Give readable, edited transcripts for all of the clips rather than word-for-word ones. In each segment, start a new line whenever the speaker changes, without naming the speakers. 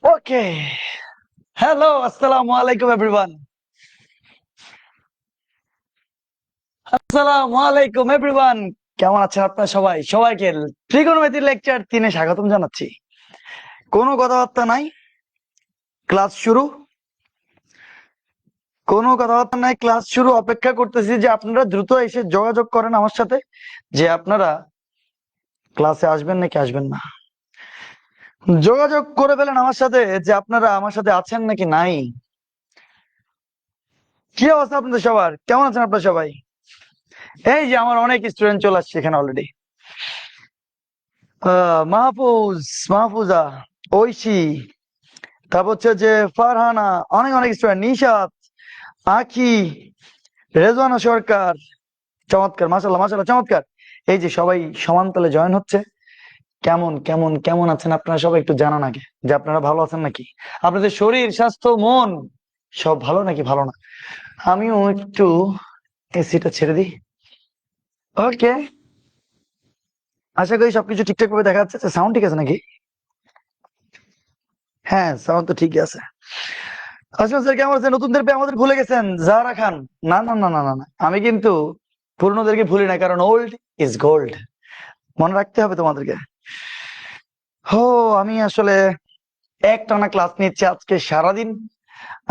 ওকে, hello, আসসালামু আলাইকুম everyone. আসসালামু আলাইকুম এভরিওয়ান। কেমন আছেন আপনারা সবাই? সবাইকে ত্রিকোণমিতির লেকচার 3-এ স্বাগতম জানাচ্ছি। কোনো কথাবার্তা নাই, ক্লাস শুরু। কোনো কথাবার্তা নাই, ক্লাস শুরু। অপেক্ষা করতেছি যে আপনারা দ্রুত এসে যোগাযোগ করেন আমার সাথে, যে আপনারা ক্লাসে আসবেন নাকি আসবেন না। যোগাযোগ করে ফেলেন আমার সাথে যে আপনারা আমার সাথে আছেন নাকি নাই। কি অবস্থা আপনাদের সবার? কেমন আছেন আপনারা সবাই? এই যে আমার অনেক স্টুডেন্ট চলে আসছে এখানে অলরেডি। মাহফুজ, মাহফুজা, ঐশী, তারপর হচ্ছে যে ফারহানা, অনেক অনেক স্টুডেন্ট, নিশাত, আখি, রেজওয়ানা সরকার। চমৎকার, মাশাআল্লাহ মাশাআল্লাহ, চমৎকার। এই যে সবাই সমানতালে জয়েন হচ্ছে। কেমন কেমন কেমন আছেন আপনারা সবাই? একটু জানান আগে যে আপনারা ভালো আছেন নাকি, আপনাদের শরীর স্বাস্থ্য মন সব ভালো নাকি ভালো না। আমিও একটু এসিটা ছেড়ে দিই। ওকে, আশা করি সবকিছু ঠিকঠাক ভাবে দেখা যাচ্ছে। সাউন্ড ঠিক আছে নাকি? হ্যাঁ, সাউন্ড তো ঠিকই আছে। আসলে স্যার কেমন আছেন? নতুনদের পেয়ে আমাদের ভুলে গেছেন? জাহরা খান, না না না না না না, আমি কিন্তু পুরনোদেরকে ভুলি না, কারণ ওল্ড ইজ গোল্ড। মনে রাখতে হবে তোমাদেরকে। হো, আমি আসলে একটানা ক্লাস নিচ্ছি আজকে সারাদিন।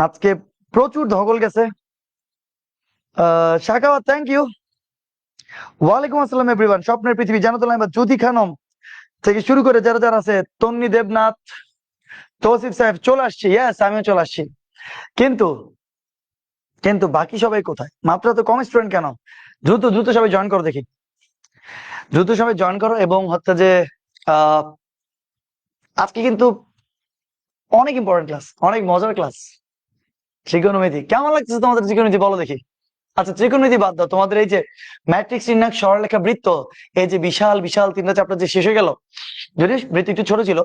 আজকে প্রচুর ধকল গেছে। Shakhawat, thank you. ওয়ালাইকুম আসসালাম এভরিওয়ান। স্বপ্নের পৃথিবী, জানাতুল আহমেদ, জ্যোতি খানম থেকে শুরু করে যারা যারা আছে, তন্নি দেবনাথ, তৌসিফ সাহেব, চলে আসছি। ইয়েস, আমিও চলে আসছি। কিন্তু কিন্তু বাকি সবাই কোথায়? মাত্র তো কম স্টুডেন্ট কেন? দ্রুত দ্রুত সবাই জয়েন করো দেখি, দ্রুত সবাই জয়েন করো। এবং হচ্ছে যে আহ আজকে কিন্তু অনেক ইম্পর্টেন্ট ক্লাস, অনেক মজার ক্লাস। ত্রিকোণমিতি কেমন লাগছে তোমাদের? ত্রিকোণমিতি বলো দেখি। আচ্ছা, ত্রিকোণমিতি বাদ দাও, তোমাদের এই যে ম্যাট্রিক্স নির্ণায়ক সরলরেখা বৃত্ত, এই যে বিশাল বিশাল 3টা চ্যাপ্টার যে শেষ হয়ে গেল, যদিও বৃত্ত একটু ছোট ছিল,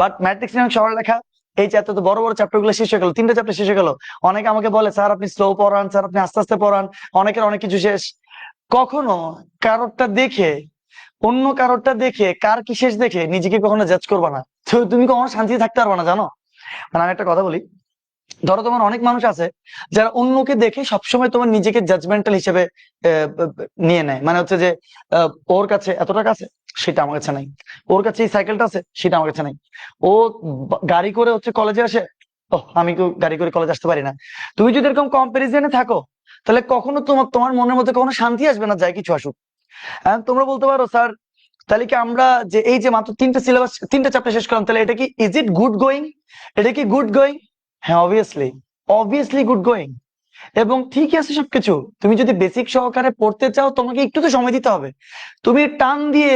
বাট ম্যাট্রিক্স নির্ণায়ক সরলরেখা, এই যে এত বড় বড় চ্যাপ্টার গুলো শেষ হয়ে গেল, 3টা চ্যাপ্টার শেষ হয়ে গেল। অনেকে আমাকে বলে, স্যার আপনি স্লো পড়ান, স্যার আপনি আস্তে আস্তে পড়ান, অনেকের অনেক কিছু শেষ। কখনো কারোরটা দেখে, অন্য কারোরটা দেখে, কার কি শেষ দেখে নিজেকে কখনো জাজ করবা না। তো তুমি কখনো শান্তিতে থাকতে পারবা না, জানো? মানে আমি একটা কথা বলি, ধরো তোমার অনেক মানুষ আছে যারা অন্যকে দেখে সবসময় তোমার নিজেকে জাজমেন্টাল হিসেবে নিয়ে নেয়। মানে হচ্ছে যে ওর কাছে এত টাকা আছে, সেটা আমার কাছে নাই। ওর কাছে এই সাইকেলটা আছে, সেটা আমার কাছে নাই। ও গাড়ি করে হচ্ছে কলেজে আসে, ও আমি তো গাড়ি করে কলেজ আসতে পারি না। তুমি যদি এরকম কম্পারিজনে থাকো, তাহলে কখনো তোমার তোমার মনের মধ্যে কখনো শান্তি আসবে না, যাই কিছু আসুক। তোমরা বলতে পারো, স্যার তাহলে কি আমরা যে এই যে মাত্র 3টা সিলেবাস, 3টা চ্যাপ্টার শেষ করলাম, তাহলে এটা কি ইজ ইট গুড গোয়িং? এটা কি গুড গোয়িং? হ্যাঁ, অবভিয়াসলি, অবভিয়াসলি গুড গোয়িং। এবং ঠিকই আছে সবকিছু। তুমি যদি বেসিক সহকারে পড়তে চাও, তোমাকে একটু তো সময় দিতে হবে। তুমি টান দিয়ে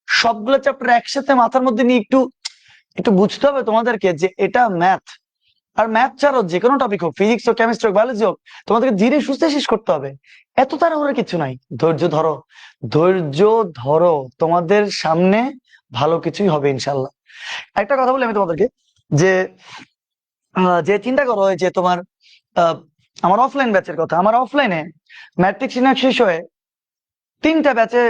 সবগুলো চ্যাপ্টার একসাথে মাথার মধ্যে নিয়ে একটু একটু বুঝতে হবে তোমাদেরকে যে এটা ম্যাথ। আর ম্যাথ ছাড়াও যে কোনো টপিক হোক, ফিজিক্স হোক, কেমিস্ট্রি হোক, বায়োলজি হোক, তোমাদেরকে ধীরে সুস্থে শেষ করতে হবে। এত তাড়াহুড়ো কিছু নাই, ধৈর্য ধরো, ধৈর্য ধরো, তোমাদের সামনে ভালো কিছুই হবে ইনশাল্লাহ। একটা কথা বলি আমি তোমাদেরকে, যে যে চিন্তা করো, এই যে তোমার আহ, আমার অফলাইন ব্যাচের কথা, আমার অফলাইনে ম্যাট্রিক শেষ হয়ে 3টা ব্যাচে,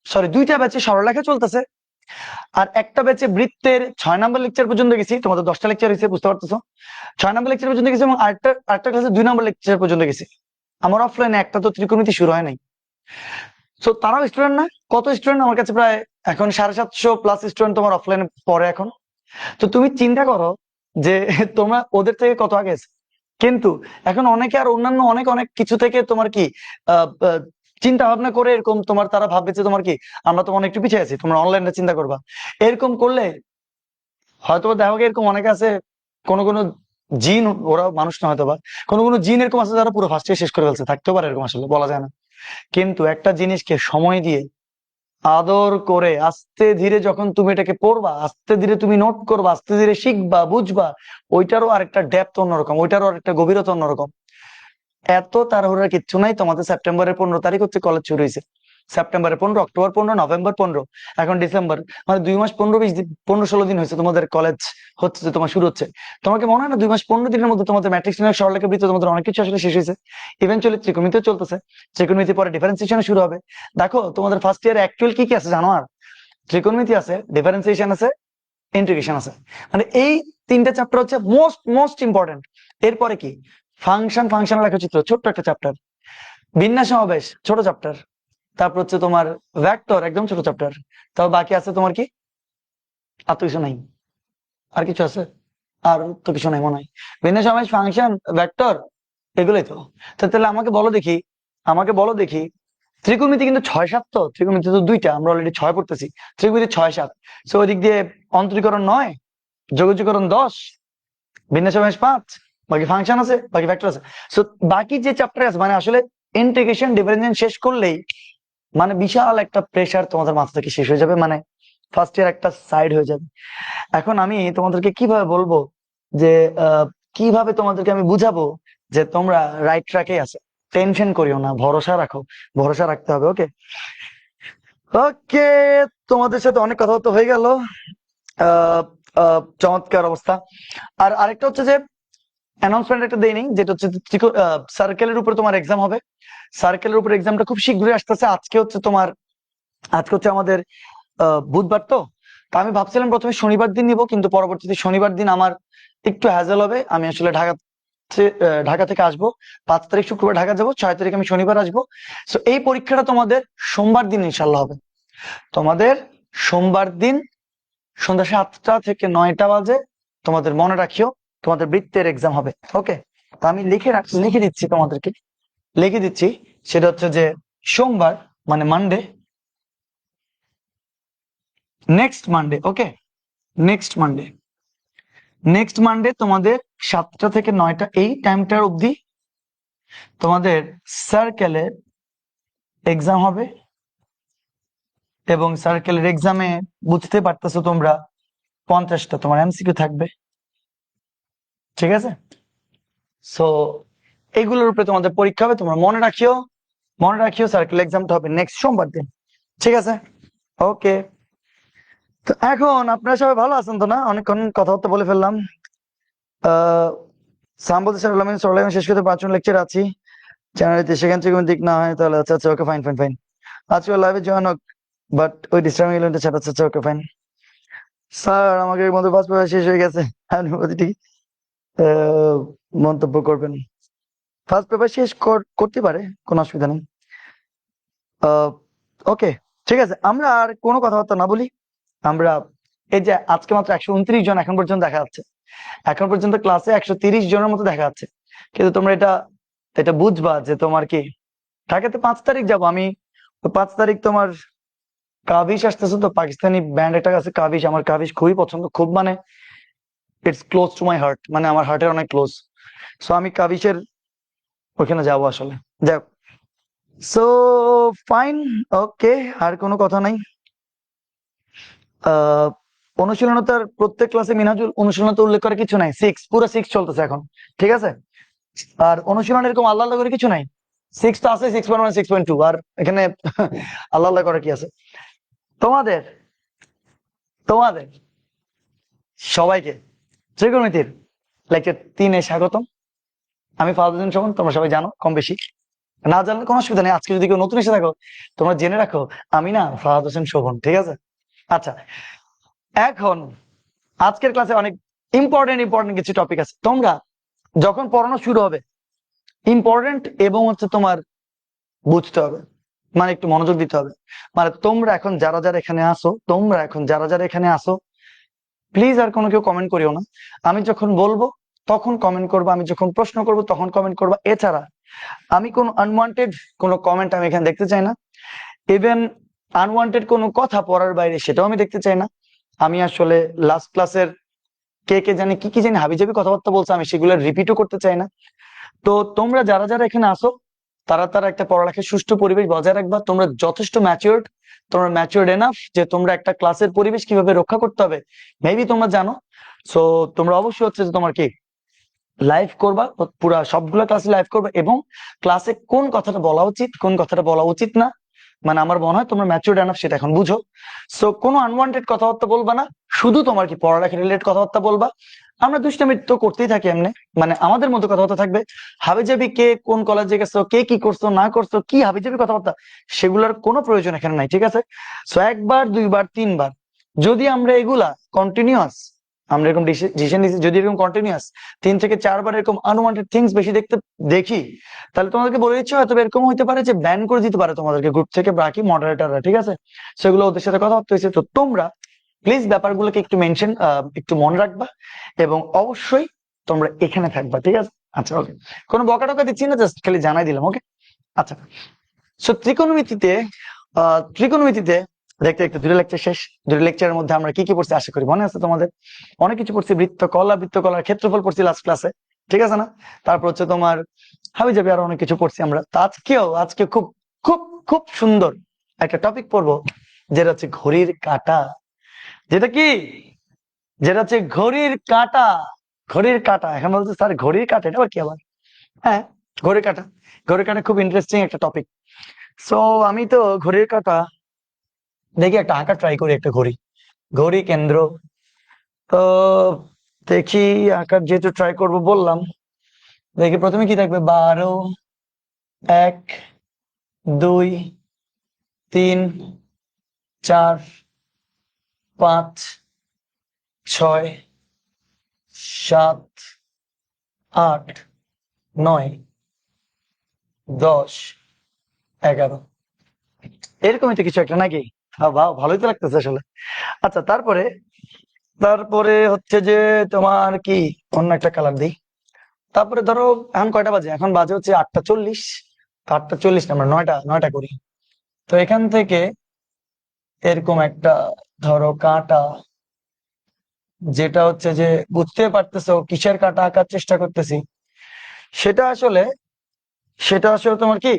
সরি 2টা ব্যাচে সরলরেখা চলতেছে। আর একটা ব্যাচে বৃত্তের 6 নম্বর লেকচার পর্যন্ত গেছি। তোমাদের 10টা লেকচার হয়েছে, বুঝতে পারতেছো? 6 নম্বর লেকচার পর্যন্ত গেছি, এবং আরেকটা ক্লাসে 2 নম্বর লেকচার পর্যন্ত গেছি। আমার অফলাইনে একটা তো ত্রিকোণমিতি শুরু হয় নাই। তো তারাও স্টুডেন্ট না? কত স্টুডেন্ট আমার কাছে? প্রায় এখন 750+ স্টুডেন্ট তোমার অফলাইনে পড়ে এখন। তো তুমি চিন্তা করো যে তোমরা ওদের থেকে কত আগে আছো। কিন্তু এখন অনেকে আর অন্যান্য অনেক অনেক কিছু থেকে তোমার কি আহ আহ, চিন্তা ভাবনা করে এরকম তোমার, তারা ভাববে যে তোমার কি আমরা তো অনেক একটু পিছিয়ে আছি, তোমরা অনলাইনে চিন্তা করবা। এরকম করলে হয়তো দেখো গিয়ে এরকম অনেকে আছে, কোনো কোনো জিন, ওরা মানুষ না হয়তো বা, কোনো কোনো জিন এরকম আছে যারা পুরো ফার্স্ট ইয়ার শেষ করে ফেলছে, থাকতেও পারে এরকম, আসলে বলা যায় না। কিন্তু একটা জিনিসকে সময় দিয়ে, আদর করে, আস্তে ধীরে যখন তুমি এটাকে পড়বা, আস্তে ধীরে তুমি নোট করবা, আস্তে ধীরে শিখবা, বুঝবা, ওইটারও আরেকটা ডেপথ অন্যরকম, ওইটারও আরেকটা গভীরতা অন্যরকম। এত তাড়াহুড়ার কিচ্ছু নাই। তোমাদের সেপ্টেম্বরের 15 তারিখ হচ্ছে কলেজ শুরু হয়েছে। সেপ্টেম্বরের 15, অক্টোবর 15, নভেম্বর 15, এখন ডিসেম্বর। মানে 2 মাস 15-20 দিন, 15-16 দিন হয়েছে তোমাদের কলেজ হচ্ছে, যে তোমার শুরু হচ্ছে। তোমাকে মনে হয় না 2 মাস 15 দিনের মধ্যে তোমাদের ম্যাট্রিক্স নিয়ে সরলরেখা বৃত্ত তোমাদের অনেক কিছু আসলে শেষ হয়েছে? ইভেনচুয়ালি ত্রিকোণমিতিও চলতেছে, ত্রিকোণমিতি পরে ডিফারেন্সিয়েশন শুরু হবে। দেখো তোমাদের ফার্স্ট ইয়ারে অ্যাকচুয়াল কি কি আছে জানো? আর ত্রিকোণমিতি আছে, ডিফারেন্সিয়েশন আছে, ইন্টিগ্রেশন আছে। মানে এই তিনটা চ্যাপ্টার হচ্ছে মোস্ট মোস্ট ইম্পর্টেন্ট। এরপরে কি ফাংশন, ফাংশনাল রেখাচিত্র ছোট্ট একটা চ্যাপ্টার, বিন্যাস সমাবেশ ছোট চ্যাপ্টার, তারপর হচ্ছে তোমার ভেক্টর একদম ছোট চ্যাপ্টার। তাও বাকি আছে তোমার কি, আর তো কিছু নাই। আর কিছু আছে? আর তো কিছু নাই মনে হয়। বিন্যাস সমাবেশ, ফাংশন, ভেক্টর, এগুলোই তো। তাহলে আমাকে বলো দেখি ত্রিকোণমিতি কিন্তু 6-7, তো ত্রিকোণমিতি তো 2টা, আমরা অলরেডি 6 পড়তেছি। ত্রিকোণমিতি 6-7, সো ওই দিক দিয়ে অন্তরীকরণ 9, যোগজীকরণ 10, বিন্যাস সমাবেশ 5, বাকি ফাংশন আছে, বাকি ভেক্টর আছে। সো বাকি যে চ্যাপ্টার আছে মানে আসলে ইন্টিগ্রেশন ডিফারেন্সিয়েশন শেষ করলেই মানে বিশাল একটা প্রেশার তোমাদের মাথা থেকে শেষ হয়ে যাবে, মানে ফার্স্ট ইয়ার একটা সাইড হয়ে যাবে। এখন আমি তোমাদেরকে কিভাবে বলবো যে কিভাবে তোমাদেরকে আমি বুঝাবো যে তোমরা রাইট ট্র্যাকে আছো। টেনশন করিও না, ভরসা রাখো, ভরসা রাখতে হবে। ওকে ওকে, তোমাদের সাথে অনেক কথাবার্তা হয়ে গেল। চমৎকার অবস্থা। আর আরেকটা হচ্ছে যে অ্যানাউন্সমেন্ট একটা দেই নেই, যেটা হচ্ছে সার্কেলের উপরে তোমার এক্সাম হবে। সার্কেলের উপরে এক্সামটা খুব শীঘ্রই আসতেছে। আজকে হচ্ছে আমাদের বুধবার, তো আমি ভাবছিলাম প্রথমে শনিবার দিন নিব, কিন্তু পরবর্তীতে শনিবার দিন আমার একটু হ্যাজেল হবে। আমি আসলে ঢাকা থেকে আসবো 5 তারিখ শুক্রবার ঢাকা যাবো, 6 তারিখ আমি শনিবার আসবো। সো এই পরীক্ষাটা তোমাদের সোমবার দিন ইনশাল্লাহ হবে। তোমাদের সোমবার দিন সন্ধ্যা 7টা থেকে 9টা বাজে তোমাদের মনে রাখিও তোমাদের বৃত্তের এক্সাম হবে। ওকে, তো আমি লিখে দিচ্ছি তোমাদেরকে, লিখে দিচ্ছি। সেটা হচ্ছে যে সোমবার মানে মানডে, নেক্সট মানডে। ওকে, নেক্সট মানডে তোমাদের 7টা থেকে 9টা এই টাইমটার অবধি তোমাদের সার্কেলের এক্সাম হবে। এবং সার্কেলের এক্সামে বুঝতে পারতেছো তোমরা 50টা তোমার এমসিকিউ থাকবে, ঠিক আছে? সো এগুলোর উপরে তোমাদের পরীক্ষা হবে, তোমরা মনে রাখিও সার্কেল এক্সামটা হবে নেক্সট সোমবার দিন, ঠিক আছে? ওকে, তো এখন আপনারা সবাই ভালো আছেন তো? না, অনেকক্ষণ কথাবার্তা বলে ফেললাম। সাম বলতে স্যার আমি সরলাম শেষ করতে 5 মিনিট লেকচার আছি চ্যানেলেতে, সেখান থেকে কোনো দিক না হয় তাহলে আচ্ছা ওকে ফাইন। আজকে লাইভে জয়েন হোক, বাট ওই ডিস্টার্বিং এলিমেন্টে চ্যাট আচ্ছা ওকে ফাইন। স্যার আমাকে এর মধ্যে ফার্স্ট পেপার শেষ হয়ে গেছে, আপনি প্রতিটি মন্তব্য করবেন। ফার্স্ট পেপার শেষ করতে পারে, কোনো অসুবিধা নেই। ওকে, ঠিক আছে, আমরা আর কোনো কথাবার্তা না বলি। আমরা এই যে আজকে মাত্র 129 জন এখন পর্যন্ত দেখা যাচ্ছে, এখন পর্যন্ত ক্লাসে 130 জনের মতো দেখা যাচ্ছে। কিন্তু তোমরা এটা বুঝবা যে তোমার কি ঢাকাতে 5 তারিখ যাবো আমি। 5 তারিখ তোমার কাবিশ আসতেছে, তো পাকিস্তানি ব্যান্ড একটা আছে কাবিশ, আমার কাবিশ খুবই পছন্দ, খুব মানে it's close to my heart, মানে আমার হার্টের অনেক ক্লোজ। সো আমি কাবিশের ওখানে যাবো আসলে। যাক, সো ফাইন, ওকে, আর কোনো কথা নাই। অনুশীলনতার প্রত্যেক ক্লাসে মিনহাজুল অনুশীলনতা উল্লেখ করে কিছু নাই, পুরো 6 চলতেছে এখন, ঠিক আছে? আর অনুশীলন এরকম আল্লাহ আল্লাহ করে কিছু নাই, 6 তো আছে, 6.1 6.2, আর এখানে আল্লাহ আল্লাহ করে কি আছে? তোমাদের তোমাদের সবাইকে ত্রিকোণমিতির লেকচার 3-এ স্বাগতম। আমি ফাহাদ হোসেন শোভন, তোমরা সবাই জানো কম বেশি, না জানলে কোনো অসুবিধা নেই। আজকে যদি কেউ নতুন এসে থাকো তোমরা জেনে রাখো আমি না ফাহাদ হোসেন শোভন, ঠিক আছে? আচ্ছা, এখন আজকের ক্লাসে অনেক ইম্পর্টেন্ট কিছু টপিক আছে। তোমরা যখন পড়ানো শুরু হবে ইম্পর্টেন্ট এবং হচ্ছে তোমার বুঝতে হবে, মানে একটু মনোযোগ দিতে হবে। মানে তোমরা এখন যারা যারা এখানে আসো প্লিজ আর কোনো কেউ কমেন্ট করিও না। আমি যখন বলবো তখন কমেন্ট করবো, আমি যখন প্রশ্ন করবো তখন কমেন্ট করবো। এছাড়া আমি কোনো আনওয়ান্টেড কোনো কমেন্ট আমি এখানে দেখতে চাই না। ইভেন আনওয়ান্টেড কোনো কথা পড়ার বাইরে সেটাও আমি দেখতে চাই না। আমি আসলে লাস্ট ক্লাসের কে জানি কি জানি হাবিজাবি কথাবার্তা বলছে, আমি সেগুলো রিপিটও করতে চাই না। তো তোমরা যারা এখানে আসো তারা একটা পড়ালেখার সুষ্ঠু পরিবেশ বজায় রাখবা। তোমরা যথেষ্ট ম্যাচিউরড এনাফ যে তোমরা একটা ক্লাসের পরিবেশ কিভাবে রক্ষা করতে হবে মেবি তোমরা জানো। সো তোমরা অবশ্যই হচ্ছে যে তোমার কি লাইভ করবা, পুরা সবগুলো ক্লাসে লাইভ করবা, এবং ক্লাসে কোন কথাটা বলা উচিত কোন কথাটা বলা উচিত না, মানে আমার মনে হয় তোমরা ম্যাচিউরড এনাফ সেটা এখন বুঝো। সো কোনো আনওয়ান্টেড কথাবার্তা বলবা না, শুধু তোমার কি পড়ালেখা রিলেটেড কথাবার্তা বলবা। আমরা দুষ্টামি তো করতেই থাকি এমনি, মানে আমাদের মধ্যে কথাবার্তা থাকবে। হাবিজাবি কে কোন কলেজে গেছো, কে কি করছো না করছো, কি হাবিজাবি কথাবার্তা, সেগুলোর কোনো প্রয়োজন এখানে নাই, ঠিক আছে? সো 1 বার 2 বার 3 বার যদি আমরা এগুলা কন্টিনিউয়াস, আমরা এরকম ডিসিশন নিচ্ছি, যদি এরকম কন্টিনিউয়াস 3 থেকে 4 বার এরকম আনওয়ান্টেড থিংস বেশি দেখি, তাহলে তোমাদেরকে বলে দিচ্ছি হয়তো এরকম হইতে পারে যে ব্যান করে দিতে পারে তোমাদেরকে গ্রুপ থেকে বাকি মডারেটররা, ঠিক আছে? সেগুলো ওদের সাথে কথা হচ্ছে। তো তোমরা প্লিজ ব্যাপারগুলোকে একটু মেনশন, একটু মনে রাখবা, এবং অবশ্যই তোমরা এখানে থাকবা, ঠিক আছে? আচ্ছা, ওকে, কোনো বকা টকা দিচ্ছি না, জাস্ট খালি জানাই দিলাম, ওকে? আচ্ছা, সো ত্রিকোণমিতিতে দেখতে দেখতে 2টা লেকচার শেষ। 2টা লেকচারের মধ্যে আমরা কি কি পড়ছি আশা করি মনে আছে তোমাদের? অনেক কিছু পড়ছি, বৃত্তকলার ক্ষেত্রফল পড়ছি লাস্ট ক্লাসে, ঠিক আছে না? তারপর হচ্ছে তোমার হাবিজাবি আরো অনেক কিছু পড়ছি আমরা। তো আজকে খুব খুব খুব সুন্দর একটা টপিক পড়বো, যেটা হচ্ছে ঘড়ির কাঁটা। যেটা হচ্ছে ঘড়ির কাঁটা। এখন বলছে স্যার ঘড়ির কাঁটা, এটা আবার কি আবার? হ্যাঁ, ঘড়ির কাঁটা খুব ইন্টারেস্টিং একটা টপিক। সো আমি তো ঘড়ির কাঁটা দেখি একটা আঁকা ট্রাই করি, একটা ঘড়ি কেন্দ্র। তো দেখি আঁকার, যেহেতু ট্রাই করব বললাম, দেখি প্রথমে কি থাকবে। 12, 1, 2, 3, 4, 5, 6, 7, 8, 9, 10, 11, এরকমই তো কিছু একটা নাকি? বাহ, ভালোই তো লাগতেছে আসলে। আচ্ছা, তারপরে হচ্ছে যে তোমার কি অন্য একটা কালার দিই। তারপরে ধরো এখন কয়টা বাজে? এখন বাজে হচ্ছে 8টা 40। 8টা 40 না, আমরা নয়টা করি। তো এখান থেকে এরকম একটা ধরো কাঁটা, যেটা হচ্ছে যে বুঝতে পারতেছো কিসের কাঁটা আঁকার চেষ্টা করতেছি। সেটা আসলে তোমার কি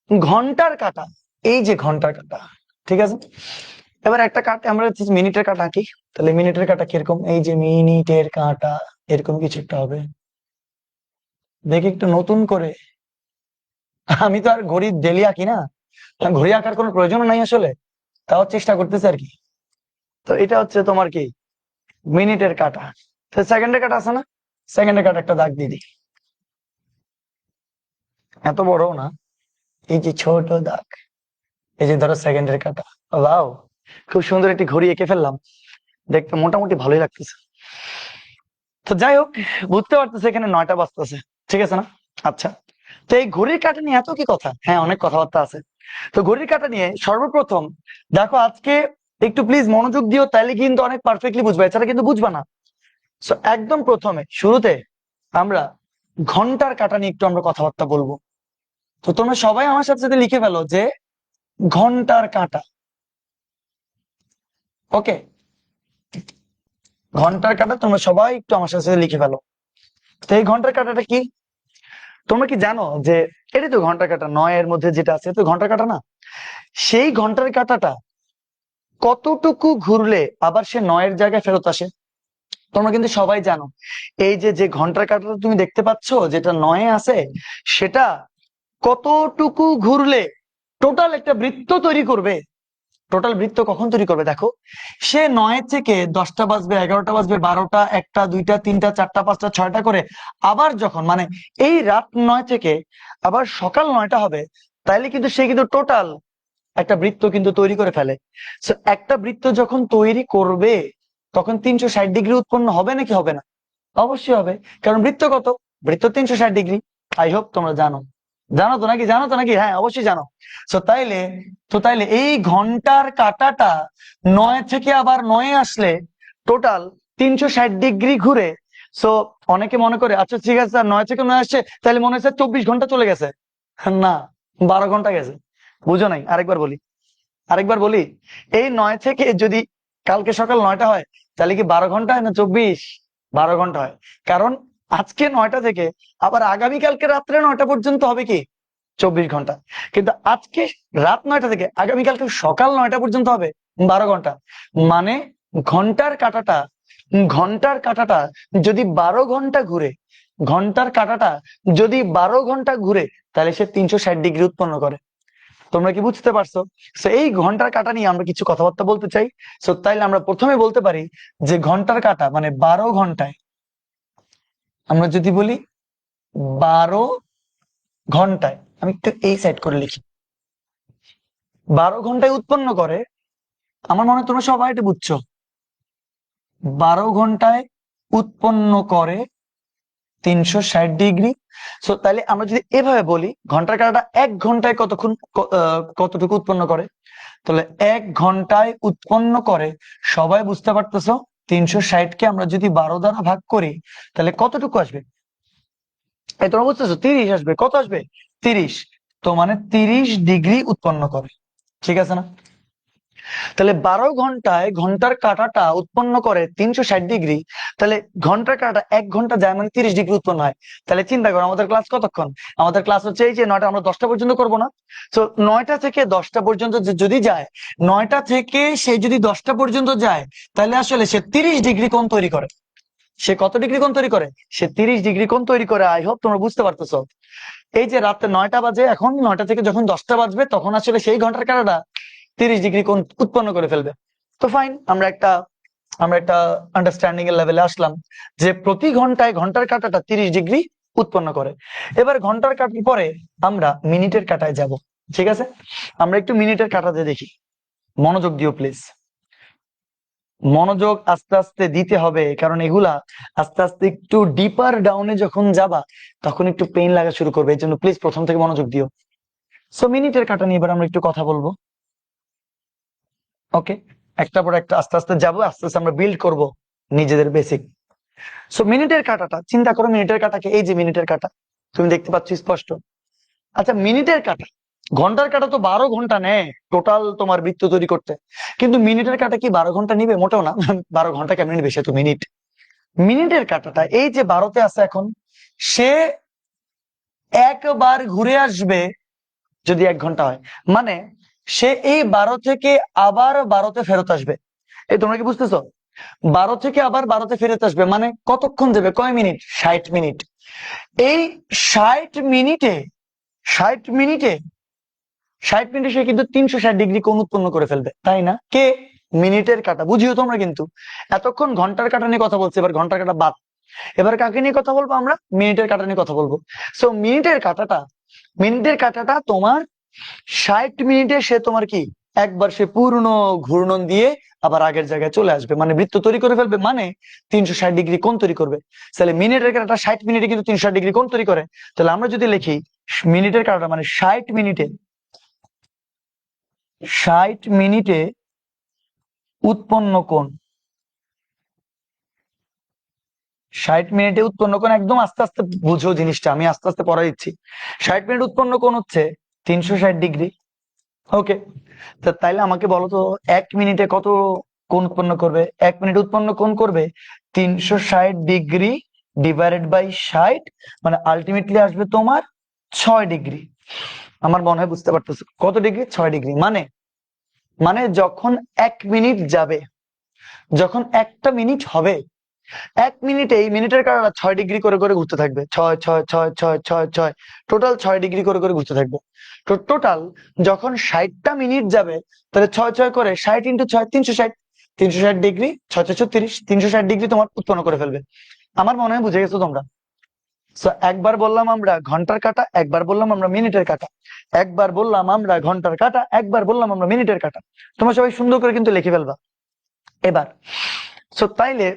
ঘন্টার কাঁটা। এই যে ঘন্টার কাঁটা, ঠিক আছে? এবার একটা কাঁটা আমরা মিনিটের কাঁটা আঁকি। তাহলে মিনিটের কাঁটা কিরকম? এই যে মিনিটের কাঁটা, এরকম কিছু একটা হবে। দেখি একটু নতুন করে। আমি তো আর ঘড়ি ডেলি আঁকি না, ঘড়ি আঁকার কোনো প্রয়োজন নাই আসলে, তাও চেষ্টা করতেছে আর কি। তো এটা হচ্ছে তোমার কি মিনিটের কাঁটা। তো সেকেন্ডের কাঁটা আছে না, সেকেন্ডের কাঁটা একটা দাগ দিয়ে দিই, এত বড় না, এই যে ছোট দাগ। এই যে ধরো সেকেন্ডের কাঁটা। ওয়াও, খুব সুন্দর একটি ঘড়ি এঁকে ফেললাম, দেখতে মোটামুটি ভালোই লাগতেছে। তো যাই হোক, বুঝতে পারতেছে এখানে 9টা বাজতেছে, ঠিক আছে না? আচ্ছা, তো এই ঘড়ির কাঁটা নিয়ে এত কি কথা? হ্যাঁ, অনেক কথাবার্তা আছে। তো ঘড়ির কাঁটা নিয়ে সর্বপ্রথম দেখো, আজকে একটু প্লিজ মনোযোগ দিও, তাহলে কিন্তু অনেক পারফেক্টলি বুঝবে, এছাড়া কিন্তু বুঝবা না। সো একদম প্রথমে শুরুতে আমরা ঘন্টার কাঁটা নিয়ে একটু আমরা কথাবার্তা বলবো। তো তোমরা সবাই আমার সাথে সাথে লিখে ফেলো যে ঘন্টার কাঁটা। ওকে, ঘন্টার কাঁটা তোমরা সবাই একটু আমার সাথে সাথে লিখে ফেলো। তো এই ঘন্টার কাঁটাটা কি? তোমরা কি জানো যে এটা তো ঘন্টার কাঁটা, 9 এর মধ্যে যেটা আছে তো ঘন্টার কাঁটা না? সেই ঘন্টার কাঁটাটা কতটুকু ঘুরলে আবার সে 9-এর জায়গায় ফেরত আসে? তোমরা কিন্তু সবাই জানো, এই যে যে ঘন্টার কাঁটাটা তুমি দেখতে পাচ্ছ যেটা 9-এ আছে, সেটা কতটুকু ঘুরলে টোটাল একটা বৃত্ত তৈরি করবে। টোটাল বৃত্ত কখন তৈরি করবে দেখো, সে 9 থেকে 10টা বাজবে, 11টা বাজবে, 12টা, 1টা, 2টা, 3টা, 4টা, 5টা, 6টা করে, আবার যখন মানে এই রাত 9 থেকে আবার সকাল 9টা হবে, তাইলে কিন্তু সে কিন্তু টোটাল একটা বৃত্ত কিন্তু তৈরি করে ফেলে। So, একটা বৃত্ত যখন তৈরি করবে তখন 360 ডিগ্রি উৎপন্ন হবে নাকি হবে না? অবশ্যই হবে, কারণ বৃত্ত 360 ডিগ্রি। আই হোপ তোমরা জানো তো নাকি? হ্যাঁ, অবশ্যই জানো। তো তাইলে এই ঘন্টার কাঁটাটা 9 থেকে আবার 9-এ আসলে টোটাল 360 ডিগ্রি ঘুরে। সো অনেকে মনে করে আচ্ছা ঠিক আছে, 9 থেকে 9 আসছে, তাহলে মনে হচ্ছে 24 ঘন্টা চলে গেছে। না, 12 ঘন্টা গেছে। বুঝো নাই? আরেকবার বলি, এই 9 থেকে যদি কালকে সকাল 9টা হয়, তাহলে কি 12 ঘন্টা হয় না 24? 12 ঘন্টা হয়, কারণ আজকে 9টা থেকে আবার আগামীকালকে রাত্রে 9টা পর্যন্ত হবে কি 24 ঘন্টা। কিন্তু আজকে রাত 9টা থেকে আগামীকালকে সকাল 9টা পর্যন্ত হবে 12 ঘন্টা। মানে ঘন্টার কাঁটাটা ঘন্টার কাঁটাটা যদি 12 ঘন্টা ঘুরে, ঘন্টার কাঁটাটা যদি 12 ঘন্টা ঘুরে, তাহলে সে 360 ডিগ্রি উৎপন্ন করে। তোমরা কি বুঝতে পারছো? তো এই ঘন্টার কাঁটা নিয়ে আমরা কিছু কথাবার্তা বলতে চাই। তো তাইলে আমরা প্রথমে বলতে পারি যে ঘন্টার কাঁটা মানে 12 ঘন্টায়, আমরা যদি বলি 12 ঘন্টায়, আমি একটু এই সাইড করে লিখি, 12 ঘন্টায় উৎপন্ন করে আমার মনে হয় তোমরা সবাই এটা বুঝছো। 12 ঘন্টায় উৎপন্ন করে 360 ডিগ্রি। সো তাহলে আমরা যদি এভাবে বলি ঘন্টার কাঁটাটা 1 ঘন্টায় কতটুকু উৎপন্ন করে, তাহলে 1 ঘন্টায় উৎপন্ন করে, সবাই বুঝতে পারতেছো 360 কে আমরা যদি 12 দ্বারা ভাগ করি তাহলে কতটুকু আসবে? এই তোমরা বুঝতেছো 30 আসবে। কত আসবে? 30। তো মানে 30 ডিগ্রি উৎপন্ন করে, ঠিক আছে না? তাহলে 12 ঘন্টায় ঘন্টার কাঁটাটা উৎপন্ন করে 360 ডিগ্রি। তাহলে ঘন্টার কাঁটা 1 ঘন্টা যায় মানে 30 ডিগ্রি উৎপন্ন হয়। তাহলে চিন্তা করো আমাদের ক্লাস কতক্ষণ? আমাদের ক্লাস হচ্ছে এই যে 9টা, আমরা 10টা পর্যন্ত করবো না? তো 9টা থেকে 10টা পর্যন্ত যদি যায়, 9টা থেকে সে যদি 10টা পর্যন্ত যায়, তাহলে আসলে সে 30 ডিগ্রি কোণ তৈরি করে। সে কত ডিগ্রি কোণ তৈরি করে? সে 30 ডিগ্রি কোণ তৈরি করে। আই হোপ তোমরা বুঝতে পারতেছো। এই যে রাতে 9টা বাজে, এখন 9টা থেকে যখন 10টা বাজবে তখন আসলে সেই ঘন্টার কাঁটাটা 30 ডিগ্রি কোণ উৎপন্ন করে ফেলবে। তো ফাইন, আমরা একটা আন্ডারস্ট্যান্ডিং এর লেভেলে আসলাম যে প্রতি ঘন্টায় ঘন্টার কাঁটাটা 30 ডিগ্রি উৎপন্ন করে। এবার ঘন্টার কাঁটার পরে আমরা মিনিটের কাঁটায় যাব। ঠিক আছে, আমরা একটু মিনিটের কাঁটাতে দেখি। মনোযোগ দিও প্লিজ, মনোযোগ আস্তে আস্তে দিতে হবে, কারণ এগুলা আস্তে আস্তে একটু ডিপার ডাউনে যখন যাবা তখন একটু পেইন লাগা শুরু করবে। এই জন্য প্লিজ প্রথম থেকে মনোযোগ দিও। সো মিনিটের কাঁটা নিয়ে এবার আমরা একটু কথা বলবো। ওকে, একটা পর একটা আস্তে আস্তে যাবো, আস্তে আস্তে আমরা বিল্ড করব নিজেদের বেসিক। সো মিনিটের কাঁটাটা চিন্তা করো, মিনিটের কাঁটাকে, এই যে মিনিটের কাঁটা তুমি দেখতে পাচ্ছ স্পষ্ট। আচ্ছা মিনিটের কাঁটা, ঘন্টার কাঁটা তো 12 ঘন্টা নেয় টোটাল তোমার বৃত্ত তৈরি করতে, কিন্তু মিনিটের কাঁটা কি 12 ঘন্টা নিবে? মোটেও না। 12 ঘন্টা কেমন নিবে? সে তো মিনিট। মিনিটের কাঁটাটা এই যে 12তে আছে এখন, সে একবার ঘুরে আসবে যদি 1 ঘন্টা হয়, মানে সে এই 12 থেকে আবার 12তে ফেরত আসবে। এই তোমরা কি বুঝতেছো? 12 থেকে আবার 12তে ফেরত আসবে মানে কতক্ষণ যাবে? কয় মিনিট? 60 মিনিট। এই 60 মিনিটে 60 মিনিটে 60 মিনিটে সে কিন্তু 360 ডিগ্রি কোণ উৎপন্ন করে ফেলবে, তাই না? কে? মিনিটের কাঁটা। বুঝিও তোমরা কিন্তু এতক্ষণ ঘন্টার কাঁটা নিয়ে কথা বলছে, এবার ঘন্টার কাঁটা বাদ। এবার কাকে নিয়ে কথা বলবো? আমরা মিনিটের কাঁটা নিয়ে কথা বলবো। সো মিনিটের কাঁটাটা তোমার 60 মিনিটে সে তোমার কি একবার সে পূর্ণ ঘূর্ণন দিয়ে আবার আগের জায়গায় চলে আসবে, মানে বৃত্ত তৈরি করে ফেলবে, মানে 360 ডিগ্রি কোণ তৈরি করবে। তাহলে মিনিটের কাঁটাটা 60 মিনিটে কিন্তু 360 ডিগ্রি কোণ তৈরি করে। তাহলে আমরা যদি লিখি মিনিটের কাঁটাটা মানে 60 মিনিটে উৎপন্ন কোণ, 60 মিনিটে উৎপন্ন কোণ, একদম আস্তে আস্তে বুঝো জিনিসটা, আমি আস্তে আস্তে পড়া দিচ্ছি। 60 মিনিট উৎপন্ন কোণ হচ্ছে 360 ডিগ্রি। ওকে, তো তাইলে আমাকে বলো তো 1 মিনিটে কত কোণ উৎপন্ন করবে? 1 মিনিট উৎপন্ন কোণ করবে 360 ডিগ্রি ডিভাইডেড বাই 60, মানে আলটিমেটলি আসবে তোমার 6 ডিগ্রি। আমার মনে হয় বুঝতে পারতেছো কত ডিগ্রি? 6 ডিগ্রি। মানে মানে যখন 1 মিনিট যাবে, যখন একটা মিনিট হবে, 1 মিনিটে এই মিনিটের কারণে 6 ডিগ্রি করে করে ঘুরতে থাকবে, 6 6 6 6 6 6, টোটাল 6 ডিগ্রি করে করে ঘুরতে থাকবে। তো টোটাল যখন 60টা মিনিট যাবে, তাহলে 6 6 করে 60 × 6 360, 360 ডিগ্রি, 6 6 36, 360 ডিগ্রি তোমার উৎপন্ন করে ফেলবে। আমার মনে হয় বুঝে গেছো তোমরা। তো একবার বললাম আমরা ঘন্টার কাঁটা, একবার বললাম আমরা মিনিটের কাঁটা, একবার বললাম আমরা ঘন্টার কাঁটা, একবার বললাম আমরা মিনিটের কাঁটা। তোমরা সবাই সুন্দর করে কিন্তু লিখে ফেলবা এবার। সো তাইলে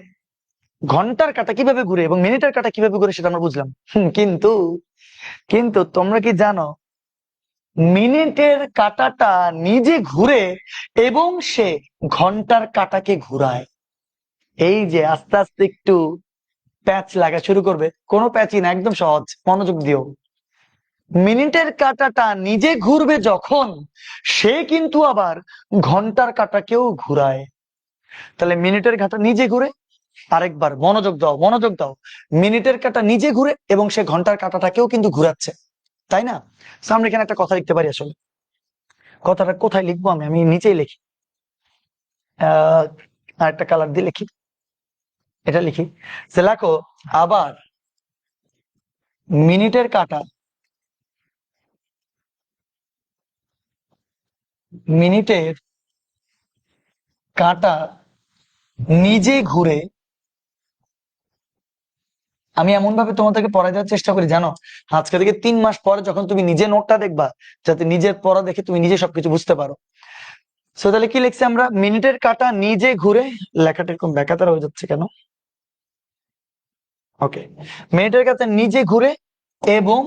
ঘন্টার কাঁটা কিভাবে ঘুরে এবং মিনিটের কাঁটা কিভাবে ঘুরে সেটা আমরা বুঝলাম। কিন্তু কিন্তু তোমরা কি জানো মিনিটের কাঁটাটা নিজে ঘুরে এবং সে ঘন্টার কাঁটাকে ঘুরায়। এই যে আস্তে আস্তে একটু প্যাচ লাগা শুরু করবে, কোনো প্যাচই না, একদম সহজ, মনোযোগ দিও। মিনিটের কাঁটাটা নিজে ঘুরবে যখন, সে কিন্তু আবার ঘন্টার কাঁটাকেও ঘুরায়। তাহলে মিনিটের কাঁটা নিজে ঘুরে, আরেকবার মনোযোগ দাও, মনোযোগ দাও, মিনিটের কাঁটা নিজে ঘুরে এবং সে ঘন্টার কাঁটাটাকেও কিন্তু ঘুরাচ্ছে, তাই না? আমরা এখানে একটা কথা লিখতে পারি। আসলে কথাটা কোথায় লিখবো? আমি নিচেই লিখি, আর একটা কালার দিয়ে লিখি, এটা লিখি যে লেখো আবার মিনিটের কাঁটা মিনিটের কাঁটা নিজে ঘুরে। আমি এমন ভাবে তোমাদেরকে পড়াই দেওয়ার চেষ্টা করি জানো, আজকে থেকে 3 মাস পরে যখন তুমি নিজে নোটটা দেখবা, যাতে নিজের পড়া দেখে তুমি নিজে সবকিছু বুঝতে পারো। সো তাহলে কি লিখছি আমরা, মিনিটের কাঁটা নিজে ঘুরে, লেখাটা এরকম ব্যাকাতারা হয়ে যাচ্ছে কেন, ওকে, মিনিটের কাঁটা নিজে ঘুরে এবং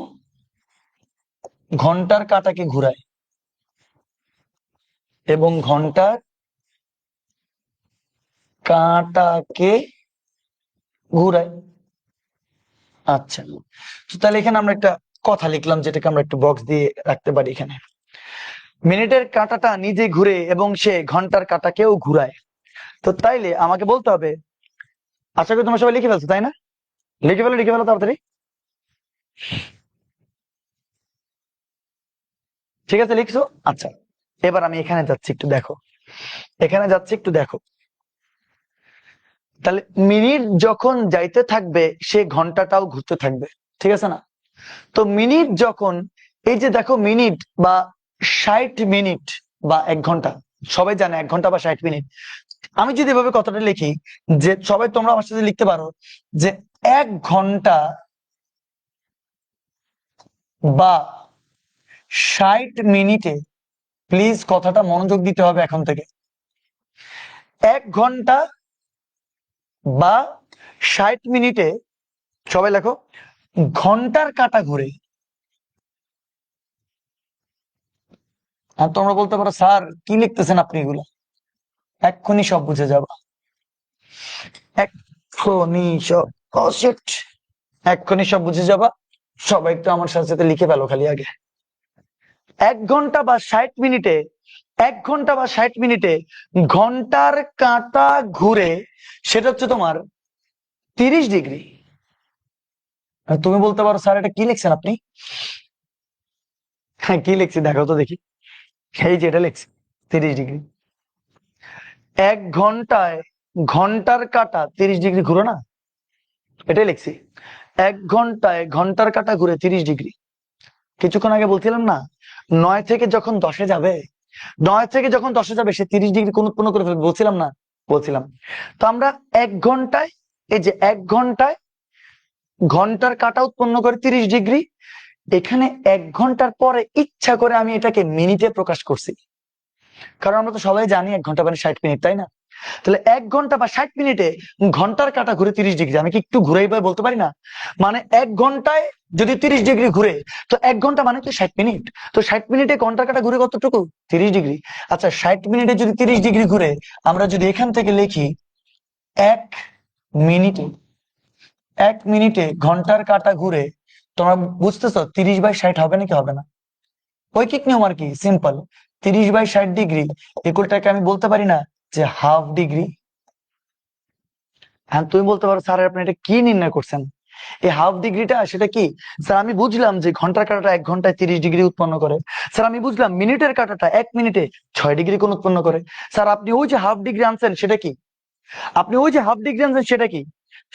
ঘন্টার কাঁটাকে ঘুরায়, এবং ঘন্টার কাঁটাকে ঘুরায়। আচ্ছা, তো তাহলে এখানে আমরা একটা কথা লিখলাম, যেটাকে আমরা একটু বক্স দিয়ে রাখতে পারি এখানে। মিনিটের কাঁটাটা নিজে ঘুরে এবং সে ঘন্টার কাঁটাকেও ঘুরায়। তো তাইলে আমাকে বলতে হবে, আশা করি তোমরা সবাই লিখে ফেলছো তাই না? লিখে ফেলো তাড়াতাড়ি। ঠিক আছে, লিখছো? আচ্ছা, এবার আমি এখানে যাচ্ছি, একটু দেখো, এখানে যাচ্ছি, একটু দেখো। তাহলে মিনিট যখন যাইতে থাকবে, সে ঘন্টাটাও ঘুরতে থাকবে, ঠিক আছে না? তো মিনিট যখন, এই যে দেখো মিনিট বা 60 মিনিট বা 1 ঘন্টা, সবাই জানে 1 ঘন্টা বা 60 মিনিট। আমি যদি এভাবে কথাটা লিখি, যে সবাই তোমরা আমার সাথে লিখতে পারো যে 1 ঘন্টা বা 60 মিনিটে, প্লিজ কথাটা মনোযোগ দিতে হবে এখন থেকে। 1 ঘন্টা বা 60 মিনিটে, সবাই লেখো, ঘন্টার কাঁটা ঘুরে। আর তোমরা বলতে পারো, স্যার কি লিখতেছেন আপনি এগুলো? এক্ষুনি সব বুঝে যাবা, এক্ষুনি সব, ও শিট, এক্ষুনি সব বুঝে যাবা। সবাই একটু আমার সাথে সাথে লিখে ফেলো খালি আগে। 1 ঘন্টা বা 60 মিনিটে, 1 ঘন্টা বা 60 মিনিটে ঘন্টার কাঁটা ঘুরে, সেটা হচ্ছে তোমার 30 ডিগ্রি। তুমি বলতে পারো, স্যার এটা কি লিখছেন আপনি? হ্যাঁ, কি লিখছি দেখো তো দেখি। এই যে এটা লিখছি, 30 ডিগ্রি। 1 ঘন্টায় ঘন্টার কাঁটা 30 ডিগ্রি ঘুরো না, এটাই লিখছি। 1 ঘন্টায় ঘন্টার কাঁটা ঘুরে 30 ডিগ্রি। কিছুক্ষণ আগে বলছিলাম না, 9 থেকে যখন 10-এ যাবে, 9 থেকে যখন 10-এ যাবে, সে 30 ডিগ্রি কোণ উৎপন্ন করে ফেলবে, বলছিলাম না? বলছিলাম। তো আমরা 1 ঘন্টায়, এই যে 1 ঘন্টায় ঘন্টার কাঁটা উৎপন্ন করে 30 ডিগ্রি। এখানে 1 ঘন্টার পরে ইচ্ছা করে আমি এটাকে মিনিটে প্রকাশ করছি, কারণ আমরা তো সবাই জানি 1 ঘন্টা মানে 60 মিনিট, তাই না? তাহলে 1 ঘন্টা বা 60 মিনিটে ঘন্টার কাঁটা ঘুরে 30 ডিগ্রি, আমি কি একটু ঘুরে বলতে পারি না? মানে 1 ঘন্টায় যদি 30 ডিগ্রি ঘুরে, তো 1 ঘন্টা মানে তো 60 মিনিট। তো 60 মিনিটে ঘন্টার কাঁটা ঘুরে কতটুকু? 30 ডিগ্রি। আচ্ছা, 60 মিনিটে যদি 30 ডিগ্রি ঘুরে, আমরা যদি এখান থেকে লিখি 1 মিনিটে, 1 মিনিটে ঘন্টার কাঁটা ঘুরে, তোমরা বুঝতেছো 30/60 হবে নাকি হবে না? ঐকিক নিয়ম আর কি, সিম্পল। 30/60 ডিগ্রি ইকুয়ালটাকে আমি বলতে পারি না যে হাফ ডিগ্রি। হ্যাঁ, তুমি বলতে পারো, স্যার আপনি এটা কি নির্ণয় করছেন? এই হাফ ডিগ্রিটা সেটা কি? স্যার আমি বুঝলাম যে ঘন্টার কাঁটাটা 1 ঘন্টায় 30 ডিগ্রি উৎপন্ন করে। স্যার আমি বুঝলাম মিনিটের কাঁটাটা 1 মিনিটে 6 ডিগ্রি কোণ উৎপন্ন করে। স্যার আপনি ওই যে হাফ ডিগ্রি আনছেন সেটা কি? আপনি ওই যে হাফ ডিগ্রি আনছেন সেটা কি?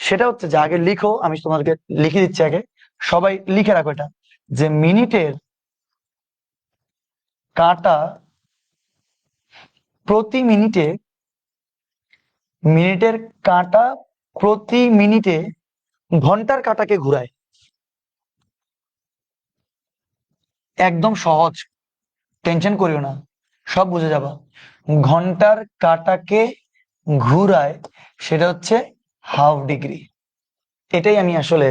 সেটা হচ্ছে যে, আগে লিখো, আমি তোমাদেরকে লিখে দিচ্ছি আগে, সবাই লিখে রাখো এটা, যে মিনিটের কাঁটা প্রতি মিনিটে, মিনিটের কাঁটা প্রতি মিনিটে ঘন্টার কাঁটাকে ঘুরায়। একদম সহজ, টেনশন করিও না, সব বুঝে যাবা। ঘন্টার কাঁটাকে ঘুরায়, সেটা হচ্ছে হাফ ডিগ্রি। এটাই আমি আসলে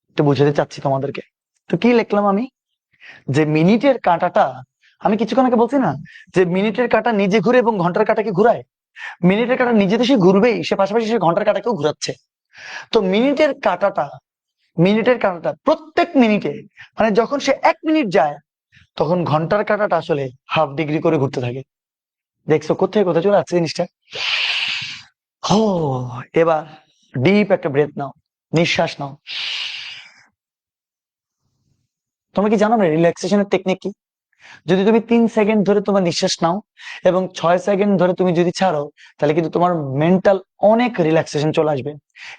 একটু বুঝাতে চাচ্ছি তোমাদেরকে। তো কি লিখলাম আমি, যে মিনিটের কাঁটাটা, আমি কিছুক্ষণ আগে বলছি না যে মিনিটের কাঁটা নিজে ঘুরে এবং ঘন্টার কাঁটাকে ঘুরায়। মিনিটের কাঁটা নিজে তো সে ঘুরবেই, সে পাশাপাশি সে ঘন্টার কাঁটাকেও ঘুরাচ্ছে। তো মিনিটের কাঁটাটা প্রত্যেক মিনিটে, মানে যখন সে 1 মিনিট যায়, তখন ঘন্টার কাঁটাটা আসলে হাফ ডিগ্রি করে ঘুরতে থাকে। দেখছো কোথায় কোথায় চলে আসছে জিনিসটা? ও, এবার ডিপ একটা ব্রেথ নাও, নিঃশ্বাস নাও। তোমরা কি জানো না রিল্যাক্সেশনের টেকনিক কি? যদি তুমি 3 সেকেন্ড ধরে তোমার নিঃশ্বাস নাও এবং 6 সেকেন্ড ধরে তুমি যদি ছাড়ো, তাহলে কিন্তু তোমার মেন্টাল অনেক রিল্যাক্সেশন চলে আসবে।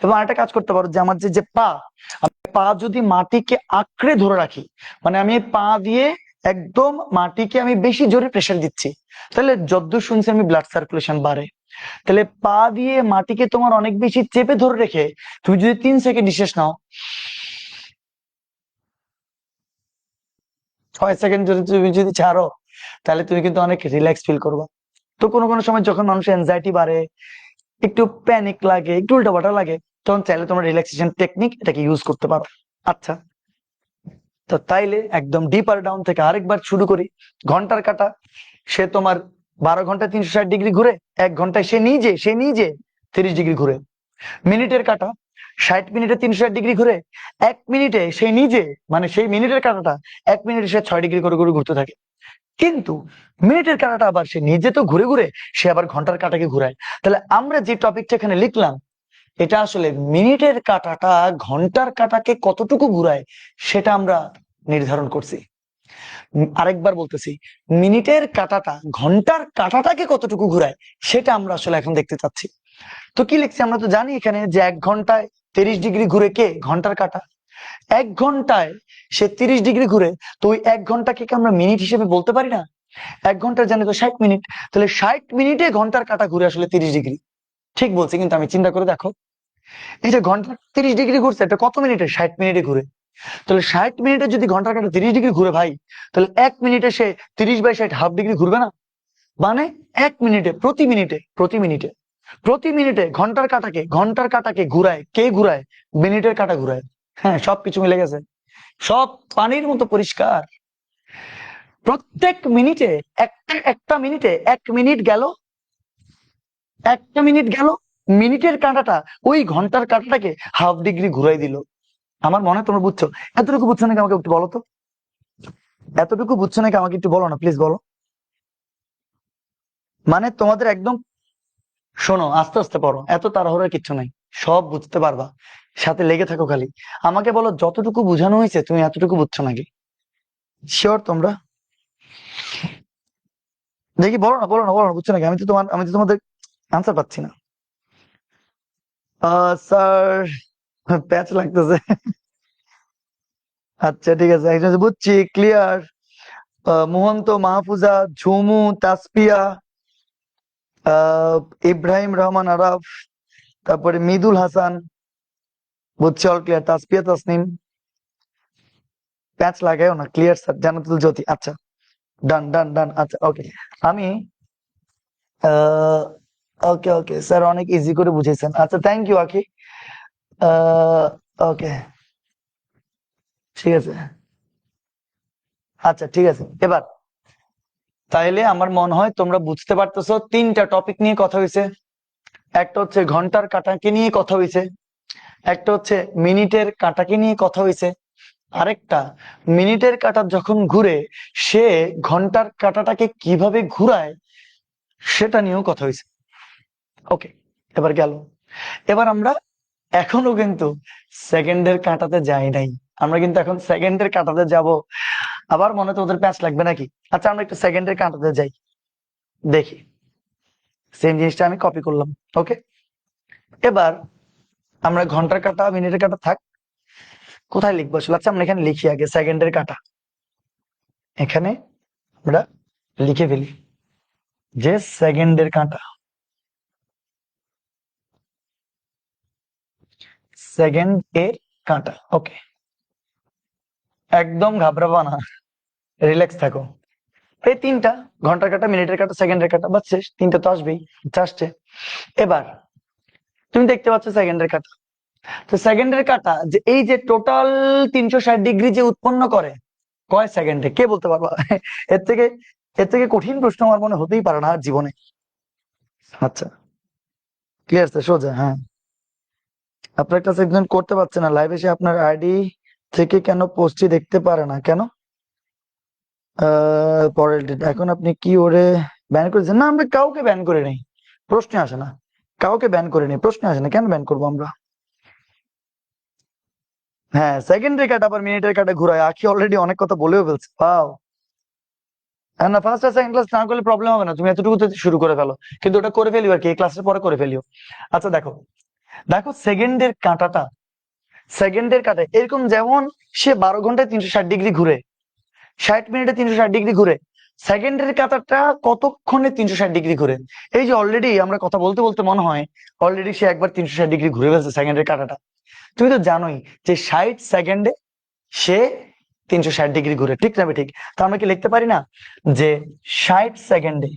এবং আরেকটা কাজ করতে পারো, যে আমার যে পা, আমি পা যদি মাটিকে আঁকড়ে ধরে রাখি, মানে আমি পা দিয়ে একদম মাটিকে আমি বেশি জোরে প্রেসার দিচ্ছি, তাহলে যতদূর শুনছি আমি ব্লাড সার্কুলেশন বাড়ে। তাহলে পা দিয়ে মাটিকে তোমার অনেক বেশি চেপে ধরে রেখে তুমি যদি 3 সেকেন্ড নিঃশ্বাস নাও, 6 সেকেন্ড যদি তুমি যদি ছাড়ো, তাহলে তুমি কিন্তু অনেক রিল্যাক্স ফিল করবে। তো কোনো কোনো সময় যখন মানুষের এনজাইটি বাড়ে, একটু প্যানিক লাগে, একটু উল্টাপাল্টা লাগে, তখন চাইলে তোমরা রিল্যাক্সেশন টেকনিক এটাকে ইউজ করতে পারো। আচ্ছা, তো তাইলে একদম ডিপার ডাউন থেকে আরেকবার শুরু করি। ঘন্টার কাঁটা, সে তোমার 12 ঘন্টায় 360 ডিগ্রি ঘুরে, 1 ঘন্টায় সে নিজে 30 ডিগ্রি ঘুরে। মিনিটের কাঁটা, 60 মিনিটে 360 ডিগ্রি ঘুরে, 1 মিনিটে সে নিজে, মানে সেই মিনিটের কাঁটাটা 1 মিনিটে সে 6 ডিগ্রি করে করে ঘুরতে থাকে। কিন্তু মিনিটের কাঁটাটা আবার সে নিজে তো ঘুরে ঘুরে সে আবার ঘন্টার কাঁটাকে ঘুরায়। তাহলে আমরা যে টপিকটা এখানে লিখলাম, এটা আসলে মিনিটের কাঁটাটা ঘন্টার কাঁটাকে কতটুকু ঘুরায় সেটা আমরা নির্ধারণ করছি। আরেকবার বলতেছি, মিনিটের কাঁটাটা ঘন্টার কাঁটাটাকে কতটুকু ঘুরায় সেটা আমরা আসলে এখন দেখতে চাচ্ছি। তো কি লিখছি, আমরা তো জানি এখানে যে 1 ঘন্টায় 30 ডিগ্রি ঘুরে কে, ঘন্টার কাঁটা। 1 ঘন্টায় সে 30 ডিগ্রি ঘুরে, তো ওই 1 ঘন্টাকে কি আমরা মিনিট হিসেবে বলতে পারি না? 1 ঘন্টার জানি তো 60 মিনিট, তাহলে 60 মিনিটে ঘন্টার কাঁটা ঘুরে আসলে 30 ডিগ্রি। ঠিক বলছি, কিন্তু আমি চিন্তা করে দেখো, এই যে ঘন্টা 30 ডিগ্রি ঘুরছে, এটা কত মিনিটে? 60 মিনিটে ঘুরে। তাহলে 60 মিনিটে যদি ঘন্টার কাঁটা 30 ডিগ্রি ঘুরে ভাই, তাহলে 1 মিনিটে সে 30/60 হাফ ডিগ্রি ঘুরবে না? মানে 1 মিনিটে, প্রতি মিনিটে ঘন্টার কাঁটাকে ঘুরায় কে? ঘুরায় মিনিটের কাঁটা ঘুরায়। হ্যাঁ, সবকিছু মিলে গেছে, সব পানির মতো পরিষ্কার। প্রত্যেক মিনিটে, একটা মিনিটে 1 মিনিট গেল, মিনিটের কাঁটাটা ওই ঘন্টার কাঁটাটাকে হাফ ডিগ্রি ঘুরাই দিল। আমার মনে হয় তোমরা বুঝছো। এতটুকু বুঝছো নাকি আমাকে একটু বলো তো, এতটুকু বুঝছো নাকি আমাকে একটু বলো না, প্লিজ বলো। মানে তোমাদের একদম, শোনো, আস্তে আস্তে পড়ো, এত তাড়াহুড়োর কিচ্ছু নাই, সব বুঝতে পারবা, সাথে লেগে থাকো খালি। আমাকে বলো যতটুকু বোঝানো হয়েছে তুমি এতটুকু বুঝছো নাকি? শিওর তোমরা? দেখি বলো না, বুঝছো নাকি? আমি তো তোমাদের আনসার পাচ্ছি না। স্যার, প্যাচ লাগতেছে। আচ্ছা ঠিক আছে, একজন বুঝছি, ক্লিয়ার। মোহন্ত, মাহফুজা, ঝুমু, তাসপিয়া, আহ ইব্রাহিম রহমান আরাফ, তারপরে মিদুল হাসান, বুঝছি, অল ক্লিয়ার। তাসপিয়া, তাসনিম, প্যাচ লাগাইও না, ক্লিয়ার স্যার। জান্নাতুল জ্যোতি, আচ্ছা, ডান ডান ডান, আচ্ছা ওকে। আমি ওকে ওকে স্যার, অনেক ইজি করে বুঝেছেন, আচ্ছা থ্যাংক ইউ আখি। ওকে, ঠিক আছে, আচ্ছা ঠিক আছে। এবার তাইলে আমার মনে হয় তোমরা বুঝতে পারতেছো, 3টা টপিক নিয়ে কথা হয়েছে। একটা হচ্ছে ঘন্টার কাঁটাকে নিয়ে কথা হয়েছে, একটা হচ্ছে মিনিটের কাঁটাকে নিয়ে কথা হয়েছে, আরেকটা মিনিটের কাঁটা যখন ঘুরে সে ঘন্টার কাঁটাটাকে কিভাবে ঘুরায় সেটা নিয়েও কথা হয়েছে। ওকে, এবার গেল। এবার আমরা এখনো কিন্তু সেকেন্ডের কাঁটাতে যাই নাই, আমরা কিন্তু এখন সেকেন্ডের কাঁটাতে যাব। আবার মনে তো ওদের প্যাচ লাগবে নাকি? আচ্ছা, আমরা একটু সেকেন্ডের কাঁটাতে যাই, দেখি। সেম জিনিসটা আমি কপি করলাম, ওকে। এবার আমরা ঘন্টার কাঁটা মিনিটের কাঁটা থাক, কোথায় লিখবো আসলে? আচ্ছা, আমরা এখানে লিখি আগে সেকেন্ডের কাঁটা। এখানে আমরা লিখে ফেলি যে সেকেন্ডের কাঁটা, সেকেন্ড এর কাঁটা, ওকে। একদম ঘাবড়াবা না, রিল্যাক্স থাকো। এই 3টা, ঘন্টার কাঁটা, মিনিটের কাঁটা, সেকেন্ডের কাঁটা, বাস শেষ। 3টা তো আসবেই, আসছে। এবার তুমি দেখতে পাচ্ছ সেকেন্ডের কাঁটা। তো সেকেন্ডের কাঁটা যে এই যে টোটাল 360 ডিগ্রি যে উৎপন্ন করে, কয় সেকেন্ডে কে বলতে পারবা? এর থেকে এর থেকে কঠিন প্রশ্ন আমার মনে হতেই পারে না আর জীবনে। আচ্ছা, ক্লিয়ার স্যার, সোজা। হ্যাঁ, আপনার কাছে একজন করতে পারছে না লাইভ এসে, আপনার আইডি থেকে কেন পোস্টটি দেখতে পারে না কেন? পরের ডেট, এখন আপনি কি ওরে ব্যান করেছেন? না, আমরা কাউকে ব্যান করে নেই, প্রশ্ন আসে না। কাউকে ব্যান করে নেই, প্রশ্ন আসে না, কেন ব্যান করবো আমরা? হ্যাঁ, সেকেন্ডের কাটা আবার মিনিটের কাটা ঘুরায়, আখি অলরেডি অনেক কথা বলেও ফেলছে, পাও। না, ফার্স্ট আর সেকেন্ড ক্লাস না করলে প্রবলেম হবে না, তুমি এতটুকু শুরু করে ফেলো, কিন্তু ওটা করে ফেলিও আর কি, এই ক্লাসের পরে করে ফেলিও। আচ্ছা দেখো, দেখো সেকেন্ডের কাঁটা এরকম, যেমন সে 12 ঘন্টায় 360 ডিগ্রি ঘুরে, 60 মিনিটে 360 ডিগ্রি ঘুরে, সেকেন্ডের কাঁটাটা কতক্ষণে 360 ডিগ্রি ঘুরে? এই যে অলরেডি আমরা কথা বলতে বলতে মনে হয় অলরেডি সে একবার 360 ডিগ্রি ঘুরে ফেলছে সেকেন্ডের কাঁটাটা। তুমি তো জানোই যে 60 সেকেন্ডে সে 360 ডিগ্রি ঘুরে, ঠিক না? ঠিক। তো আমরা কি লিখতে পারি না যে 60 সেকেন্ডে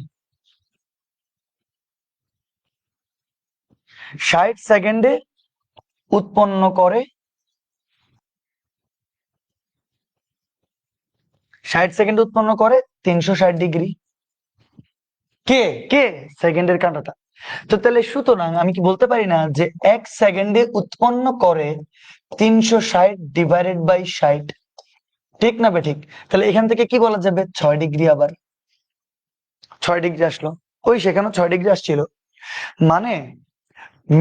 60 সেকেন্ডে উৎপন্ন করে 60 সেকেন্ডে উৎপন্ন করে 360 ডিগ্রি। কে কে সেকেন্ডের কাঁটাটা। তো তাহলে সুতরাং আমি কি বলতে পারি না যে 1 সেকেন্ডে উৎপন্ন করে 360 ÷ 60, ঠিক না ঠিক? তাহলে এখান থেকে কি বলা যাবে, 6 ডিগ্রি। আবার 6 ডিগ্রি আসলো, ওই সেখানে 6 ডিগ্রি আসছিল। মানে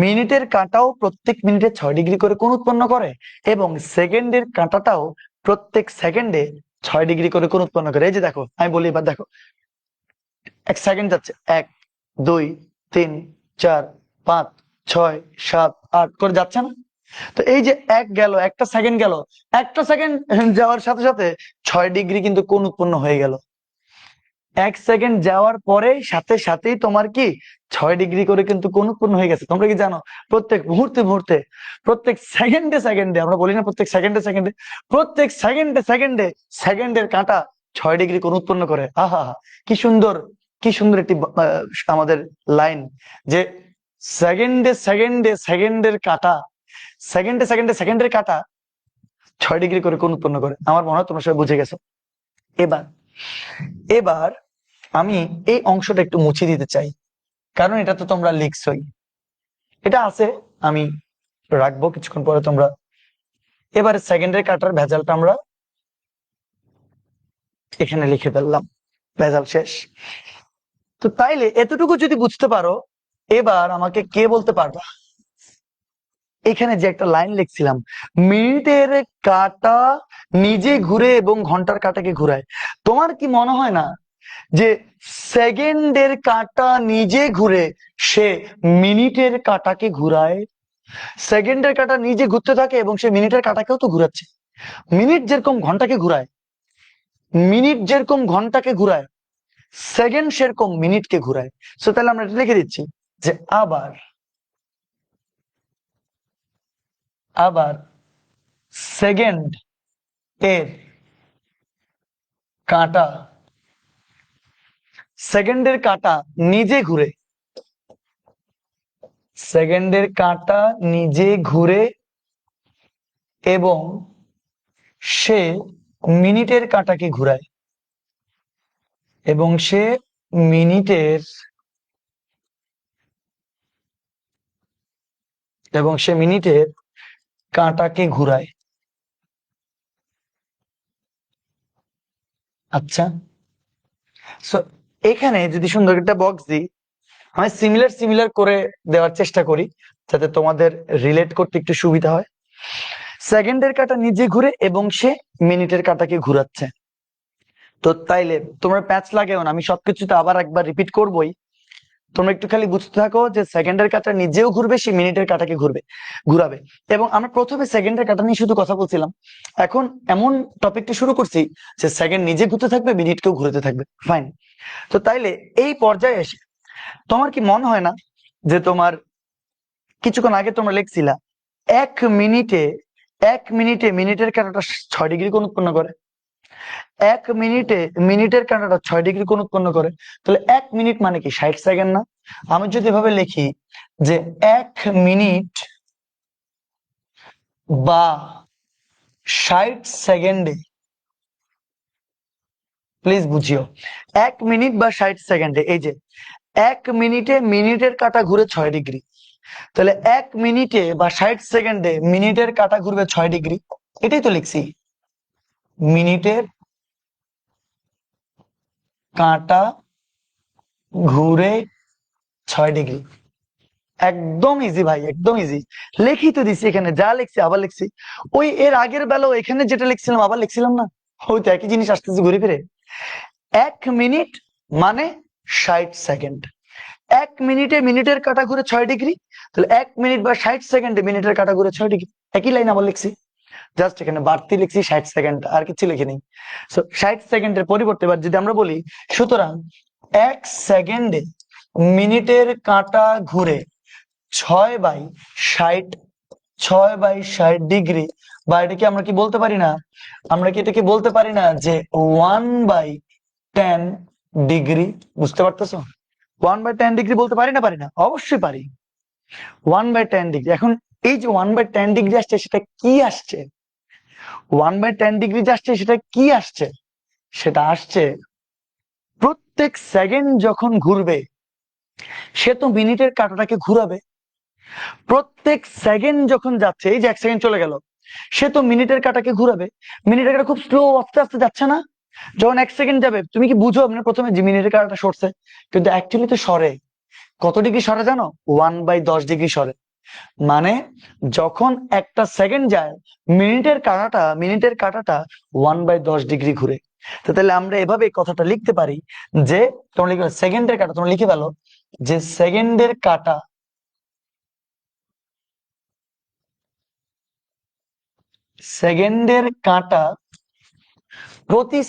মিনিটের কাঁটাও প্রত্যেক মিনিটে 6 ডিগ্রি করে কোণ উৎপন্ন করে, এবং সেকেন্ডের কাঁটাটাও প্রত্যেক সেকেন্ডে 6 ডিগ্রি করে কোণ উৎপন্ন করে। এই যে দেখো, আমি বলি এবার দেখো, 1 সেকেন্ড যাচ্ছে 1 2 3 4 5 6 7 8 করে যাচ্ছে না? তো এই যে এক গেল, একটা সেকেন্ড গেল, একটা সেকেন্ড যাওয়ার সাথে সাথে 6 ডিগ্রি কিন্তু কোণ উৎপন্ন হয়ে গেল। 1 সেকেন্ড যাওয়ার পরে সাথে সাথেই তোমার কি 6 ডিগ্রি করে কিন্তু কোণ উৎপন্ন হয়ে গেছে। তোমরা কি জানো প্রত্যেক মুহূর্তে মুহূর্তে, প্রত্যেক সেকেন্ডে সেকেন্ডে, আমরা বলি না প্রত্যেক সেকেন্ডে সেকেন্ডে, প্রত্যেক সেকেন্ডে সেকেন্ডে সেকেন্ডের কাঁটা 6 ডিগ্রি কোণ উৎপন্ন করে। আহা, কি সুন্দর, কি সুন্দর একটি আমাদের লাইন, যে সেকেন্ডে সেকেন্ডে সেকেন্ডের কাঁটা, সেকেন্ডে সেকেন্ডে সেকেন্ডের কাঁটা 6 ডিগ্রি করে কোণ উৎপন্ন করে। আমার মনে হয় তোমরা সবাই বুঝে গেছো। এবার এবার আমি এই অংশটা একটু মুছে দিতে চাই, কারণ এটা তো তোমরা লিখছই, এটা আছে, আমি রাখবো কিছুক্ষণ পরে তোমরা। এবারে সেকেন্ডের কাটার ভেজালটা আমরা এখানে লিখে ফেললাম, ভেজাল শেষ। তো তাইলে এতটুকু যদি বুঝতে পারো, এবার আমাকে কে বলতে পারবা, এখানে যে একটা লাইন লিখছিলাম, মিনিটের কাঁটা নিজে ঘুরে এবং ঘন্টার কাঁটাকে ঘুরায়, তোমার কি মনে হয় না যে সেকেন্ডের কাঁটা নিজে ঘুরে সে মিনিটের কাঁটাকে ঘুরায়? সেকেন্ডের কাঁটা নিজে ঘুরতে থাকে এবং সে মিনিটের কাঁটাকেও তো ঘুরাচ্ছে। মিনিট যেরকম ঘন্টাকে ঘুরায়, মিনিট যেরকম ঘন্টাকে ঘুরায়, সেকেন্ড সেরকম মিনিটকে ঘুরায়। সো তাহলে আমরা এটা লিখে দিচ্ছি যে আবার আবার সেকেন্ড এর কাঁটা, সেকেন্ডের কাঁটা নিজে ঘুরে, সেকেন্ডের কাঁটা নিজে ঘুরে এবং সে মিনিটের কাঁটাকে ঘুরায়, এবং সে মিনিটের এবং সে মিনিটের কাঁটাকে ঘুরায়। আচ্ছা, সো এখানে যদি সুন্দর একটা বক্স দিই, আমি সিমিলার সিমিলার করে দেওয়ার চেষ্টা করি যাতে তোমাদের রিলেট করতে একটু সুবিধা হয়। সেকেন্ডের কাঁটা নিজে ঘুরে এবং সে মিনিটের কাঁটাকে ঘুরাচ্ছে। তো তাইলে তোমরা প্যাচ লাগেও না, আমি সবকিছুতে আবার একবার রিপিট করবোই, তোমরা একটু খালি বুঝতে থাকো যে সেকেন্ডের কাঁটা নিজেও ঘুরবে, সে মিনিটের কাঁটাকে ঘুরাবে। এবং আমরা প্রথমে সেকেন্ডের কাঁটা নিয়ে শুধু কথা বলছিলাম, এখন এমন টপিকটা শুরু করছি যে সেকেন্ড নিজে ঘুরতে থাকবে, মিনিটকেও ঘুরতে থাকবে। ফাইন। তো তাইলে এই পর্যায়ে এসে তোমার কি মনে হয় না যে তোমার কিছুক্ষণ আগে তোমরা লিখছিলা 1 মিনিটে, 1 মিনিটে মিনিটের কাঁটাটা 6 ডিগ্রি কোণ উৎপন্ন করে, 1 মিনিটে মিনিটের কাঁটাটা 6 ডিগ্রি কোণ উৎপন্ন করে। তাহলে 1 মিনিট মানে কি 60 সেকেন্ড না? আমি যদি এভাবে লিখি যে 1 মিনিট বা 60 সেকেন্ডে, প্লিজ বুঝিও, 1 মিনিট বা 60 সেকেন্ডে, এই যে 1 মিনিটে মিনিটের কাঁটা ঘুরে 6 ডিগ্রি, তাহলে 1 মিনিটে বা 60 সেকেন্ডে মিনিটের কাঁটা ঘুরবে 6 ডিগ্রি। এটাই তো লিখছি, মিনিটের কাঁটা ঘুরে 6 ডিগ্রি। একদম ইজি ভাই, একদম ইজি। লিখি তো দিছি, এখানে যা লিখছি আবার লিখছি, ওই এর আগের বেলাও এখানে যেটা লিখছিলাম আবার লিখছিলাম না, ওই তো একই জিনিস আসতেছে ঘুরে ফিরে। 1 মিনিট মানে 60 সেকেন্ড, 1 মিনিটে মিনিটের কাঁটা ঘুরে 6 ডিগ্রি, তাহলে 1 মিনিট বা 60 সেকেন্ডে মিনিটের কাঁটা ঘুরে 6 ডিগ্রি। একই লাইন আবার লিখছি, জাস্ট এখানে বাড়তি লিখছি 60 সেকেন্ড, আর কিছু লিখে নেই। 60 সেকেন্ডের পরিবর্তে এবার যদি আমরা বলি, সুতরাং 1 সেকেন্ডে মিনিটের কাঁটা ঘুরে 6/60, 6/60 ডিগ্রি, বা এটাকে আমরা কি বলতে পারি না, আমরা কি এটাকে বলতে পারি না যে 1/10 ডিগ্রি? বুঝতে পারতেছো? 1/10 ডিগ্রি বলতে পারি না? পারি না? অবশ্যই পারি। 1/10 ডিগ্রি। এখন এই যে 1/10 ডিগ্রি আসছে সেটা কি আসছে? 1/10 ডিগ্রি যে আসছে সেটা কি আসছে? সেটা আসছে প্রত্যেক সেকেন্ড যখন ঘুরবে সে তো মিনিটের কাঁটাটাকে ঘুরাবে। প্রত্যেক সেকেন্ড যখন যাচ্ছে, এই যে 1 সেকেন্ড চলে গেল, সে তো মিনিটের কাঁটাকে ঘুরাবে। মিনিটের কাঁটা খুব স্লো, আস্তে আস্তে যাচ্ছে না? যখন 1 সেকেন্ড যাবে তুমি কি বুঝো মানে প্রথমে যে মিনিটের কাঁটাটা সরছে, কিন্তু অ্যাকচুয়ালি তো সরে। কত ডিগ্রি সরে জানো? 1/10 ডিগ্রি সরে। মানে যখন একটা সেকেন্ড যায় মিনিটের কাঁটাটা 1/10 ডিগ্রি ঘুরে। তো তাহলে আমরা এভাবে এই কথাটা লিখতে পারি যে, তোমরা লিখে সেকেন্ডের কাঁটা, তোমরা লিখে ফেলো যে সেকেন্ডের কাঁটা প্রতি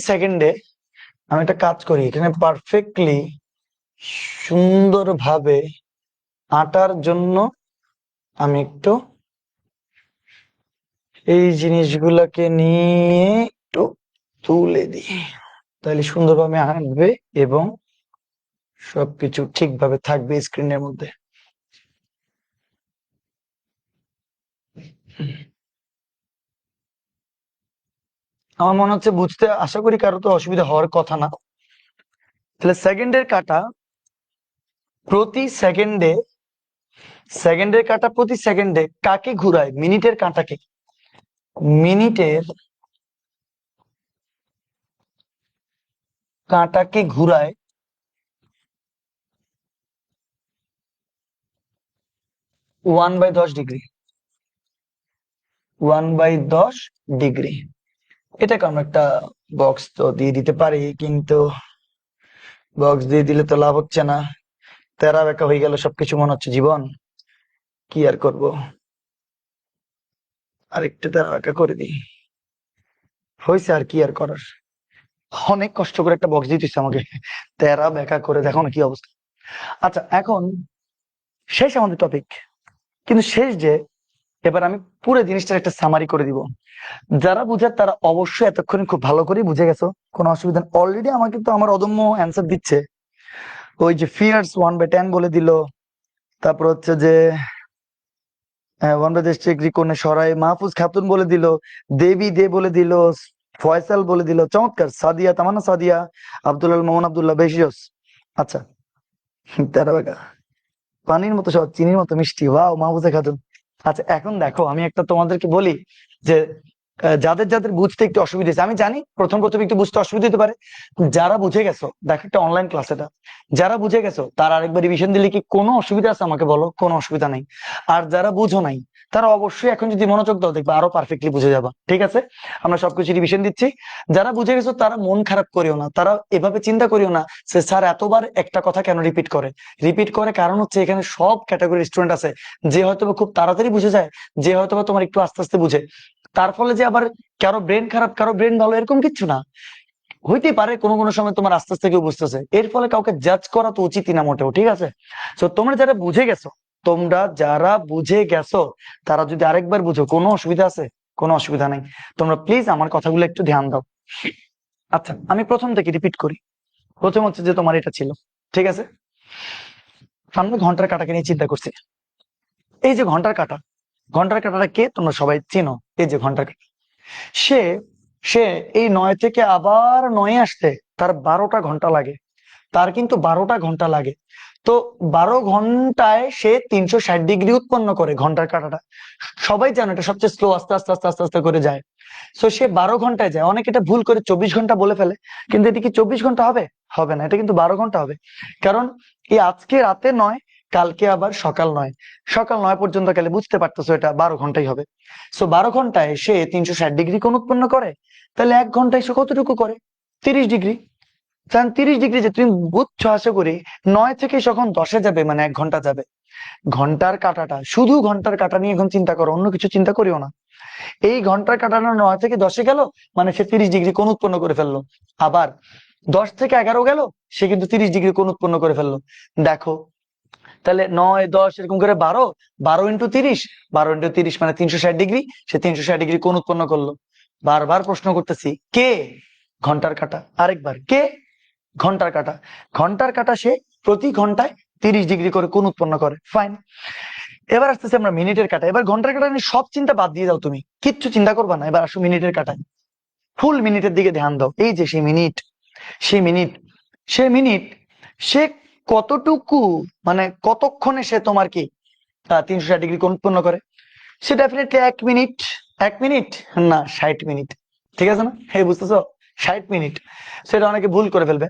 সেকেন্ডে আমি একটা কাজ করি এখানে পারফেক্টলি সুন্দরভাবে আঁটার জন্য আমি একটু এই জিনিসগুলোকে নিয়ে একটু তুলে দিই, তাহলে সুন্দরভাবে আঁকবে এবং সবকিছু ঠিকভাবে থাকবে স্ক্রিনের মধ্যে। আমার মনে হচ্ছে বুঝতে, আশা করি কারো তো অসুবিধা হওয়ার কথা না। তাহলে প্রতি সেকেন্ডে সেকেন্ডের কাঁটা প্রতি সেকেন্ডে কাকে ঘুরায়? মিনিটের কাঁটাকে। মিনিটের কাঁটাকে ঘুরায় 1/10 ডিগ্রি। 1/10 ডিগ্রি। এটাকে আমরা একটা বক্স তো দিয়ে দিতে পারি, কিন্তু বক্স দিয়ে দিলে তো লাভ হচ্ছে না, তেরা বেঁকা হয়ে গেল সবকিছু, মনে হচ্ছে জীবন। কি আর করব, আরেকটু তেরা বেঁকা করে দিই, হয়েছে আর কি আর করার। অনেক কষ্ট করে একটা বক্স দিতেছে আমাকে, তেরা বেঁকা করে, দেখো না কি অবস্থা। আচ্ছা, এখন শেষ আমাদের টপিক, কিন্তু শেষ যে, এবার আমি পুরো জিনিসটার একটা সামারি করে দিব। যারা বুঝে তারা অবশ্যই এতক্ষণ খুব ভালো করে বুঝে গেছো, কোনো অসুবিধা নেই। অলরেডি আমাকে তো আমার অদম্য অ্যান্সার দিচ্ছে। ওই যে ফিয়ার্স 1/10 বলে দিল, তারপর হচ্ছে যে 1/10 ডিগ্রি কোণে সরাই, মাহফুজ খাতুন বলে দিল, দেবী দে বলে দিল, ফয়সাল বলে দিল, চমৎকার। সাদিয়া, তামান্না সাদিয়া, আব্দুল্লাহ মোহাম্মদ আব্দুল্লাহ, বেশি জোস। আচ্ছা, তেরা বেকা, পানির মতো সব, চিনির মতো মিষ্টি, ওয়াও মাহফুজা খাতুন। আচ্ছা, এখন দেখো আমি একটা তোমাদেরকে বলি যে যাদের যাদের বুঝতে একটু অসুবিধা হয়েছে, আমি জানি প্রথম প্রথম একটু বুঝতে অসুবিধা হতে পারে। যারা বুঝে গেছো, দেখো একটা অনলাইন ক্লাস এটা, যারা বুঝে গেছো তারা আরেকবার রিভিশন দিলে কি কোনো অসুবিধা আছে আমাকে বলো, কোনো অসুবিধা নেই। আর যারা বুঝো নাই তারা অবশ্যই এখন যদি মনোযোগ দাও দেখবে আরো পারফেক্টলি বুঝে যাবা, ঠিক আছে? আমরা সবকিছু রিভিশন দিচ্ছি। যারা বুঝে গেছো তারা মন খারাপ করিও না, তারা এভাবে চিন্তা করিও না যে স্যার এতবার একটা কথা কেন রিপিট করে কারণ হচ্ছে এখানে সব ক্যাটাগরি স্টুডেন্ট আছে, যে হয়তো খুব তাড়াতাড়ি বুঝে যায়, যে হয়তো তোমার একটু আস্তে আস্তে বুঝে। তার ফলে যে আবার কারো ব্রেন খারাপ কারো ব্রেন ভালো এরকম কিচ্ছু না, হইতে পারে কোনো কোনো সময় তোমার আস্তে আস্তে কেউ বুঝতেছে, এর ফলে কাউকে জাজ করা তো উচিতই না মোটেও, ঠিক আছে? তো তোমরা যারা বুঝে গেছো তারা যদি আরেকবার বুঝো, কোনো অসুবিধা আছে? কোনো অসুবিধা নেই। তোমরা প্লিজ আমার কথাগুলো একটু ধ্যান দাও। আচ্ছা, আমি প্রথম থেকে রিপিট করি। প্রথম হচ্ছে যে তোমার এটা ছিল, ঠিক আছে? আমরা ঘন্টার কাটাকে নিয়ে চিন্তা করছি। এই যে ঘন্টার কাটাটা কে তোমরা সবাই চিনো, এই যে ঘন্টার কাটা। সে সে এই 9 থেকে আবার 9 আসতে তার 12টা ঘন্টা লাগে, তার কিন্তু 12টা ঘন্টা লাগে। তো 12 ঘন্টায় সে 360 ডিগ্রি উৎপন্ন করে ঘন্টার কাঁটাটা। সবাই জানো এটা সবচেয়ে স্লো, আস্তে আস্তে আস্তে আস্তে আস্তে করে যায়। তো সে 12 ঘন্টায় যায়, অনেকে এটা ভুল করে 24 ঘন্টা বলে ফেলে, কিন্তু এটা কি 24 ঘন্টা হবে? হবে না, এটা কিন্তু 12 ঘন্টা হবে। কারণ এই আজকে রাতে 9, কালকে আবার সকাল 9 পর্যন্ত গেলে বুঝতে পারতেছো এটা 12 ঘন্টাই হবে। সো 12 ঘন্টায় সে 360 ডিগ্রি কোণ উৎপন্ন করে, তাহলে 1 ঘন্টায় সে কতটুকু করে? 30 ডিগ্রি। কারণ 30 ডিগ্রি যে তুমি বুঝছো আশা করি, 9 থেকে যখন 10-এ যাবে মানে 1 ঘন্টা যাবে। ঘন্টার কাঁটাটা, শুধু ঘন্টার কাঁটা নিয়ে এখন চিন্তা করো, অন্য কিছু চিন্তা করিও না। এই ঘন্টার কাঁটাটা 9 থেকে 10-এ গেল মানে সে 30 ডিগ্রি কোণ উৎপন্ন করে ফেললো। আবার 10 থেকে 11 গেল, সে কিন্তু 30 ডিগ্রি কোণ উৎপন্ন করে ফেললো। দেখো, তাহলে 9, 10 এরকম করে 12, 12 × 30, 12 × 30 মানে 360 ডিগ্রি, সে 360 ডিগ্রি কোণ উৎপন্ন করলো। বারবার প্রশ্ন করতেছি, কে? ঘন্টার কাঁটা, আরেকবার কে? ঘন্টার কাঁটা। ঘন্টার কাঁটা সে প্রতি ঘন্টায় 30 ডিগ্রি করে কোণ উৎপন্ন করে, ফাইন। এবার আসতেছে আমরা মিনিটের কাঁটা। এবার ঘন্টার কাঁটা নিয়ে সব চিন্তা বাদ দিয়ে দাও, তুমি কিচ্ছু চিন্তা করবা না। এবার আসো মিনিটের কাঁটায়, ফুল মিনিটের দিকে ধ্যান দাও। এই যে সেই মিনিট, সেই মিনিট, সে মিনিট, সে কতটুকু মানে কতক্ষণে সে তোমার কি 360 ডিগ্রি কোণ উৎপন্ন করে? সে ডেফিনেটলি 1 মিনিট। 1 মিনিট না, 60 মিনিট। ঠিক আছে না? হ্যাঁ, বুঝতেছো? 60 মিনিট। সেটা অনেকে ভুল করে ফেলবে।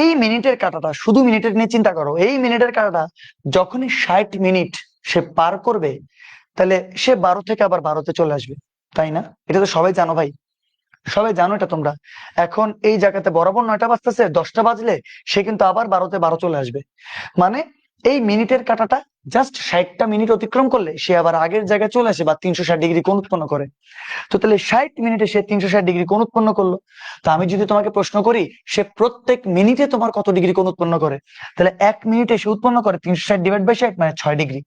এই মিনিটের কাঁটাটা, শুধু মিনিটের নিয়ে চিন্তা করো। এই মিনিটের কাঁটাটা যখনই 60 মিনিট সে পার করবে, তাহলে সে 12 থেকে আবার 12তে চলে আসবে, তাই না? এটা তো সবাই জানো ভাই, সবাই জানো এটা তোমরা। এখন এই জায়গাতে বরাবর 9টা বাজতেছে, 10টা বাজলে সে কিন্তু আবার 12তে 12 চলে আসবে। মানে এই মিনিটের কাঁটাটা জাস্ট 60টা মিনিট অতিক্রম করলে সে আবার আগের জায়গায় চলে আসে বা 360 ডিগ্রি কোণ উৎপন্ন করে। তো তাহলে 60 মিনিটে সে 360 ডিগ্রি কোণ উৎপন্ন করলো। তো আমি যদি তোমাকে প্রশ্ন করি সে প্রত্যেক মিনিটে তোমার কত ডিগ্রি কোণ উৎপন্ন করে, তাহলে 1 মিনিটে সে উৎপন্ন করে 360 ডিভাইড বাই 60 মানে 6 ডিগ্রি।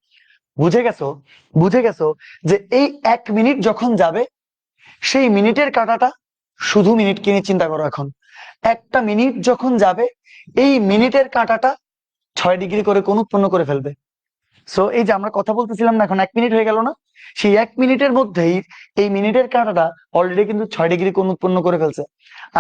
বুঝে গেছো? বুঝে গেছো যে এই 1 মিনিট যখন যাবে, সেই মিনিটের কাঁটাটা, শুধু মিনিটকে নিয়ে চিন্তা করো এখন। একটা মিনিট যখন যাবে, এই মিনিটের কাঁটাটা 6 ডিগ্রি করে কোণ উৎপন্ন করে ফেলবে। সো এই যে আমরা কথা বলতেছিলাম না, এখন 1 মিনিট হয়ে গেল না? সেই 1 মিনিটের মধ্যেই এই মিনিটের কাঁটাটা অলরেডি কিন্তু 6 ডিগ্রি কোণ উৎপন্ন করে ফেলছে।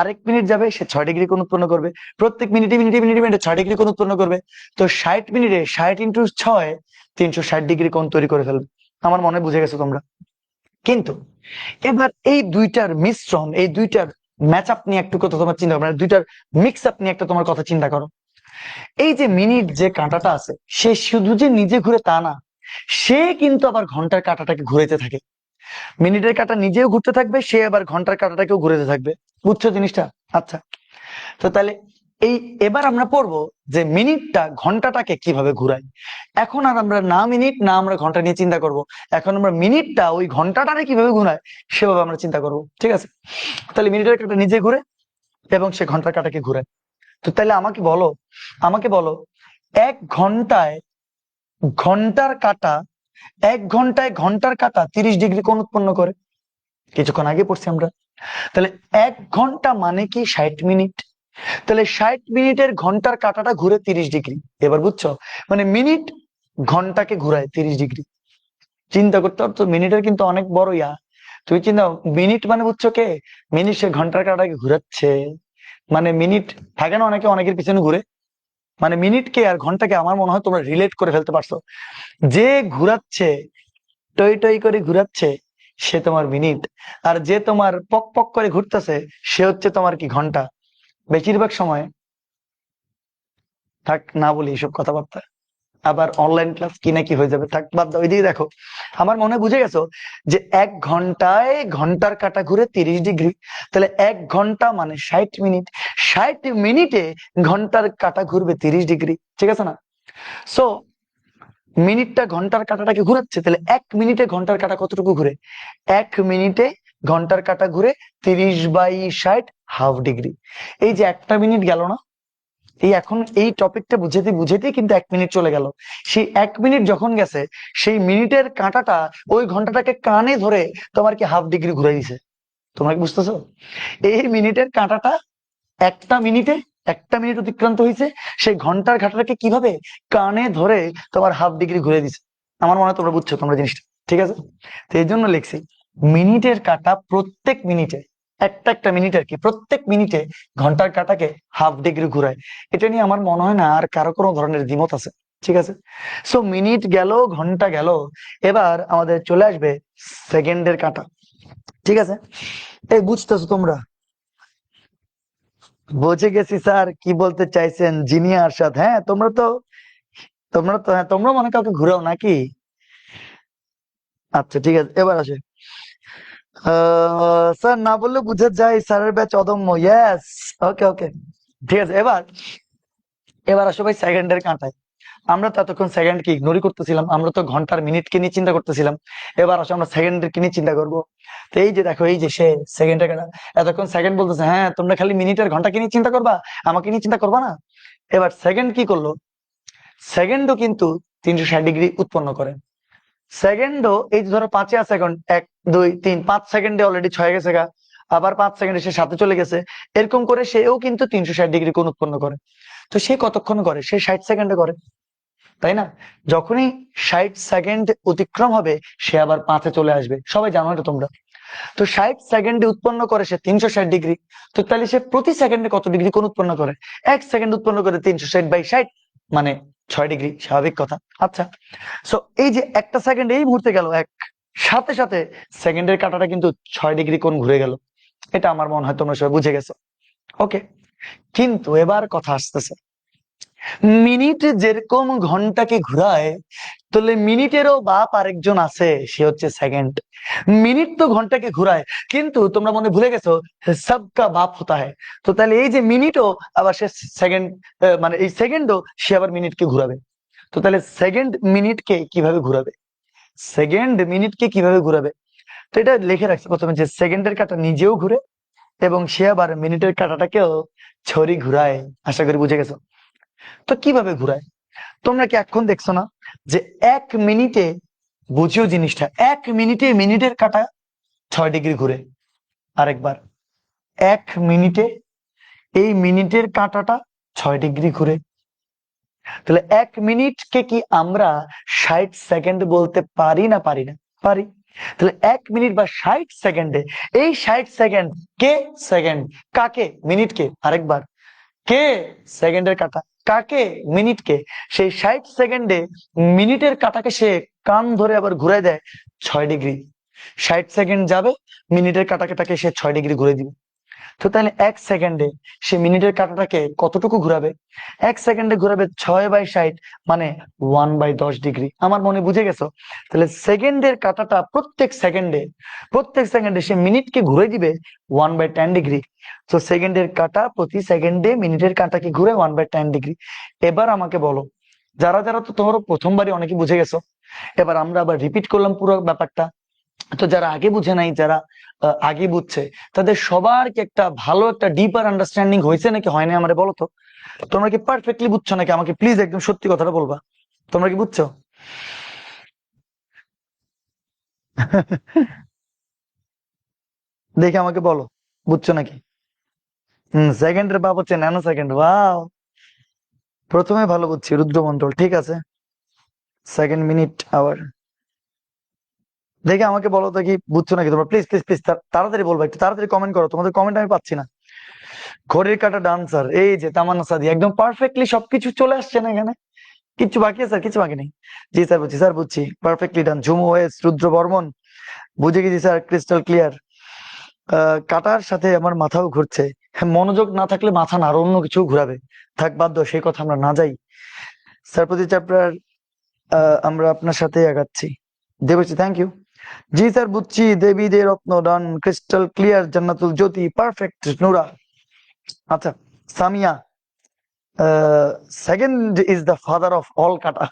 আরেক মিনিট যাবে, সে 6 ডিগ্রি কোণ উৎপন্ন করবে। প্রত্যেক মিনিটে মিনিটে মিনিটে মিনিটে 6 ডিগ্রি কোণ উৎপন্ন করবে। তো 60 মিনিটে 60 × 6 360 ডিগ্রি কোণ তৈরি করে ফেলবে। আমার মনে বুঝে গেছো তোমরা? কিন্তু এবার এই দুইটার মিশ্রণ, এই দুইটার ম্যাচ আপ নিয়ে একটু কথা তোমার চিন্তা করো, মানে দুইটার মিক্স আপ নিয়ে একটা তোমার কথা চিন্তা করো। এই যে মিনিট যে কাঁটাটা আছে, সে শুধু যে নিজে ঘুরে তা না, সে কিন্তু আবার ঘন্টার কাঁটাটাকে ঘুরাইতে থাকে। মিনিটের কাঁটা নিজেও ঘুরতে থাকবে, সে আবার ঘন্টার কাঁটাটাকেও ঘুরাতে থাকবে। বুঝছো জিনিসটা? আচ্ছা, তো তাহলে এই এবার আমরা পড়বো যে মিনিটটা ঘন্টাটাকে কিভাবে ঘুরায়। এখন আর আমরা না মিনিট না আমরা ঘন্টা নিয়ে চিন্তা করব, এখন আমরা মিনিটটা ওই ঘন্টাটারে কিভাবে ঘুরায় সেভাবে আমরা চিন্তা করব। ঠিক আছে? তাহলে মিনিটের কাঁটা নিজে ঘুরে এবং সে ঘন্টার কাঁটাকে ঘুরায়। তো তাহলে আমাকে বলো, আমাকে বলো, 1 ঘন্টায় ঘন্টার কাঁটা, 1 ঘন্টায় ঘন্টার কাঁটা 30 ডিগ্রি কোণ উৎপন্ন করে। কিছুক্ষণ আগে পড়ছি আমরা। তাহলে 1 ঘন্টা মানে কি 60 মিনিট। তাহলে 60 মিনিটের ঘন্টার কাঁটাটা ঘুরে 30 ডিগ্রি। এবার বুঝছো? মানে মিনিট ঘন্টাকে ঘুরায় 30 ডিগ্রি। চিন্তা করতে পারতো মিনিটের কিন্তু অনেক বড় ইয়া। তুমি চিন্তা, মিনিট মানে বুঝছো কে? মিনিট সে ঘন্টার কাঁটাকে ঘুরাচ্ছে। মানে মিনিট থাকে না অনেকে অনেকের পিছনে ঘুরে, মানে মিনিটকে আর ঘন্টাকে আমার মনে হয় তোমরা রিলেট করে ফেলতে পারছো। যে ঘুরাচ্ছে, টই টই করে ঘুরাচ্ছে, সে তোমার মিনিট। আর যে তোমার পক পক করে ঘুরতেছে, সে হচ্ছে তোমার কি ঘন্টা। বেশিরভাগ সময় থাক না বলি এসব কথাবার্তা, আবার অনলাইন ক্লাস কি না কি হয়ে যাবে, থাক বাদ দাও। ওইদিকে দেখো, আমার মনে বুঝে গেছো যে 1 ঘন্টায় ঘন্টার কাঁটা ঘুরে 30 ডিগ্রি। তাহলে 1 ঘন্টা মানে 60 মিনিট, 60 মিনিটে ঘন্টার কাঁটা ঘুরবে 30 ডিগ্রি। ঠিক আছে না? সো মিনিটটা ঘন্টার কাঁটাটাকে ঘুরাচ্ছে, তাহলে 1 মিনিটে ঘন্টার কাঁটা কতটুকু ঘুরে? 1 মিনিটে ঘন্টার কাঁটা ঘুরে 30/60 হাফ ডিগ্রি। এই যে একটা মিনিট গেল না, এই এখন এই টপিকটা বুঝাতে বুঝাতেই কিন্তু 1 মিনিট চলে গেল। সেই 1 মিনিট যখন গেছে, সেই মিনিটের কাঁটাটা ওই ঘন্টাটাকে কানে ধরে তোমার কি হাফ ডিগ্রি ঘুরাই দিছে। তোমরা কি বুঝতেছো? এই মিনিটের কাঁটাটা একটা মিনিট অতিক্রান্ত হয়েছে, সেই ঘন্টার কাঁটাটাকে কিভাবে কানে ধরে তোমার হাফ ডিগ্রি ঘুরে দিছে। আমার মনে হয় তোমরা বুঝছো তোমরা জিনিসটা। ঠিক আছে? তো এই জন্য লিখছি মিনিটের কাঁটা প্রত্যেক মিনিটে, একটা একটা মিনিট আর কি, প্রত্যেক মিনিটে ঘন্টার কাঁটাকে হাফ ডিগ্রি ঘুরায়। এটা নিয়ে আমার মনে হয় না আর কারো কোনো ধরনের দ্বিমত আছে। ঠিক আছে? সো মিনিট গেল, ঘন্টা গেল, এবার আমাদের চলে আসবে সেকেন্ডের কাঁটা। ঠিক আছে? এই বুঝতেছো তোমরা? বুঝে গেছি স্যার কি বলতে চাইছেন জিনিয়া আরশাদ। হ্যাঁ, তোমরা তো হ্যাঁ, তোমরা মনে কাউকে ঘুরাও নাকি? আচ্ছা ঠিক আছে, এবার আসে। স্যার না বললে বুঝে যায় স্যারের ব্যাচ অদম্য। ইয়েস, ওকে ওকে, ঠিক আছে। এবার এবার আসো ভাই সেকেন্ডের কাঁটায়। আমরা তো এতক্ষণ সেকেন্ডকে ইগনোরই করতেছিলাম, আমরা তো ঘন্টার মিনিটকে নিয়ে চিন্তা করতেছিলাম। এবার আসো আমরা সেকেন্ডের কে নিয়ে চিন্তা করবো। তো এই যে দেখো, এই যে সে সেকেন্ডের কাঁটা, এতক্ষণ সেকেন্ড বলতেছে হ্যাঁ তোমরা খালি মিনিট আর ঘন্টাকে নিয়ে চিন্তা করবা, আমাকে নিয়ে চিন্তা করবা না। এবার সেকেন্ড কি করলো? সেকেন্ডও কিন্তু 360 ডিগ্রি উৎপন্ন করে। সেকেন্ডও এই যে ধরো 5 সেকেন্ড, 1 2 3 5 সেকেন্ডে অলরেডি 6 গেছে গা। আবার 5 সেকেন্ডে সে 7-এ চলে গেছে, এরকম করে সেও কিন্তু 360 ডিগ্রি কোণ উৎপন্ন করে। তো সে কতক্ষণ করে? সে 60 সেকেন্ডে করে, তাই না? যখনই 60 সেকেন্ড অতিক্রম হবে সে আবার 5-এ চলে আসবে, সবাই জানো এটা তোমরা। তো 60 সেকেন্ডে উৎপন্ন করে সে 360 ডিগ্রি। তো তাহলে সে প্রতি সেকেন্ডে কত ডিগ্রি কোণ উৎপন্ন করে? 1 সেকেন্ড উৎপন্ন করে 360/60, মানে 6 ডিগ্রি, স্বাভাবিক কথা। আচ্ছা, সো এই যে একটা সেকেন্ড এই মুহূর্তে গেল, এক সাথে সাথে সেকেন্ডের কাঁটাটা কিন্তু 6 ডিগ্রি কোণ ঘুরে গেল। এটা আমার মনে হয় তোমরা সবাই বুঝে গেছো। ওকে, কিন্তু এবার কথা আসতেছে, মিনিট যেরকম ঘন্টাকে ঘুরায়, তাহলে মিনিটেরও বাপ আরেকজন আছে, সে হচ্ছে সেকেন্ড। মিনিট তো ঘন্টাকে ঘুরায়, কিন্তু তোমরা মনে ভুলে গেছো সবকা বাপ হতা হয়। তো তাহলে এই যে মিনিটও আবার সে সেকেন্ড, মানে এই সেকেন্ডও সে আবার মিনিটকে ঘুরাবে। তো তাহলে সেকেন্ড মিনিটকে কিভাবে ঘুরাবে? সেকেন্ড মিনিটকে কিভাবে ঘুরাবে? তো এটা লিখে রাখছে প্রথমে যে সেকেন্ডের কাঁটা নিজেও ঘুরে এবং সে আবার মিনিটের কাঁটাটাকেও ছড়ি ঘুরায়। আশা করি বুঝে গেছো। তো কিভাবে ঘুরায়? তোমরা কি এখন দেখছো না যে 1 মিনিটে, বুঝিও জিনিসটা, 1 মিনিটে মিনিটের কাঁটা 6 ডিগ্রি ঘুরে। আরেকবার, 1 মিনিটে এই মিনিটের কাঁটাটা 6 ডিগ্রি ঘুরে। তাহলে 1 মিনিটকে কি আমরা 60 সেকেন্ড বলতে পারি না পারি না? পারি। তাহলে 1 মিনিট বা 60 সেকেন্ডে, এই 60 সেকেন্ড কে সেকেন্ড, কাকে? মিনিটকে। আরেকবার, কে সেকেন্ডের কাঁটা, কাকে? মিনিটকে। সেই 60 সেকেন্ডে মিনিটের কাঁটাকে সে কান ধরে আবার ঘুরে দেয় 6 ডিগ্রি। 60 সেকেন্ড যাবে, মিনিটের কাঁটাকে সে 6 ডিগ্রি ঘুরে দিবে। তো তাহলে 1 সেকেন্ডে সে মিনিটের কাঁটাটাকে কতটুকু ঘুরাবে? 1 সেকেন্ডে ঘুরাবে 6/60, মানে 1/10 ডিগ্রি। আমার মনে বুঝে গেছো? তাহলে সেকেন্ডের কাঁটাটা প্রত্যেক সেকেন্ডে সে মিনিটকে ঘুরে দিবে 1/10 ডিগ্রি। তো সেকেন্ডের কাঁটা প্রতি সেকেন্ডে মিনিটের কাঁটাকে ঘুরে 1/10 ডিগ্রি। এবার আমাকে বলো, যারা যারা তো তোমার প্রথমবারই অনেকে বুঝে গেছো, এবার আমরা আবার রিপিট করলাম পুরো ব্যাপারটা। তো যারা আগে বুঝে নাই, যারা আগে বুঝছে, তাদের সবার কি একটা ভালো একটা ডিপার আন্ডারস্ট্যান্ডিং হয়েছে নাকি হয় না আমারে বলো তো। তোমরা কি পারফেক্টলি বুঝছো নাকি? আমাকে প্লিজ একদম সত্যি কথাটা বলবা, তোমরা কি বুঝছো? দেখে আমাকে বলো, বুঝছো নাকি? সেকেন্ডের বাপ হচ্ছে ন্যানো সেকেন্ড। ওয়াও, প্রথমে ভালো বুঝছি, রুদ্রমন্ডল, ঠিক আছে। Second, minute, hour. দেখে আমাকে বলো তো কি বুঝছো নাকি তোমরা? প্লিজ প্লিজ প্লিজ তাড়াতাড়ি বলবো, একটু তাড়াতাড়ি কমেন্ট করো, তোমাদের কমেন্ট আমি পাচ্ছি না। ঘড়ির কাঁটা ডান্সার, এই যে তামান্না সাদি, একদম পারফেক্টলি সবকিছু চলে আসছে না এখানে? কিছু বাকি আছে? কিছু বাকি নেই। জি স্যার বুঝছি, স্যার বুঝছি, পারফেক্টলি ডান। ঝুমু ওয়েস, রুদ্র বর্মন, বুঝে গেছি স্যার, ক্রিস্টাল ক্লিয়ার। কাটার সাথে আমার মাথাও ঘুরছে। হ্যাঁ, মনোযোগ না থাকলে মাথা না আরো অন্য কিছু ঘুরাবে। থাক, বাধ্য, সেই কথা আমরা না যাই। স্যার প্রতি চ্যাপ্টার আমরা আপনার সাথে আগাচ্ছি। Debashree, thank you. জি স্যার বুঝছি, Debi De Ratna done, crystal clear, Jannatul Jyoti perfect, Nura. আচ্ছা, Samia, second is the father of all কাটা।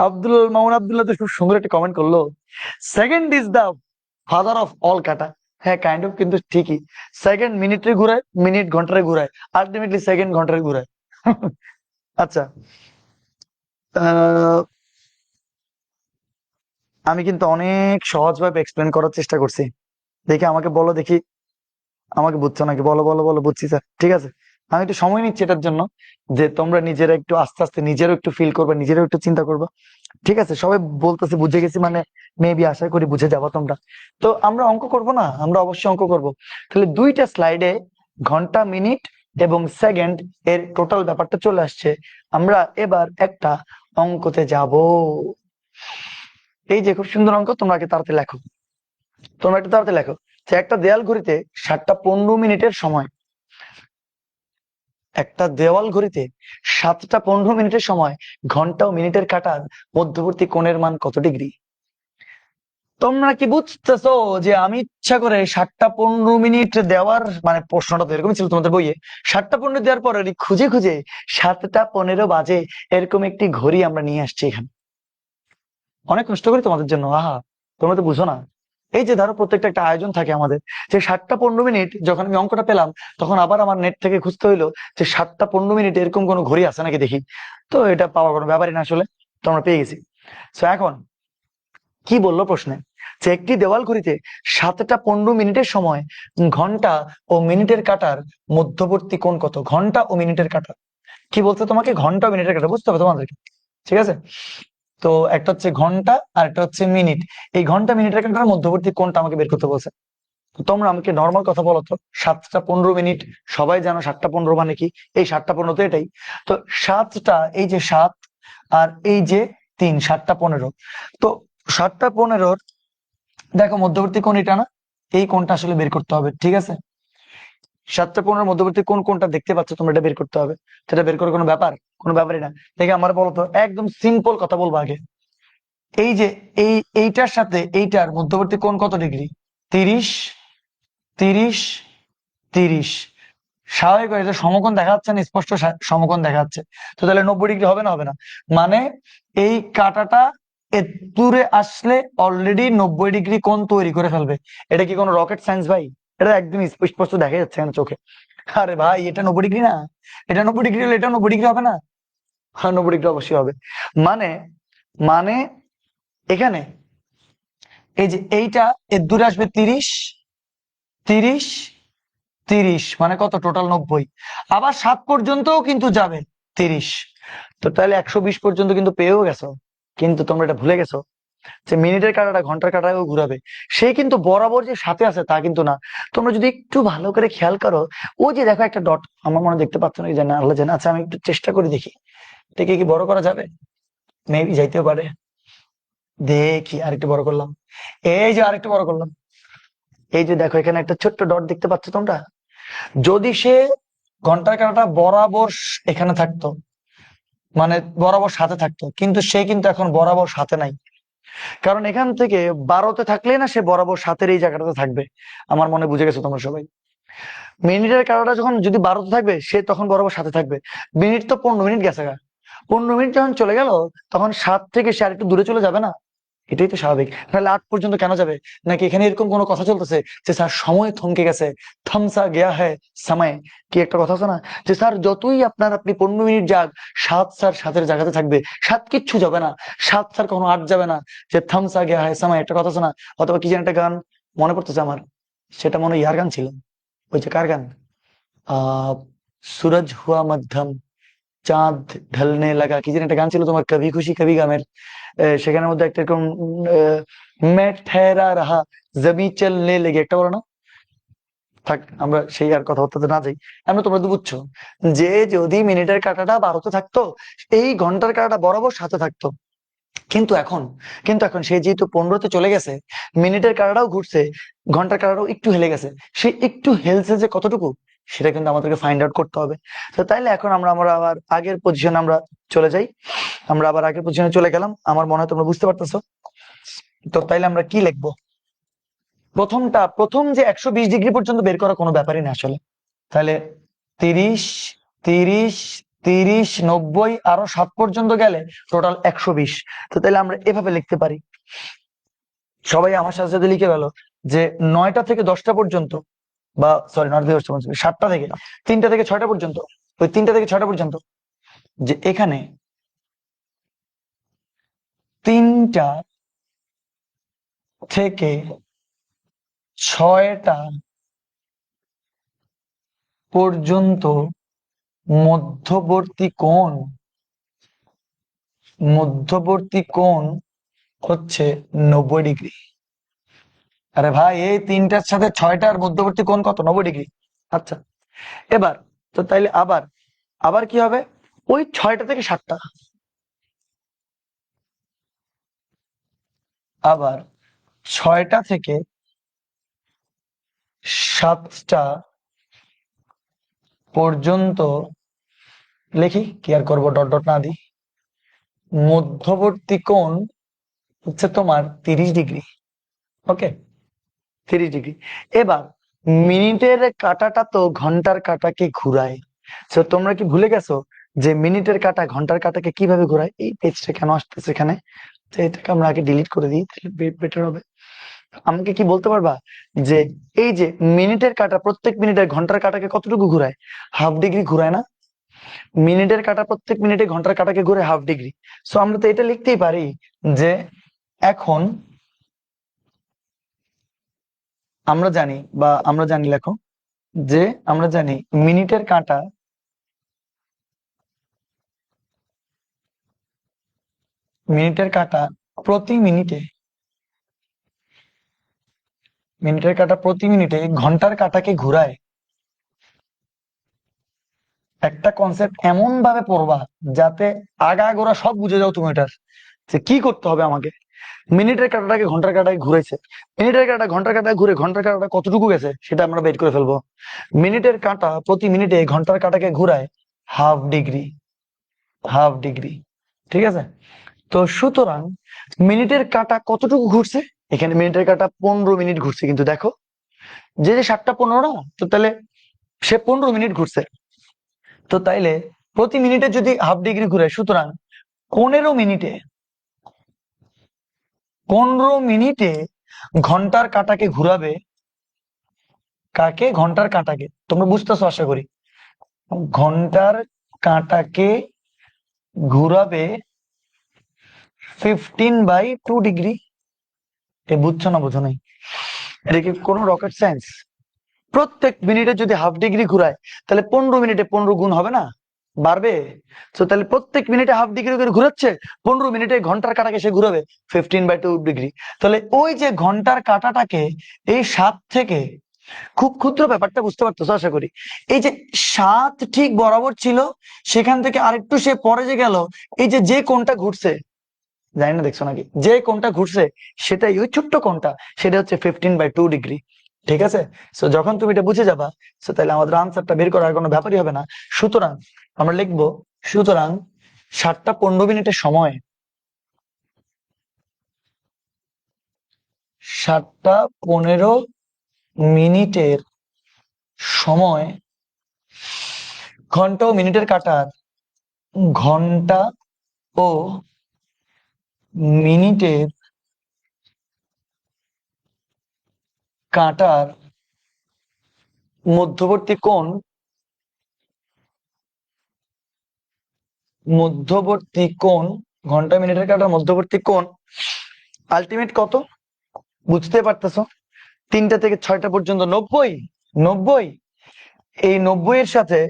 আব্দুল মামুন আব্দুল্লাহ তো খুব সুন্দর একটা কমেন্ট করলো, second is the father of all কাটা। হ্যাঁ, কাইন্ড অফ, কিন্তু ঠিকই। সেকেন্ড মিনিটে ঘুরায়, মিনিট ঘন্টারে ঘুরায়, আলটিমেটলি সেকেন্ড ঘন্টারে ঘুরায়। আচ্ছা, আহ, আমি কিন্তু অনেক সহজভাবে এক্সপ্লেন করার চেষ্টা করছি। দেখি আমাকে বলো, দেখি আমাকে বুঝছো নাকি? বলো বলো বলো, বুঝছি স্যার, ঠিক আছে। আমি একটু সময় নিচ্ছি এটার জন্য, যে তোমরা নিজেরা একটু আস্তে আস্তে নিজেরও একটু ফিল করবে, নিজেরও একটু চিন্তা করবে। ঠিক আছে, সবাই বলতেছে বুঝে গেছি, মানে মেবি আশা করি বুঝে যাবো তোমরা। তো আমরা অঙ্ক করব না? আমরা অবশ্যই অঙ্ক করব। তাহলে দুইটা স্লাইডে ঘন্টা, মিনিট এবং সেকেন্ড এর টোটাল ব্যাপারটা চলে আসছে। আমরা এবার একটা অঙ্কতে যাব। এই যে খুব সুন্দর অঙ্ক, তোমরা আগে তাড়াতাড়ি লেখো, তোমরা একটু তাড়াতাড়ি লেখো। যে একটা দেয়াল ঘড়িতে 7টা 15 মিনিটের সময়, একটা দেওয়াল ঘড়িতে 7টা 15 মিনিটের সময় ঘন্টা ও মিনিটের কাঁটার মধ্যবর্তী কোণের মান কত ডিগ্রি? তোমরা কি বুঝতেছো যে আমি ইচ্ছা করে 7টা 15 মিনিট দেওয়ার, মানে প্রশ্নটা তো এরকমই ছিল তোমাদের বইয়ে, 7টা 15 দেওয়ার পরে খুঁজে খুঁজে 7টা 15 বাজে এরকম একটি ঘড়ি আমরা নিয়ে আসছি এখানে। অনেক কষ্ট করি তোমাদের জন্য, আহা, তোমরা তো বুঝো না। এই যে ধরো প্রত্যেকটা একটা আয়োজন থাকে আমাদের, যে 7টা 15 মিনিট যখন আমি অঙ্কটা পেলাম, তখন আবার আমার নেট থেকে খুঁজতে হইলো যে 7টা 15 মিনিট এরকম কোনো ঘড়ি আছে নাকি দেখি। তো এটা পাওয়ার কোনো ব্যাপারই না আসলে, তো আমরা পেয়ে গেছি। তো এখন কি বললো প্রশ্নে? যে একটি দেওয়াল ঘড়িতে 7টা 15 মিনিটের সময় ঘন্টা ও মিনিটের কাঁটার মধ্যবর্তী কোণ কত? ঘন্টা ও মিনিটের কাঁটা কি বলছে তোমাকে? ঘন্টা ও মিনিটের কাঁটা বুঝতে হবে তোমাদেরকে, ঠিক আছে? তো একটা হচ্ছে ঘন্টা আর একটা হচ্ছে মিনিট। এই ঘন্টা মিনিটের কাঁটার মধ্যবর্তী কোণটা আমাকে বের করতে বলছে। তো তোমরা আমাকে নর্মাল কথা বলো তো, 7টা 15 মিনিট, সবাই জানো 7টা 15 মানে কি? এই 7টা 15 তো এটাই। তো 7টা, এই যে 7 আর এই যে 3, 7টা 15। তো 7টা 15 দেখো মধ্যবর্তী কোণ এটা না, এই কোণটা আসলে বের করতে হবে, ঠিক আছে? 7টা 15 মধ্যবর্তী কোণ কোনটা দেখতে পাচ্ছ তোমরা, এটা বের করতে হবে। সেটা বের করে কোনো ব্যাপার? কোনো ব্যাপারই না। দেখে আমার বলো তো, একদম সিম্পল কথা বলবো আগে। এই যে এইটার সাথে এইটার মধ্যবর্তী কোণ কত ডিগ্রি? 30, 30, 30। স্বাভাবিক, এটা সমকোণ দেখা যাচ্ছে না? স্পষ্ট সমকোণ দেখা যাচ্ছে। তো তাহলে 90 ডিগ্রি হবে না? হবে না। মানে এই কাঁটাটা দূরে আসলে অলরেডি 90 ডিগ্রি কোণ তৈরি করে ফেলবে। এটা কি কোনো রকেট সায়েন্স ভাই? এটা একদম স্পষ্ট দেখা যাচ্ছে না চোখে। আরে ভাই, এটা 90 ডিগ্রি না? এটা 90 ডিগ্রি হলে এটা 90 ডিগ্রি হবে না? হ্যাঁ, 90 ডিগ্রি অবশ্যই হবে। মানে মানে এখানে এই যে এইটা এর দূরে আসবে 30, 30, 30, মানে কত? টোটাল 90। আবার 7 পর্যন্তও কিন্তু যাবে 30। তো তাহলে 120 পর্যন্ত কিন্তু পেয়েও গেছো। কিন্তু তোমরা এটা ভুলে গেছো যে মিনিটের কাঁটাটা ঘন্টার কাঁটাও ঘুরাবে। সে কিন্তু বরাবর যে সাথে আছে তা কিন্তু না। তোমরা যদি একটু ভালো করে খেয়াল করো, ও যে দেখো একটা ডট, আমার মনে হয় দেখতে পাচ্ছ না, জানা আল্লাহ জানে। আচ্ছা, আমি একটু চেষ্টা করে দেখি, দেখে কি বড় করা যাবে? মেবি যাইতেও পারে। দেখি আরেকটু বড় করলাম, এই যে আরেকটু বড় করলাম। এই যে দেখো এখানে একটা ছোট্ট ডট দেখতে পাচ্ছ তোমরা। যদি সে ঘন্টার কাঁটাটা বরাবর এখানে থাকতো, মানে বরাবর সাথে থাকতো, কিন্তু সে কিন্তু এখন বরাবর সাথে নাই। কারণ এখান থেকে 12তে থাকলে না সে বরাবর 7-এর এই জায়গাটাতে থাকবে। আমার মনে বুঝে গেছো তোমরা সবাই? মিনিটের কাঁটাটা যখন যদি 12তে থাকবে, সে তখন বরাবর সাথে থাকবে। মিনিট তো 15 মিনিট গেছে গা। 15 মিনিট যখন চলে গেল, তখন 7 থেকে সে আরেকটু দূরে চলে যাবে না? এটাই তো স্বাভাবিক। তাহলে 8 পর্যন্ত কেন যাবে? নাকি এখানে এরকম কোনো কথা চলতেছে যে স্যার সময় থমকে গেছে, থামসা গেয়া হ্যায় সময়? কি একটা কথা আছে না যে স্যার যতই আপনি 15 মিনিট যাক, 7 স্যার 7-এর জায়গাতে থাকবে, 7 কিচ্ছু যাবে না, 7 স্যার কখনো 8 যাবে না, যে থামসা গেয়া হ্যায় সময় একটা কথা আছে না? অথবা কি যেন একটা গান মনে পড়তেছে আমার, সেটা মনে হয় ইয়ার গান ছিল। ওই যে কার গান, আহ সুরজ হুয়া মধ্যম, চাঁদ ঢলনে লাগা, কি যেন একটা গান ছিল তোমার, কভি খুশি কভি গামের। সেখানের মধ্যে একটা এরকম मैं ठहरा रहा जमी चलने लेगे একটা বলো না? থাক, আমরা সেই আর কথাবার্তাতে না যাই। আমরা, তোমরা তো বুঝছো যে যদি মিনিটের কাঁটাটা 12তে থাকতো, এই ঘন্টার কাঁটাটা বরাবর সাথে থাকতো। কিন্তু এখন সে যেহেতু 15তে চলে গেছে, মিনিটের কাঁটাটাও ঘুরছে, ঘন্টার কাঁটাটাও একটু হেলে গেছে। সে একটু হেলছে যে কতটুকু, সেটা কিন্তু আমাদেরকে ফাইন্ড আউট করতে হবে। তো তাইলে এখন আমরা আমরা আবার আগের পজিশনে আমরা চলে যাই। আমরা আবার আগের পজিশনে চলে গেলাম, আমার মনে হয় তোমরা বুঝতে পারতেছো। তো তাইলে আমরা কি লিখবো? প্রথম যে 120 ডিগ্রি পর্যন্ত বের করা কোনো ব্যাপারই না আসলে। তাহলে 30, 30, 30, 90, আরো 7 পর্যন্ত গেলে টোটাল 120। তো তাহলে আমরা এভাবে লিখতে পারি, সবাই আমার সাথে সাথে লিখে গেল, যে 9টা থেকে 10টা পর্যন্ত, বা সরি 9টা থেকে 10টা পর্যন্ত, 7টা থেকে 3টা থেকে 6টা পর্যন্ত, ওই 3টা থেকে 6টা পর্যন্ত, যে এখানে 3টা থেকে 6টা পর্যন্ত মধ্যবর্তী কোণ হচ্ছে 90 ডিগ্রি। আরে ভাই, এই 3টার সাথে 6টার মধ্যবর্তী কোণ কত? 90 ডিগ্রি। আচ্ছা, এবার তো তাইলে আবার আবার কি হবে? ওই 6টা থেকে 7টা, আবার 6টা থেকে 7টা পর্যন্ত লিখি, কি আর করবো, ডট ডট না দিই। মধ্যবর্তী কোণ হচ্ছে তোমার 30 ডিগ্রি। ওকে, 30 ডিগ্রি। এবার মিনিটের কাঁটাটা তো ঘন্টার কাঁটাকে ঘুরায়। তো তোমরা কি ভুলে গেছো যে মিনিটের কাঁটা ঘন্টার কাঁটাকে কিভাবে ঘোরায়? এই পেজটা কেন আসতেছে এখানে? তো এটাকে আমরা আগে ডিলিট করে দিই, তাহলে বেটার হবে। আমাকে কি বলতে পারবা যে এই যে মিনিটের কাঁটা প্রত্যেক মিনিটে ঘন্টার কাঁটাকে কতটুকু ঘুরায়? হাফ ডিগ্রি ঘুরায় না? মিনিটের কাঁটা প্রত্যেক মিনিটে ঘন্টার কাঁটাকে ঘুরে হাফ ডিগ্রি। সো আমরা তো এটা লিখতেই পারি যে এখন আমরা জানি আমরা জানি, লেখো যে আমরা জানি মিনিটের কাঁটা প্রতি মিনিটে ঘন্টার কাঁটাকে ঘুরায়। একটা কনসেপ্ট এমন ভাবে পড়বা যাতে আগাগোড়া সব বুঝে যাও তুমি এটার, যে কি করতে হবে আমাকে। মিনিটের কাঁটাটাকে ঘন্টার কাঁটায় ঘুরেছে, মিনিটের কাঁটা ঘন্টার কাঁটায় ঘুরে ঘন্টার কাঁটাটা কতটুকু গেছে সেটা আমরা বের করে ফেলবো। মিনিটের কাঁটা প্রতি মিনিটে ঘন্টার কাঁটাকে ঘুরায় ½ ডিগ্রি, ½ ডিগ্রি। ঠিক আছে, তো সুতরাং মিনিটের কাঁটা কতটুকু ঘুরছে, এখানে মিনিটের কাঁটা 15 মিনিট ঘুরছে, কিন্তু দেখো যে 7টা 15 না, তো তাহলে সে 15 মিনিট ঘুরছে। তো তাইলে প্রতি মিনিটে যদি ½ ডিগ্রি ঘুরে, সুতরাং 15 মিনিটে 15 মিনিটে ঘন্টার কাঁটাকে ঘুরাবে। কাকে? ঘন্টার কাঁটাকে। তোমরা বুঝতেছো আশা করি। ঘন্টার কাঁটাকে ঘুরাবে 15/2 ডিগ্রি। বুঝছো না? বোঝো নাই? এটা কি কোনো রকেট সায়েন্স? প্রত্যেক মিনিটে যদি ½ ডিগ্রি ঘুরায়, তাহলে 15 মিনিটে 15 গুণ হবে না, বাড়বে। তো তাহলে প্রত্যেক মিনিটে ½ ডিগ্রি করে ঘুরাচ্ছে, 15 মিনিটে ঘন্টার কাঁটাকে সে ঘুরাবে 15/2 ডিগ্রি। তাহলে ওই যে ঘন্টার কাঁটাটাকে এই 7 থেকে, খুব ক্ষুদ্র ব্যাপারটা বুঝতে পারতেছো আশা করি, এই যে 7 ঠিক বরাবর ছিল, সেখান থেকে আরেকটু সে পরে যে গেল, এই যে যে কোণটা ঘুরছে, জানি না দেখছো নাকি, যে কোণটা ঘুরছে সেটাই ওই ছোট্ট কোণটা, সেটা হচ্ছে 15/2 ডিগ্রি। ঠিক আছে, তো যখন তুমি এটা বুঝে যাবা, তো তাহলে আমাদের আনসারটা বের করার কোনো ব্যাপারই হবে না। সুতরাং আমরা লিখবো, সুতরাং 7টা 15 মিনিটের সময়, 7টা 15 মিনিটের সময় ঘন্টা ও মিনিটের কাঁটার, ঘন্টা ও মিনিটের কাঁটার মধ্যবর্তী কোণ, ঘন্টা মিনিটের কাঁটার মধ্যবর্তী কোণ আলটিমেট কত বুঝতে পারতেছো? 3টা থেকে 6টা পর্যন্ত 90, 90। এই 90 এর সাথে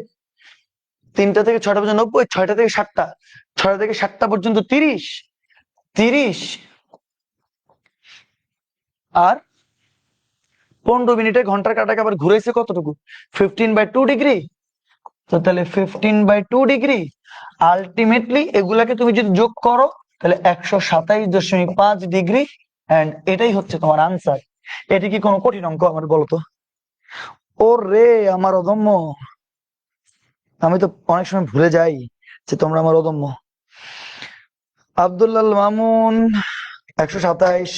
3টা থেকে 6টা পর্যন্ত 90, 6টা থেকে 7টা, 6টা থেকে 7টা পর্যন্ত 30, 30 আর 15 মিনিটে ঘন্টার কাঁটাকে আবার ঘুরেছে কতটুকু? 15/2 ডিগ্রি। তো তাহলে 15/2 ডিগ্রি আলটিমেটলি এগুলাকে তুমি যদি যোগ করো, তাহলে 127.5 ডিগ্রি। এন্ড এটাই হচ্ছে তোমার আনসার। এটি কি কোনো কঠিন অঙ্ক আমার, বলতো? ও রে আমার অদম্য, আমি তো অনেক সময় ভুলে যাই যে তোমরা আমার অদম্য। আব্দুল্লাল মামুন 127,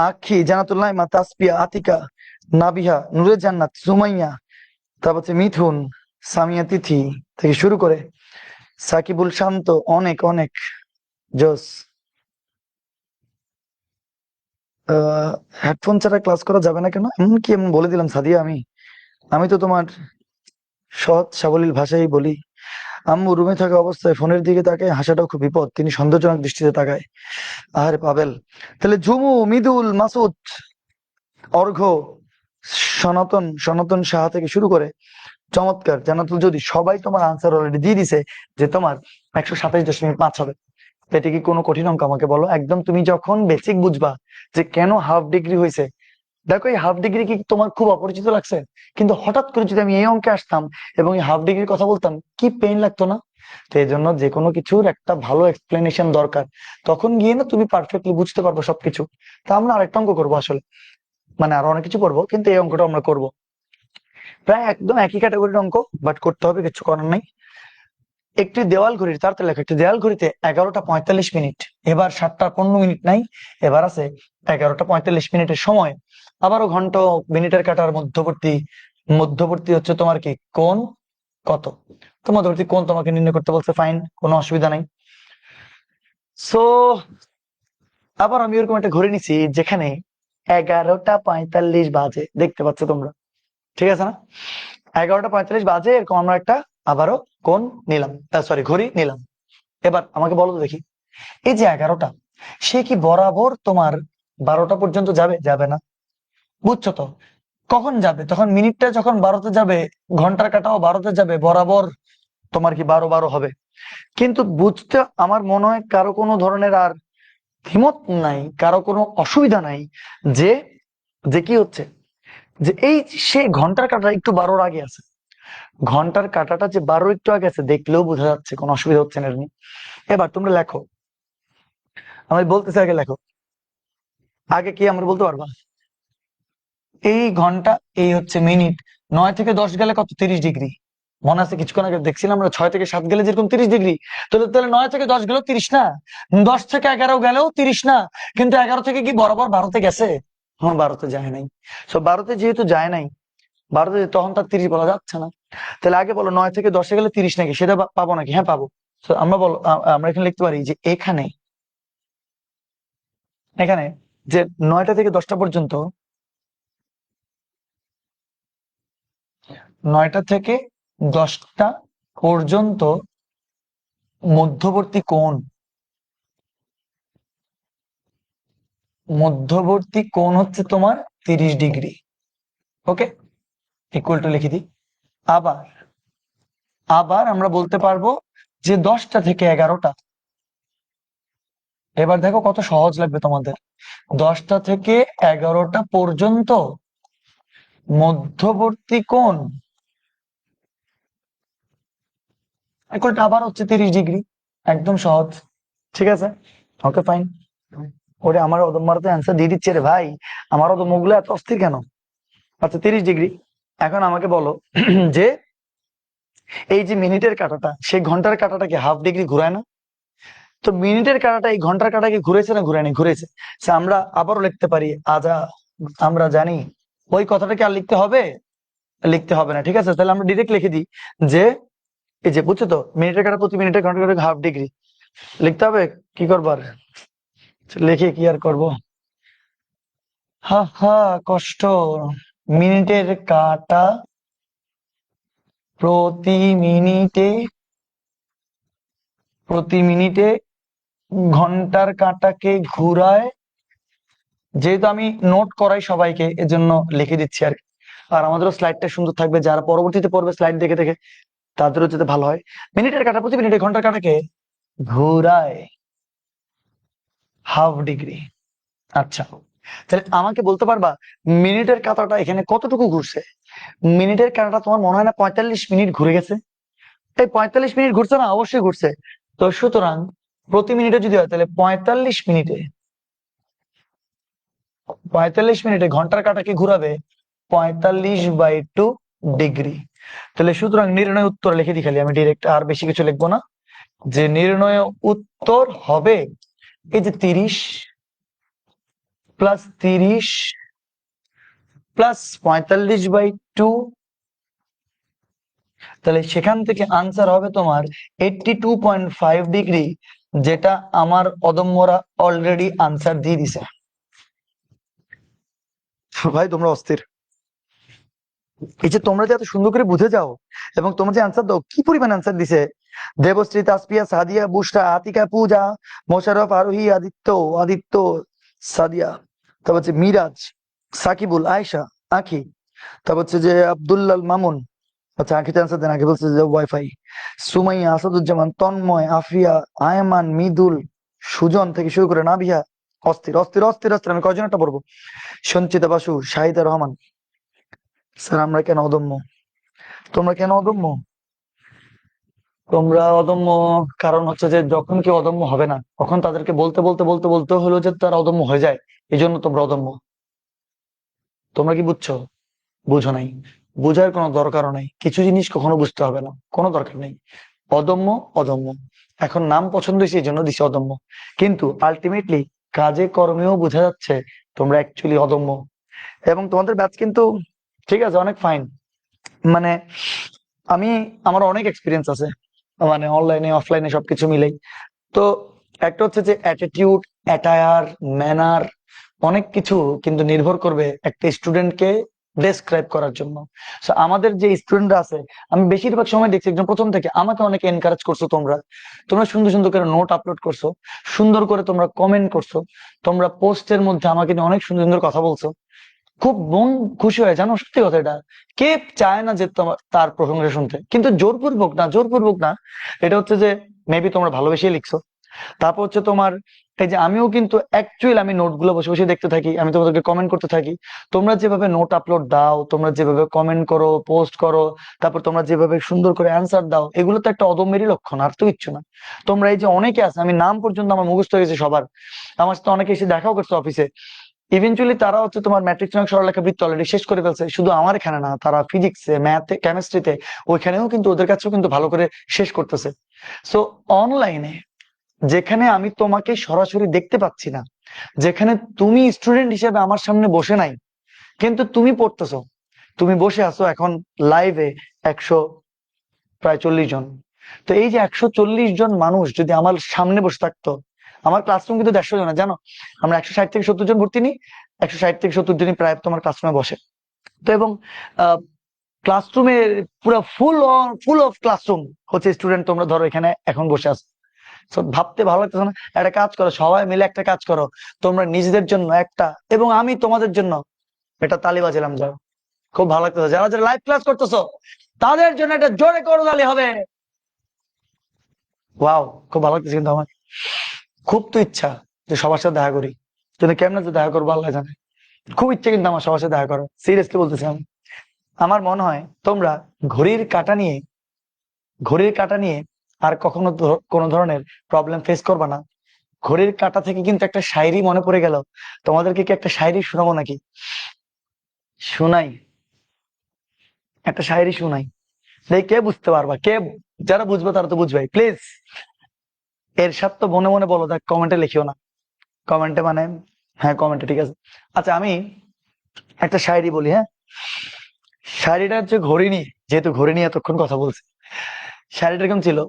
আখি, জানাতুল নাইমা, তাসপিয়া, আতিকা, নাবিহা, নূরে জান্নাত, সুমাইয়া, তারপর হচ্ছে মিথুন, সামিয়া, তিথি থেকে শুরু করে সাকিবুল, শান্ত, অনেক অনেক জোস। হেডফোন ছাড়া ক্লাস করা যাবে না কেন, এমনকি এমন বলে দিলাম সাদিয়া, আমি আমি তো তোমার সৎ সাবলীল ভাষাই বলি। আম্মু রুমে থাকা অবস্থায় ফোনের দিকে তাকায়, হাসাটাও খুব বিপদ, তিনি সন্দেহজনক দৃষ্টিতে তাকায়। আরে পাবেল। তাহলে ঝুমু, মৃদুল, মাসুদ, অর্ঘ্য, সনাতন, সনাতন সাহা থেকে শুরু করে চমৎকার জান্নাতুল, যদি সবাই তোমার আনসার অলরেডি দিয়ে দিছে যে তোমার 127.5 হবে। এটা কি কোনো কঠিন অঙ্ক আমাকে বলো? একদম তুমি যখন বেসিক বুঝবা যে কেন ½ ডিগ্রি হয়েছে। দেখো এই ½ ডিগ্রি কি তোমার খুব অপরিচিত লাগছে, কিন্তু হঠাৎ করে যদি আমি এই অঙ্কে আসতাম এবং এই ½ ডিগ্রির কথা বলতাম, কি পেইন লাগতো না? তো এই জন্য যে কোনো কিছুর একটা ভালো এক্সপ্লেনেশন দরকার, তখন গিয়ে না তুমি পারফেক্টলি বুঝতে পারবো সবকিছু। তা আমরা আরেকটা অঙ্ক করবো আসলে, মানে আরো অনেক কিছু করবো, কিন্তু এই অঙ্কটা আমরা করবো। প্রায় একদম একই ক্যাটাগরির অঙ্ক, বাট করতে হবে, কিছু করার নাই। একটি দেওয়াল ঘড়ির, তার লেখা, একটি দেওয়াল ঘড়িতে 11টা 45 মিনিট। এবার 7টা 15 মিনিট নাই, এবার আছে 11টা 45 মিনিটের সময়। আবারও ঘন্টা ও মিনিটের কাটার মধ্যবর্তী, মধ্যবর্তী হচ্ছে তোমার কি কোণ কত? তো মধ্যবর্তী কোণ তোমাকে নির্ণয় করতে বলছে, ফাইন, কোনো অসুবিধা নাই। সো আবার আমি ওরকম একটা ঘড়ি নিছি যেখানে 11টা 45 বাজে, দেখতে পাচ্ছ তোমরা, ঠিক আছে না? 11টা 45 বাজে, এরকম আমরা একটা আবারও কোণ নিলাম, সরি ঘড়ি নিলাম। এবার আমাকে বলো তো দেখি, এই যে 11টা, সে কি বরাবর তোমার 12টা পর্যন্ত যাবে? যাবে না। বুঝছো তো? কখন যাবে? তখন মিনিটটা যখন 12-তে যাবে, ঘন্টার কাটাও 12-তে যাবে, বরাবর তোমার কি 12-12 হবে। কিন্তু বুঝতে আমার মনে হয় কারো কোনো ধরনের আর দ্বিমত নাই, কারো কোনো অসুবিধা নাই যে যে কি হচ্ছে, যে এই সে ঘন্টার কাটা একটু 12-র আগে আছে, ঘন্টার কাটাটা যে 12-র একটু আগে আছে, দেখলেও বোঝা যাচ্ছে, কোনো অসুবিধা হচ্ছে না এর নিয়ে। এবার তোমরা লেখো, আমি বলতেছি, আগে লেখো। আগে কি আমরা বলতে পারবা? এই ঘন্টা, এই হচ্ছে মিনিট, 9 থেকে 10 গেলে কত? 30 ডিগ্রি। মনে আছে কিছুক্ষণ আগে দেখছিলাম আমরা, 6 থেকে 7 গেলে যেরকম 30 ডিগ্রি। তাহলে তাহলে 9 থেকে 10 গেলেও 30 না, 10 থেকে 11 গেলেও 30 না। কিন্তু 11 থেকে কি বরাবর 12-তে গেছে? হ্যাঁ, 12-তে যায় নাই। সো 12-তে যেহেতু যায় নাই, 12-তে তখন তার 30 বলা যাচ্ছে না। তাহলে আগে বলো, 9 থেকে 10-এ গেলে 30 নাকি? সেটা পাবো নাকি? হ্যাঁ, পাবো। তো আমরা বলো, আমরা এখানে লিখতে পারি যে এখানে, এখানে যে 9টা থেকে 10টা পর্যন্ত, 9টা থেকে 10টা পর্যন্ত মধ্যবর্তী কোণ, মধ্যবর্তী কোণ হচ্ছে তোমার 30 ডিগ্রি। ওকে, ইকুয়াল টু লিখে দিই। আবার আবার আমরা বলতে পারবো যে 10টা থেকে 11টা, এবার দেখো কত সহজ লাগবে তোমাদের। 10টা থেকে 11টা পর্যন্ত মধ্যবর্তী কোণ ইকুয়াল টু আবার হচ্ছে 30 ডিগ্রি। একদম সহজ। ঠিক আছে, ওকে, ফাইন। ওরে, আমার অদম্মার তো অ্যান্সার দিয়ে দিচ্ছে রে ভাই, আমার অদম্যগুলো এত অস্থির কেন? আচ্ছা, 30 ডিগ্রি। এখন আমাকে বলো যে এই যে মিনিটের কাঁটাটা, সেই ঘন্টার কাঁটাটাকে হাফ ডিগ্রি ঘুরায় না? তো মিনিটের কাঁটাটা এই ঘন্টার কাঁটাকে ঘুরেছে না ঘুরায়নি? ঘুরেছে। সে আমরা আবারও লিখতে পারি, আজা আমরা জানি ওই কথাটাকে আর লিখতে হবে? লিখতে হবে না। ঠিক আছে, তাহলে আমরা ডিরেক্ট লিখে দিই যে এই যে, বুঝছো তো, মিনিটের কাঁটা প্রতি মিনিটের ঘন্টার কাঁটা হাফ ডিগ্রি লিখতে হবে। কি করবার, লিখে কি আর করব? হা হা, কষ্ট। মিনিটের কাঁটা প্রতি মিনিটে, প্রতি মিনিটে ঘন্টার কাঁটাকে ঘুরায়। যেহেতু আমি নোট করাই সবাইকে, এজন্য লিখে দিচ্ছি আর কি। আর আমাদেরও স্লাইডটা সুন্দর থাকবে, যারা পরবর্তীতে পড়বে স্লাইড দেখে দেখে, তাদেরও যাতে ভালো হয়। মিনিটের কাঁটা প্রতি মিনিটে ঘন্টার কাঁটাকে ঘুরায় হাফ ডিগ্রি। আচ্ছা, তাহলে আমাকে বলতে পারবা মিনিটের কাঁটাটা এখানে কতটুকু ঘুরছে? মিনিটের কাঁটাটা তোমার মনে হয় না 45 মিনিট ঘুরে গেছে? এই 45 মিনিট ঘুরছে না? অবশ্যই ঘুরছে। তো সুতরাং প্রতি মিনিটে যদি হয়, তাহলে 45 মিনিটে, 45 মিনিটে ঘন্টার কাঁটা কি ঘুরাবে? 45/2 ডিগ্রি। তাহলে সুতরাং নির্ণয় উত্তর লিখে দিই খালি, আমি ডিরেক্ট আর বেশি কিছু লিখবো না। যে নির্ণয় উত্তর হবে এই যে 30 প্লাস 30 প্লাস 45/2। তাহলে সেখান থেকে আনসার হবে তোমার 82.5 ডিগ্রি, যেটা আমার অদম্যরা অলরেডি আনসার দিয়ে দিছে। ভাই তোমরা অস্থির। এই যে তোমরা যে এত সুন্দর করে বুঝে যাও এবং তোমরা যে আনসার দাও, কি পরিমাণ আনসার দিছে! দেবশ্রী, তাসপিয়া, সাদিয়া, বুশরা, আতিকা, পূজা, মোশাররফ, আরোহী, আদিত্য, আদিত্য, সাদিয়া, তারপর হচ্ছে মিরাজ, সাকিবুল, আয়েশা, আখি, তারপর হচ্ছে যে আব্দুল্লাল মামুন। আচ্ছা, আখি তো আনসার দেন, আগে বলছে যে ওয়াইফাই। সুমাইয়া, আসাদুজ্জামান, তন্ময়, আফিয়া, আয়মান, মৃদুল, সুজন থেকে শুরু করে নাবিহা। অস্থির অস্থির অস্থির অস্থির। আমি কয়জন একটা পড়বো? সঞ্চিতা বাসু, শাহিদা রহমান। স্যার আমরা কেন অদম্য? তোমরা কেন অদম্য? তোমরা অদম্য কারণ হচ্ছে যে যখন কেউ অদম্য হবে না, তখন তাদেরকে বলতে বলতে বলতে বলতে হলো যে তারা অদম্য হয়ে যায়। এই জন্য তোমরা অদম্য। তোমরা কি বুঝছো? বুঝো নাই। বুঝার কোনো দরকারও নাই, কিছু জিনিস কখনো বুঝতে হবে না, কোনো দরকার নেই। অদম্য, অদম্য। এখন নাম পছন্দ হয়েছে এই জন্য দিছে অদম্য, কিন্তু আলটিমেটলি কাজে কর্মেও বোঝা যাচ্ছে তোমরা অ্যাকচুয়ালি অদম্য। এবং তোমাদের ব্যাচ কিন্তু ঠিক আছে, অনেক ফাইন। মানে আমি, আমার অনেক এক্সপিরিয়েন্স আছে, মানে অনলাইনে অফলাইনে সবকিছু মিলেই। তো একটা হচ্ছে যে অ্যাটিটিউড, অ্যাটায়ার, ম্যানার, অনেক কিছু কিন্তু নির্ভর করবে একটা স্টুডেন্টকে ডেসক্রাইব করার জন্য। So, আমাদের যে স্টুডেন্টরা আছে, আমি বেশিরভাগ সময় দেখছি একদম প্রথম থেকে আমাকে অনেক এনকারেজ করছো তোমরা। তোমরা সুন্দর সুন্দর করে নোট আপলোড করছো, সুন্দর করে তোমরা কমেন্ট করছো, তোমরা পোস্টের মধ্যে আমাকে নিয়ে অনেক সুন্দর সুন্দর কথা বলছো। খুব মন খুশি হয়, জানো সত্যি কথা এটা। কে চায় না যে তোমার তার প্রশংসা শুনতে, কিন্তু জোরপূর্বক না, জোরপূর্বক না। এটা হচ্ছে যে মেবি তোমরা ভালোবেসে লিখছো। তারপর হচ্ছে তোমার এই যে আমিও কিন্তু অ্যাকচুয়ালি আমি নোটগুলো বসে বসে দেখতে থাকি, আমি তোমাদেরকে কমেন্ট করতে থাকি। তোমরা যেভাবে নোট আপলোড দাও, তোমরা যেভাবে কমেন্ট করো, পোস্ট করো, তারপর তোমরা যেভাবে সুন্দর করে অ্যান্সার দাও, এগুলো তো একটা অদম্যেরই লক্ষণ, আর তো কিচ্ছু না। তোমরা এই যে অনেকে আছে, আমি নাম পর্যন্ত আমার মুখস্থ হয়ে গেছে সবার, আমার সাথে অনেকে এসে দেখাও করছে অফিসে। ইভেনচুয়ালি তারা হচ্ছে তোমার ম্যাট্রিক্স সরলরেখা বৃত্ত অলরেডি শেষ করে ফেলছে, শুধু আমার এখানে না, তারা ফিজিক্সে, ম্যাথে, কেমিস্ট্রিতে, ওইখানেও কিন্তু ওদের কাছেও কিন্তু ভালো করে শেষ করতেছে। সো অনলাইনে যেখানে আমি তোমাকে সরাসরি দেখতে পাচ্ছি না, যেখানে তুমি স্টুডেন্ট হিসেবে আমার সামনে বসে নাই, কিন্তু তুমি পড়তেছো, তুমি বসে আছো এখন লাইভে 140 জন। তো এই যে 140 জন মানুষ যদি আমার সামনে বসে থাকতো, আমার ক্লাসরুম কিন্তু 150 জন, জানো আমরা 160 থেকে 70 জন ভর্তি নিই, 160 থেকে 70 জনই প্রায় তোমার ক্লাসরুমে বসে। তো এবং ক্লাসরুমে পুরো ফুল অফ ক্লাসরুম হচ্ছে স্টুডেন্ট, তোমরা ধরো এখানে এখন বসে আছো। So, ভাবতে ভালো লাগতেছে না? একটা কাজ করো, সবাই মিলে একটা কাজ করো, তোমরা নিজেদের জন্য একটা, এবং আমি তোমাদের জন্য এটা তালি বাজালাম, যাও। খুব ভালো লাগতেছে, যারা যারা লাইভ ক্লাস করতেছো তাদের জন্য একটা জোরে করো তালি হবে। ওয়াও, খুব ভালো লাগতেছে কিন্তু আমার। খুব তো ইচ্ছা যে সবার সাথে দেখা করি, কিন্তু কেমনে যে দেখা করবো আল্লাহ জানে। খুব ইচ্ছে কিন্তু আমার সবার সাথে দেখা করো, সিরিয়াসলি বলতেছি আমি। আমার মনে হয় তোমরা ঘড়ির কাঁটা নিয়ে ঘড়ির কাঁটা নিয়ে আর কখনো কোনো ধরনের প্রবলেম ফেস করবা না। ঘড়ির কাঁটা থেকে কিন্তু একটা শায়রি মনে পড়ে গেল, তোমাদেরকে কি একটা শায়রি শোনাবো নাকি? শোনাই, একটা শায়রি শোনাই, দেখি কে বুঝতে পারবা, কে, যারা বুঝবে তারা তো বুঝবে, প্লিজ। এর সাথে তো মনে মনে বলো, দেখ কমেন্টে লিখিও না, কমেন্টে মানে, হ্যাঁ কমেন্টে, ঠিক আছে। আচ্ছা আমি একটা শায়রি বলি, হ্যাঁ। শায়রিটা হচ্ছে ঘড়ি নিয়ে, যেহেতু ঘড়ি নিয়ে এতক্ষণ কথা বলছি। শায়রিটা কেমন ছিল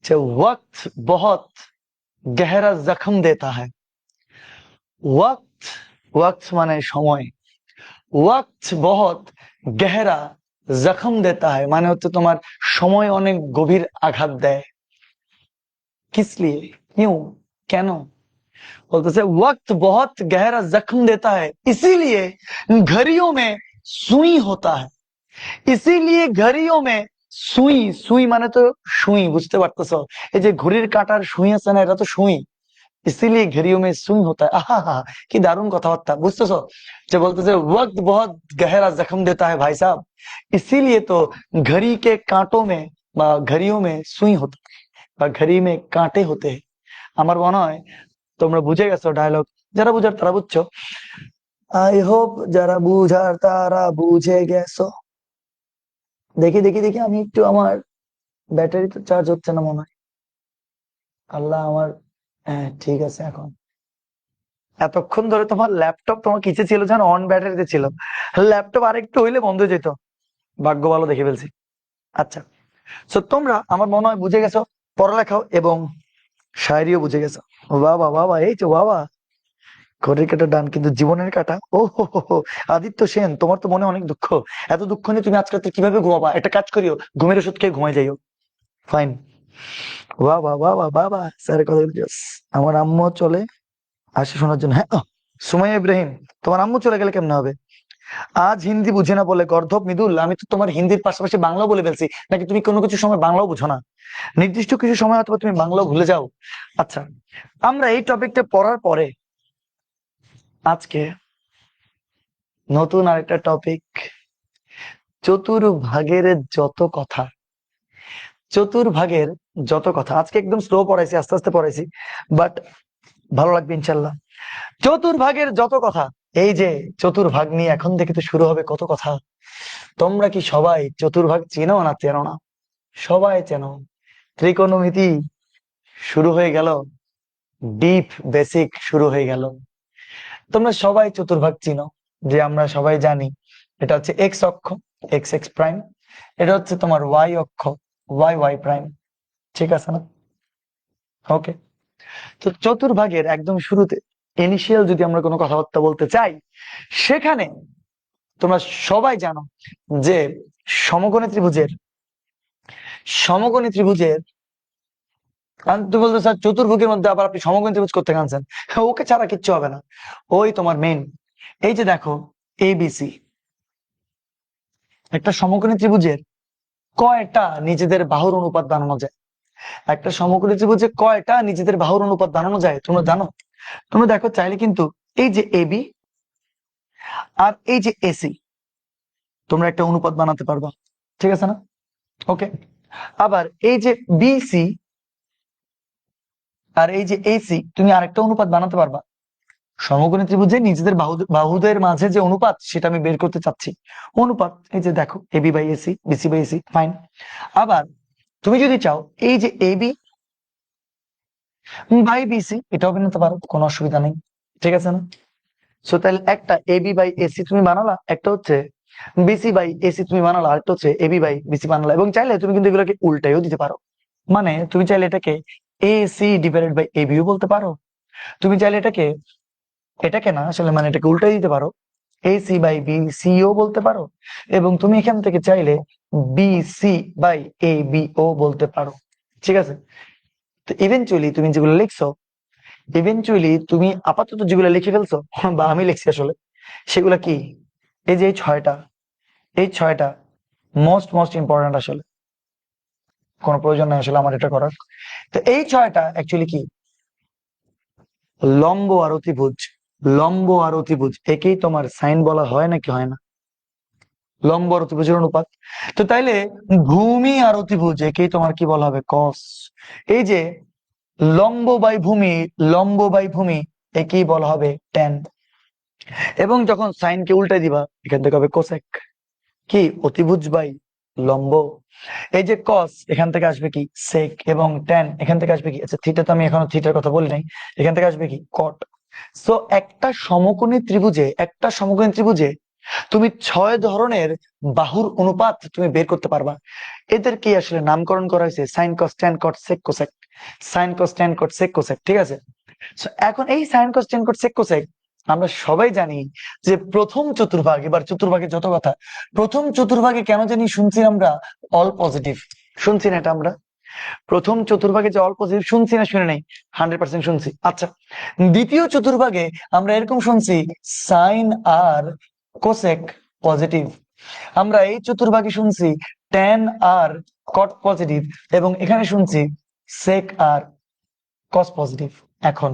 যে ওয়াক্ত বহুত গহরা জখম দেতা হ্যায়। ওয়াক্ত, ওয়াক্ত মানে সময়, ওয়াক্ত বহুত গহরা জখম দেতা হ্যায় মানে হচ্ছে তোমার সময় অনেক গভীর আঘাত দেয়। কিস লিয়ে, क्यों, কেন? बोलते वक्त बहुत गहरा जख्म देता है, इसीलिए घड़ियों में सुई होता है। इसीलिए घड़ियों में সুই, সুই মানে তো সুই, বুঝতে পারতেছো? এই যে ঘড়ির কাঁটার সুই আছে না, এটা তো সুই। इसीलिए घड़ियों में सुई होता है। আহা হা, কি দারুণ কথাবার্তা, বুঝতেছো? যে বলতেছে वक्त बहुत गहरा जख्म देता है भाई साहब, इसीलिए तो घड़ी के कांटों में বা घड़ियों में सुई होता है বা घड़ी में कांटे होते हैं। আমার মনে হয় তোমরা বুঝে গেছো ডায়লগ, যারা বুঝার তারা বুঝছো। আই হোপ যারা বুঝার তারা বুঝে গেছো। দেখি দেখি দেখি, আমি একটু, আমার ব্যাটারি তো চার্জ হচ্ছে না মনে হয়। আল্লাহ আমার, হ্যাঁ ঠিক আছে এখন। এতক্ষণ ধরে তোমার ল্যাপটপ তোমার কিসে ছিল জানো? অন ব্যাটারিতে ছিল। ল্যাপটপ আরেকটু হইলে বন্ধ হয়ে যেত, ভাগ্য ভালো দেখে ফেলছি। আচ্ছা, তো তোমরা আমার মনে হয় বুঝে গেছো পড়ালেখাও এবং শায়রিও বুঝে গেছো। বাবা বাবা, এই তো বাবা, ঘড়ির কাঁটা ডান কিন্তু জীবনের কাঁটা, ও হো হো হো। আদিত্য সেন, তোমার তো মনে অনেক দুঃখ, এত দুঃখ নিয়ে তুমি আজকে রাতে কিভাবে ঘুমাবা? একটা কাজ করিও, ঘুমের ওষুধ খেয়ে ঘুমাই যাইও। ফাইন। বাবা বাবা বাবা, স্যার কথা বলছিস। আমার আম্মু চলে আসে শোনার জন্য, হ্যাঁ। সুমাইয়া ইব্রাহিম, তোমার আম্মু চলে গেলে কেমনে হবে? আজ হিন্দি বুঝে না বলে গর্ধব মৃদুল, আমি তো তোমার হিন্দির পাশাপাশি বাংলাও বলে ফেলছি, নাকি তুমি কোনো কিছু সময় বাংলাও বুঝো না? নির্দিষ্ট কিছু সময় অথবা তুমি বাংলাও ভুলে যাও। আচ্ছা, আমরা এই টপিকটা পড়ার পরে আজকে নতুন আরেকটা টপিক, চতুর্ভাগের যত কথা। চতুর্ভাগের যত কথা, আজকে একদম স্লো পড়াইছি, আস্তে আস্তে পড়াইছি, বাট ভালো লাগবে ইনশাল্লাহ। চতুর্ভাগের যত কথা, এই যে চতুর্ভাগ নিয়ে এখন থেকে তো শুরু হবে কত কথা। তোমরা কি সবাই চতুর্ভাগ চেনো না চেনো না? সবাই চেনো। ত্রিকোণমিতি শুরু হয়ে গেল, ডিপ বেসিক শুরু হয়ে গেল। তোমরা সবাই চতুর্ভাগ চিনো, যে আমরা সবাই জানি এটা হচ্ছে এক্স অক্ষ, এক্স এক্স প্রাইম, এটা হচ্ছে তোমার ওয়াই অক্ষ, ওয়াই ওয়াই প্রাইম, ঠিক আছে না? ওকে। তো চতুর্ভাগের একদম শুরুতে ইনিশিয়াল যদি আমরা কোনো কথাবার্তা বলতে চাই, সেখানে তোমরা সবাই জানো যে সমকোণী ত্রিভুজের, সমকোণী ত্রিভুজের, তুমি বলতে স্যার চতুর্ভুগের মধ্যে আবার আপনি সমকোণী ত্রিভুজ করতে আনছেন, ওকে ছাড়া কিচ্ছু হবে না। ওই তোমার মেইন এই যে দেখো এবিসি, একটা সমকোণী ত্রিভুজের কয়টা নিজেদের বাহুর অনুপাত বানানো যায়? একটা সমকোণী ত্রিভুজে কয়টা নিজেদের বাহুর অনুপাত বানানো যায় তোমরা জানো? তোমরা দেখো চাইলে কিন্তু এই যে এবি আর এই যে এসি তোমরা একটা অনুপাত বানাতে পারবা, ঠিক আছে না? ওকে, আবার এই যে বিসি আর এই যে এসি তুমি আরেকটা অনুপাত বানাতে পারবা। সমকোণী ত্রিভুজে নিজেদের বাহুদের মাঝে যে অনুপাত সেটা আমি বের করতে চাচ্ছি। অনুপাত এই যে দেখো AB by AC, BC by AC, fine. আবার তুমি যদি চাও এই যে এবি বাই বিসি এটাও বানাতে পারো, কোনো অসুবিধা নেই, ঠিক আছে না? সো তাহলে একটা এবি বাই এসি তুমি বানালা, একটা হচ্ছে বিসি বাই এসি তুমি বানালা, আরেকটা হচ্ছে এবি বাই বিসি বানালা। এবং চাইলে তুমি কিন্তু এগুলোকে উল্টাইও দিতে পারো, মানে তুমি চাইলে এটাকে এসি ডিভাইডেড বাই এবিও বলতে পারো। তুমি চাইলে এটাকে না আসলে মানে এটাকে উল্টাই দিতে পারো, এসি বাই বিসিও বলতে পারো। এবং তুমি এখান থেকে চাইলে বিসি বাই এবিও বলতে পারো, ঠিক আছে? তো ইভেনচুয়ালি তুমি যেগুলো লিখছো, তুমি আপাতত যেগুলো লিখে ফেলছো বা আমি লিখছি আসলে, সেগুলা কি? এই যে এই ছয়টা মোস্ট মোস্ট ইম্পর্টেন্ট, আসলে কোনো প্রয়োজন নেই আসলে আমার এটা করার। তো এই ছয়টা অ্যাকচুয়ালি কি? লম্ব আর অতিভুজ। লম্ব আর অতিভুজ একেই তোমার সাইন বলা হয় নাকি হয় না? লম্ব আর অতিভুজের অনুপাত। তো তাইলে ভূমি আর অতিভুজ একেই তোমার কি বলা হবে? কস। এই যে লম্ব বাই ভূমি একেই বলা হবে ট্যান। এবং যখন সাইনকে উল্টাই দিবা এখান থেকে হবে কোসেক। কি? অতিভুজ বাই লম্ব। এই যে কস এখান থেকে আসবে কি? সেক। এবং ট্যান এখান থেকে আসবে কি? আচ্ছা থিটা তো আমি এখনো থিটার কথা বলি নাই, এখান থেকে আসবে কি? কট। সো একটা সমকোণী ত্রিভুজে তুমি 6 ধরনের বাহুর অনুপাত তুমি বের করতে পারবা। এদেরকে আসলে নামকরণ করা হয়েছে sine cos tan cot sec cosec. Sine cos tan cot sec cosec, ঠিক আছে? So, এখন এই sine cos tan cot sec cosec আমরা সবাই জানি যে প্রথম চতুর্ভাগ, এবার চতুর্ভাগের যত কথা, প্রথম চতুর্ভাগে কেন জানি শুনছি আমরা অল পজিটিভ। শুনছি না এটা আমরা? প্রথম চতুর্ভাগে যে অল পজিটিভ শুনছি না শুনে নাই? 100% শুনছি। আচ্ছা, দ্বিতীয় চতুর্ভাগে আমরা এরকম শুনছি সাইন আর কোসেক পজিটিভ। আমরা এই চতুর্ভাগে শুনছি ট্যান আর কট পজিটিভ, এবং এখানে শুনছি সেক আর কস পজিটিভ। এখন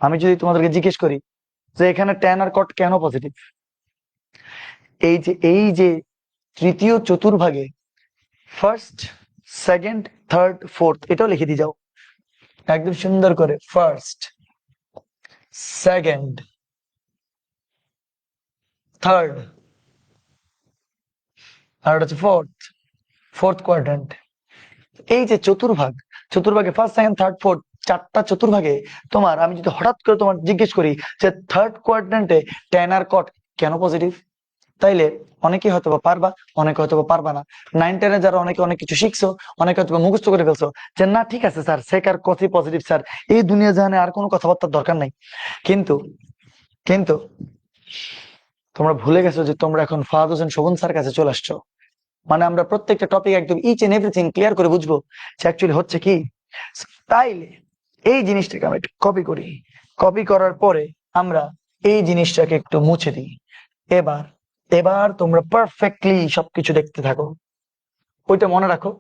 আমি যদি তোমাদেরকে জিজ্ঞেস করি যে এখানে ট্যান আর কট কেন পজিটিভ, এই যে তৃতীয় চতুর্ভাগে ফার্স্ট, সেকেন্ড, থার্ড, ফোর্থ এটাও লিখে দিয়ে যাও একদম সুন্দর করে। ফার্স্ট, সেকেন্ড, থার্ড, আর হচ্ছে ফোর্থ কোয়াড্রেন্ট। এই যে চতুর্ভাগে ফার্স্ট, সেকেন্ড, থার্ড, ফোর্থ, চারটা চতুর্ভাগে তোমার আমি যদি হঠাৎ করে তোমার জিজ্ঞেস করি যে থার্ড কোয়াড্রেন্টে ট্যান আর কট কেন পজিটিভ, তাইলে অনেকে হয়তো বা পারবা, অনেকে হয়তো বা পারবা না। 9-10-এ যারা অনেকে অনেক কিছু শিখছো, অনেকে হয়তো বা মুখস্থ করে ফেলছো যে না ঠিক আছে স্যার, সেক আর কতই পজিটিভ স্যার, এই দুনিয়া জাহানে আর কোনো কথাবার্তার দরকার নাই। কিন্তু কিন্তু তোমরা ভুলে গেছো যে তোমরা এখন ফাহাদ হোসেন শোভন স্যার কাছে চলে আসছো। মানে আমরা প্রত্যেকটা টপিক একদম ইচ এন্ড এভরিথিং ক্লিয়ার করে বুঝবো যে অ্যাকচুয়ালি হচ্ছে কি। তাইলে এই জিনিসটাকে আমরা একটু কপি করার পরে আমরা এই জিনিসটাকে একটু মুছে দিই। এবার এবার তোমরা পারফেক্টলি সবকিছু দেখতে থাকো, ওইটা মনে রাখো।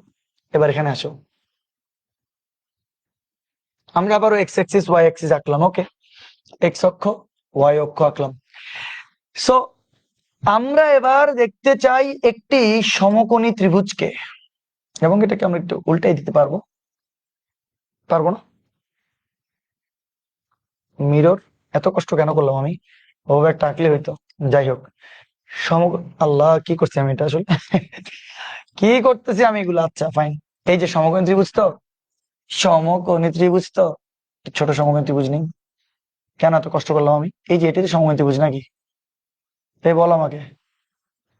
এবার এখানে আসো, আমরা আবারও এক্স অ্যাক্সিস ওয়াই অ্যাক্সিস আঁকলাম। ওকে, এক্স অক্ষ ওয়াই অক্ষ আঁকলাম। সো আমরা এবার দেখতে চাই একটি সমকোণী ত্রিভুজকে, এবং এটাকে আমরা একটু উল্টাই দিতে পারবো না? মিরর, এত কষ্ট কেন করলাম আমি? ওভাবে একটা আঁকলে হইতো। যাই হোক, আল্লাহ কি করছি আমি এটা আসলে কি করতেছি আমি এগুলো? আচ্ছা ফাইন। এই যে সমকোণী ত্রিভুজ, তো সমকোণী ত্রিভুজ, তো ছোট সমকোণী ত্রিভুজ নেই কেন এত কষ্ট করলাম আমি? এই যে এটাই সমকোণী ত্রিভুজ নাকি? এই বল আমাকে,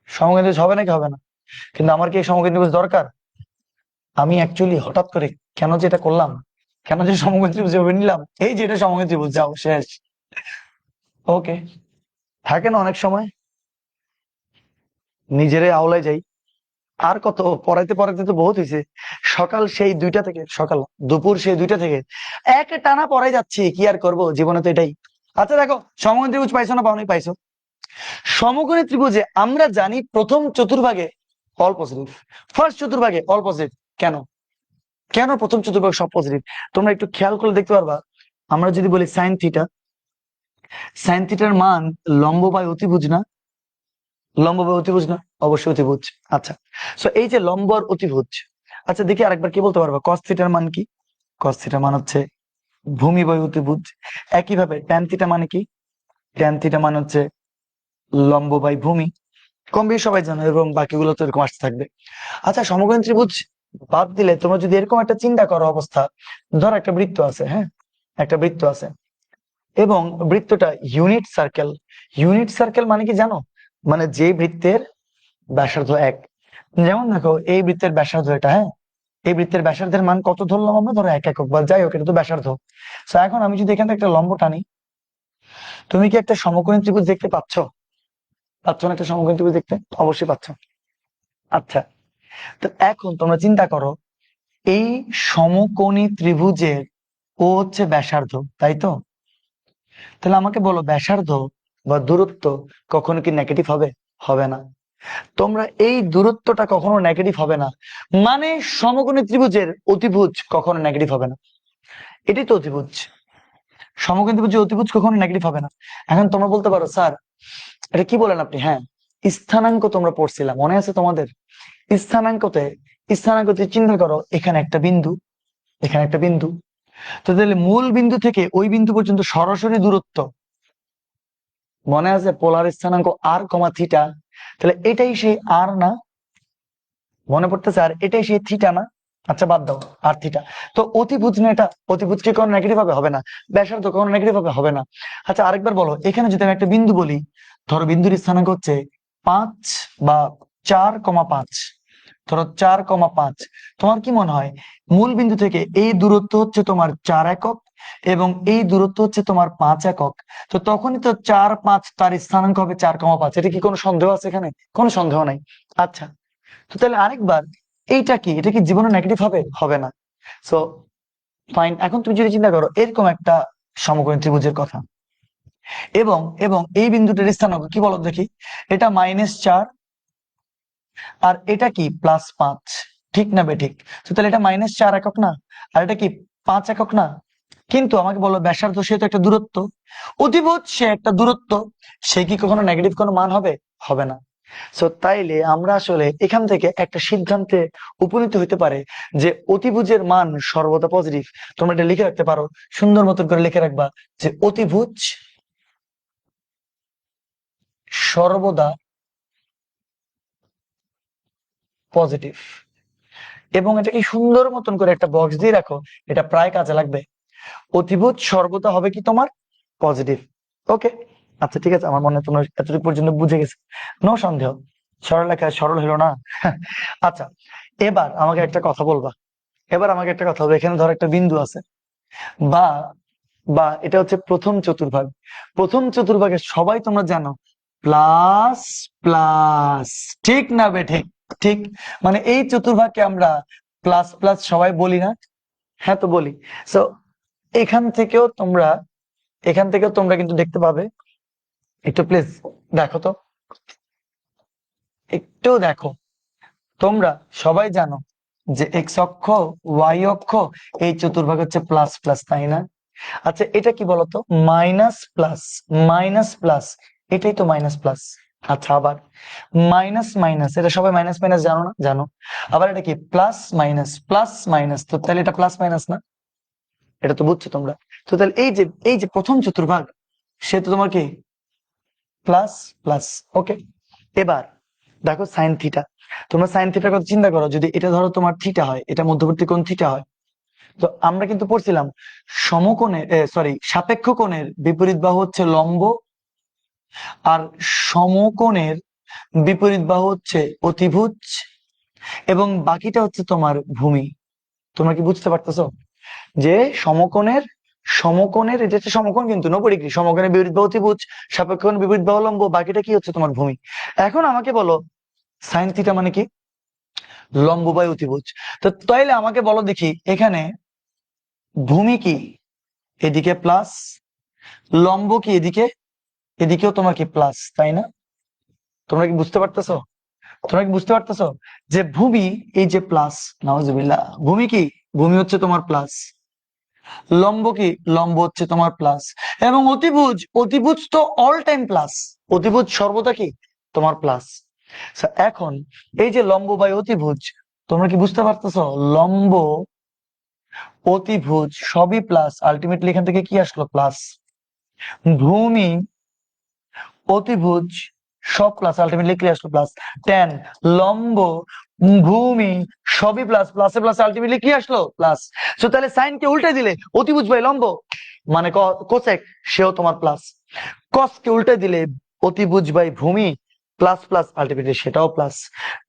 সমকোণী ত্রিভুজ হবে নাকি হবে না? কিন্তু আমার কি এই সমকোণী ত্রিভুজ দরকার? আমি অ্যাকচুয়ালি হঠাৎ করে কেন যে এটা করলাম, কেন যে সমকোণী ত্রিভুজ ভেবে নিলাম, এই যে এটা সমকোণী ত্রিভুজ, যাও শেষ। ওকে, থাকে না অনেক সময় নিজেরাই আওলাই যাই। আর কত পড়াইতে পড়াইতে তো বহুত হয়েছে। সকাল দুপুর সেই 2টা থেকে এক টানা পড়াই যাচ্ছি, কি আর করব, জীবনে তো এটাই। আচ্ছা দেখো, সমকোণী ত্রিভুজ পাইছো না পাওনি? পাইছো। সমকোণী ত্রিভুজে আমরা জানি প্রথম চতুর্ভাগে অল পজিটিভ, ফার্স্ট চতুর্ভাগে অল পজিটিভ। কেন? কেন প্রথম চতুর্ভাগ সব পজিটিভ? তোমরা একটু খেয়াল করে দেখতে পারবা, আমরা যদি বলি সাইন থিটা, সাইন থিটার মান লম্ব বাই অতিভুজ না? লম্ব বাই অতিভুজ না? অবশ্যই অতিভুজ। আচ্ছা, সো এই যে লম্ব আর অতিভুজ, আচ্ছা দেখি আরেকবার কি বলতে পারবা, কস থিটার মান কি? কস থিটার মান হচ্ছে ভূমি বাই অতিভুজ। একইভাবে ট্যান থিটা মানে কি? ট্যান থিটা মানে হচ্ছে লম্ব বাই ভূমি। কম বেশি সবাই জানো, এবং বাকিগুলো তো এরকম আসতে থাকবে। আচ্ছা, সমকোণী ত্রিভুজ বাদ দিলে তোমরা যদি এরকম একটা চিন্তা করো অবস্থা, ধর একটা বৃত্ত আছে, হ্যাঁ, একটা বৃত্ত আছে, এবং বৃত্তটা ইউনিট সার্কেল। ইউনিট সার্কেল মানে কি জানো? মানে যে বৃত্তের ব্যাসার্ধ এক। যেমন দেখো, এই বৃত্তের ব্যাসার্ধ এটা, হ্যাঁ, এই বৃত্তের ব্যাসার্ধের মান কত ধরলাম আমরা? ধরো 1 একক, বা যাই হোক, এটা তো ব্যাসার্ধ। তো এখন আমি যদি এখান থেকে একটা লম্ব টানি, তুমি কি একটা সমকোণী ত্রিভুজ দেখতে পাচ্ছ? পাচ্ছ না একটা সমকোণী ত্রিভুজ দেখতে? অবশ্যই পাচ্ছ। আচ্ছা, তো এখন তোমরা চিন্তা করো, এই সমকোণী ত্রিভুজের ও হচ্ছে ব্যাসার্ধ, তাই তো? তাহলে আমাকে বলো, ব্যাসার্ধ বা দূরত্ব কখনো কি নেগেটিভ হবে? হবে না। তোমরা এই দূরত্বটা কখনো নেগেটিভ হবে না, মানে সমকোণী ত্রিভুজের অতিভুজ কখনো নেগেটিভ হবে না। এটাই তো অতিভুজ। সমকোণী ত্রিভুজের অতিভুজ কখনো নেগেটিভ হবে না। এখন তোমরা বলতে পারো, স্যার এটা কি বলেন আপনি? হ্যাঁ, স্থানাঙ্ক তোমরা পড়ছিলাম, মনে আছে তোমাদের? স্থানাঙ্কতে, স্থানাঙ্কতে চিন্তা করো, এখানে একটা বিন্দু, এখানে একটা বিন্দু। তো তাহলে মূল বিন্দু থেকে ওই বিন্দু পর্যন্ত সরাসরি দূরত্ব, মনে আছে পোলার স্থানাঙ্ক আর কমা থিটা? তাহলে এটাই সেই আর না? মনে পড়তেছে? আর এটাই সেই থিটা না? আচ্ছা বাদ দাও আর থিটা। তো অতিভুজ না এটা? অতিভুজ কি কোনো নেগেটিভ হবে? হবে না। ব্যাসার্ধ কোনো নেগেটিভ হবে? হবে না। আচ্ছা আরেকবার বলো, এখানে যদি আমি একটা বিন্দু বলি, ধরো বিন্দুর স্থানাঙ্ক হচ্ছে 5 বা 4,5, ধরো 4,5, তোমার কি মনে হয় মূল বিন্দু থেকে এই দূরত্ব হচ্ছে তোমার 4 একক, এবং এই দূরত্ব হচ্ছে তোমার 5 একক? তো তখনই তো 4, 5 তার স্থানাঙ্ক হবে 4,5। এটা কি কোনো সন্দেহ আছে এখানে? কোনো সন্দেহ নাই। আচ্ছা, তো তাহলে আরেকবার, এইটা কি, এটা কি জীবনে নেগেটিভ হবে? হবে না। So fine. এখন তুমি যদি চিন্তা করো এরকম একটা সমকোণী ত্রিভুজের কথা, এবং এবং এই বিন্দুটার স্থানাঙ্ক কি বলো দেখি? এটা -4, আর এটা কি +5, ঠিক না বেঠিক? তো তাহলে এটা -4 একক না, আর এটা কি 5 একক না? কিন্তু আমাকে বলো, ব্যাসার্ধ সে তো একটা দূরত্ব, অতিভুজ সে একটা দূরত্ব, সে কি কখনো নেগেটিভ কোনো মান হবে? হবে না। সো তাইলে আমরা আসলে এখান থেকে একটা সিদ্ধান্তে উপনীত হতে পারে যে অতিভুজের মান সর্বদা পজিটিভ। তোমরা এটা লিখে রাখতে পারো, সুন্দর মতন করে লিখে রাখবা যে অতিভুজ সর্বদা পজিটিভ। এবং এটাকে সুন্দর মতন করে একটা বক্স দিয়ে রাখো, এটা প্রায় কাজে লাগবে। অতিভুজ সর্বদা হবে কি তোমার? পজিটিভ। ওকে, আচ্ছা ঠিক আছে, আমার মনে হয় তোমরা এতটুকু পর্যন্ত বুঝে গেছে, নো সন্দেহ। সরলরেখায় সরল হলো না? আচ্ছা, এবার আমাকে একটা কথা বলবা, এবার আমাকে একটা কথা বলবে, এখানে ধর একটা বিন্দু আছে, বা বা এটা হচ্ছে প্রথম চতুর্ভাগ। প্রথম চতুর্ভাগে সবাই তোমরা জানো প্লাস প্লাস, ঠিক না বে ঠিক? ঠিক, মানে এই চতুর্ভাগকে আমরা প্লাস প্লাস সবাই বলি না? হ্যাঁ তো বলি। সো এখান থেকেও তোমরা, এখান থেকেও তোমরা কিন্তু দেখতে পাবে, একটু প্লিজ দেখো তো, একটু দেখো। তোমরা সবাই জানো যে এক্স অক্ষ, ওয়াই অক্ষ, এই চতুর্ভাগ হচ্ছে প্লাস প্লাস, তাই না? আচ্ছা এটা কি বলতো? মাইনাস প্লাস, মাইনাস প্লাস, এটাই তো মাইনাস প্লাস। আচ্ছা আবার মাইনাস মাইনাস, এটা সবাই মাইনাস মাইনাস জানো না? জানো। আবার এটা কি প্লাস মাইনাস, প্লাস মাইনাস, তো তাহলে এটা প্লাস মাইনাস না? এটা তো বুঝছো তোমরা। তো তাহলে এই যে প্রথম চতুর্ভাগ, সে তো তোমার কি প্লাস প্লাস। ওকে, এবার দেখো সাইন থিটা। তোমরা সাইন থিটার কথা চিন্তা করো, যদি এটা ধরো তোমার থিটা হয়, এটা মধ্যবর্তী কোণ থিটা হয়, তো আমরা কিন্তু পড়ছিলাম সমকোণের, সরি, সাপেক্ষ কোণের বিপরীত বাহু হচ্ছে লম্ব, আর সমকোণের বিপরীত বাহু হচ্ছে অতিভুজ, এবং বাকিটা হচ্ছে তোমার ভূমি। তোমরা কি বুঝতে পারতেছো যে সমকোণের, সমকোণের এটা হচ্ছে সমকোণ কিন্তু 90 ডিগ্রি, সমকোণের বিপরীত বাহু অতিভুজ, সাপেক্ষ কোণের বিপরীত বাহু লম্ব, বাকিটা কি হচ্ছে তোমার ভূমি। এখন আমাকে বলো সাইন থিটা মানে কি? লম্ব বাই অতিভুজ। তো তাইলে আমাকে বলো দেখি, এখানে ভূমি কি? এদিকে প্লাস, লম্ব কি এদিকে, এদিকেও তোমার কি প্লাস, তাই না? তোমরা কি বুঝতে পারতেছো? তোমরা কি বুঝতে পারতেছো যে ভূমি এই যে প্লাস, নাউজুবিল্লাহ, ভূমি কি, ভূমি হচ্ছে তোমার প্লাস, লম্ব কি, লম্ব হচ্ছে তোমার প্লাস, এবং অতিভুজ, অতিভুজ তো অল টাইম প্লাস, অতিভুজ সর্বদা কি তোমার প্লাস। এখন এই যে লম্ব বাই অতিভুজ, তোমরা কি বুঝতে পারতেছো, লম্ব অতিভুজ সবই প্লাস, আলটিমেটলি এখান থেকে কি আসলো, প্লাস। ভূমি অতিভুজ সব প্লাস, আলটিমেটলি কি আসলো, প্লাস। ট্যান লম্ব ভূমি সবই প্লাস, প্লাসে প্লাসে আলটিমেটলি কি আসলো, প্লাস। সো তাহলে সাইন কে উল্টে দিলে অতিভুজ বাই লম্ব মানে কোসেক, সেও তোমার প্লাস। কস কে উল্টে দিলে অতিভুজ বাই ভূমি প্লাস প্লাস, আলটিমেটলি সেটাও প্লাস।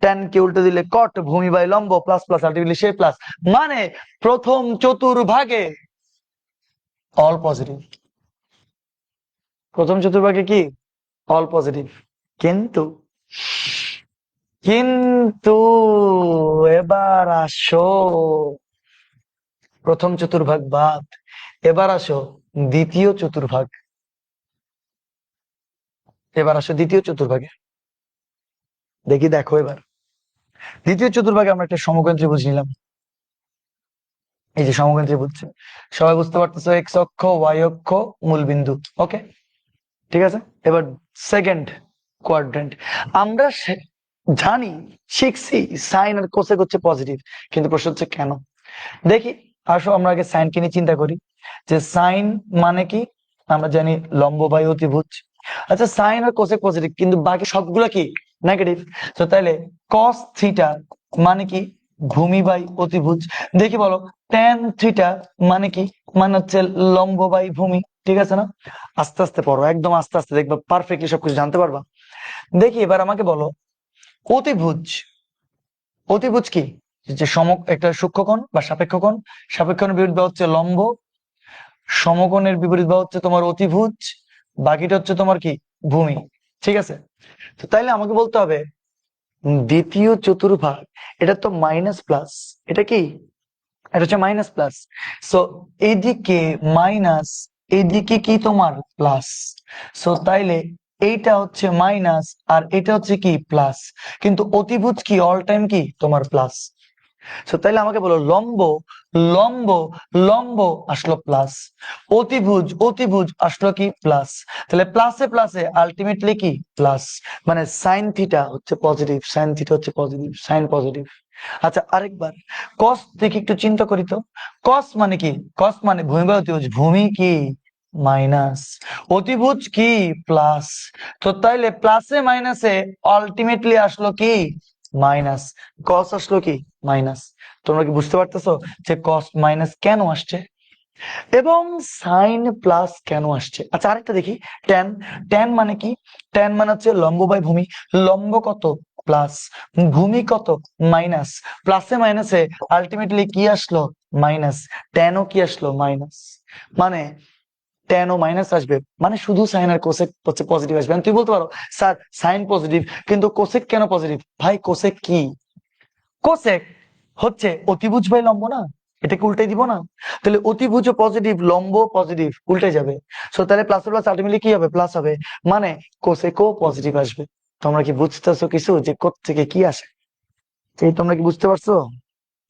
ট্যান কে উল্টে দিলে কট ভূমি বাই লম্ব প্লাস প্লাস, আলটিমেটলি সে প্লাস। মানে প্রথম চতুর্ভাগে অল পজিটিভ, প্রথম চতুর্ভাগে কি অল পজিটিভ। কিন্তু কিন্তু এবার আসো, প্রথম চতুর্ভাগ বাদ, এবার আসো দ্বিতীয় চতুর্ভাগ, এবার আসো দ্বিতীয় চতুর্ভাগে। দেখি দেখো এবার দ্বিতীয় চতুর্ভাগে আমরা একটা সমকোণ ত্রিভুজ নিলাম। এই যে সমকোণ ত্রিভুজ, সবাই বুঝতে পারতেছো, এক্স অক্ষ ওয়াই অক্ষ মূল বিন্দু, ওকে ঠিক আছে। এবার সেকেন্ড কোয়াড্রেন্ট, আমরা জানি, শিখছি সাইন আর কোসেক হচ্ছে পজিটিভ, কিন্তু প্রশ্ন হচ্ছে কেন। দেখি আসো আমরা আগে সাইন কে নিয়ে চিন্তা করি, যে সাইন মানে কি, আমরা জানি লম্ব বাই অতিভুজ। আচ্ছা সাইন আর কোসেক পজিটিভ, কিন্তু বাকি সবগুলো কি নেগেটিভ। তো তাইলে কস থিটা মানে কি, ভূমি বাই অতিভুজ। দেখি বলো ট্যান থিটা মানে কি, মানে হচ্ছে লম্ব বাই ভূমি, ঠিক আছে না? আস্তে আস্তে পড়ো, একদম আস্তে আস্তে, দেখবা পারফেক্টলি সবকিছু জানতে পারবা। দেখি এবার আমাকে বলো অতিভুজ, অতিভুজ কি, যে একটা সূক্ষ্মকোণ বা সাপেক্ষকোণ, সাপেক্ষকোণের বিপরীত বাহু হচ্ছে লম্ব, সমকোণের বিপরীত বাহু হচ্ছে তোমার অতিভুজ, বাকিটা হচ্ছে তোমার কি ভূমি, ঠিক আছে। তো তাইলে আমাকে বলতে হবে দ্বিতীয় চতুর্ভাগ, এটা তো মাইনাস প্লাস, এটা কি, এটা হচ্ছে মাইনাস প্লাস। সো এইদিকে মাইনাস, এইদিকে কি তোমার প্লাস। সো তাইলে এইটা হচ্ছে মাইনাস আর এটা হচ্ছে কি প্লাস, কিন্তু অতিভুজ কি অল টাইম কি তোমার প্লাস। সো তাইলে আমাকে বলো লম্ব, লম্ব লম্ব আসলো প্লাস, অতিভুজ অতিভুজ আসলো কি প্লাস, তাহলে প্লাসে প্লাসে আলটিমেটলি কি প্লাস। মানে সাইন থিটা হচ্ছে পজিটিভ, সাইন থিটা হচ্ছে পজিটিভ, সাইন পজিটিভ। আচ্ছা আরেকবার কস দেখি, একটু চিন্তা করি তো, কস মানে কি, কস মানে ভূমি বা অতিভুজ, ভূমি কি মাইনাস, অতিভুজ কি প্লাস। তো তাইলে প্লাসে মাইনাসে আলটিমেটলি আসলো কি মাইনাস, কস আসলো কি মাইনাস। তোমরা কি বুঝতে পারতেছো যে কস মাইনাস কেন আসছে এবং সাইন প্লাস কেন আসছে। আচ্ছা আরেকটা দেখি ট্যান, ট্যান মানে কি, ট্যান মানে হচ্ছে লম্ব বাই ভূমি, লম্ব কত প্লাস, ভূমি কত মাইনাস, প্লাসে মাইনাসে আলটিমেটলি কি আসলো মাইনাস, ট্যানও কি আসলো মাইনাস। মানে ট্যানও মাইনাস আসবে, মানে শুধু সাইন আর কোসেক হচ্ছে পজিটিভ আসবে। তুই বলতে পারো স্যার সাইন পজিটিভ কিন্তু কোসেক কেন পজিটিভ, ভাই কোসেক কি, কোসেক হচ্ছে অতিভুজ বাই লম্ব না, এটাকে উল্টে দিব না, তাহলে অতিভুজ পজিটিভ লম্ব পজিটিভ উল্টে যাবে। সো তাহলে প্লাস প্লাস আলটিমেটলি কি হবে প্লাস হবে, মানে কোসেকও পজিটিভ আসবে। তোমরা কি বুঝতেছো কিছু যে কোত্থেকে কি আসে, এই তোমরা কি বুঝতে পারছো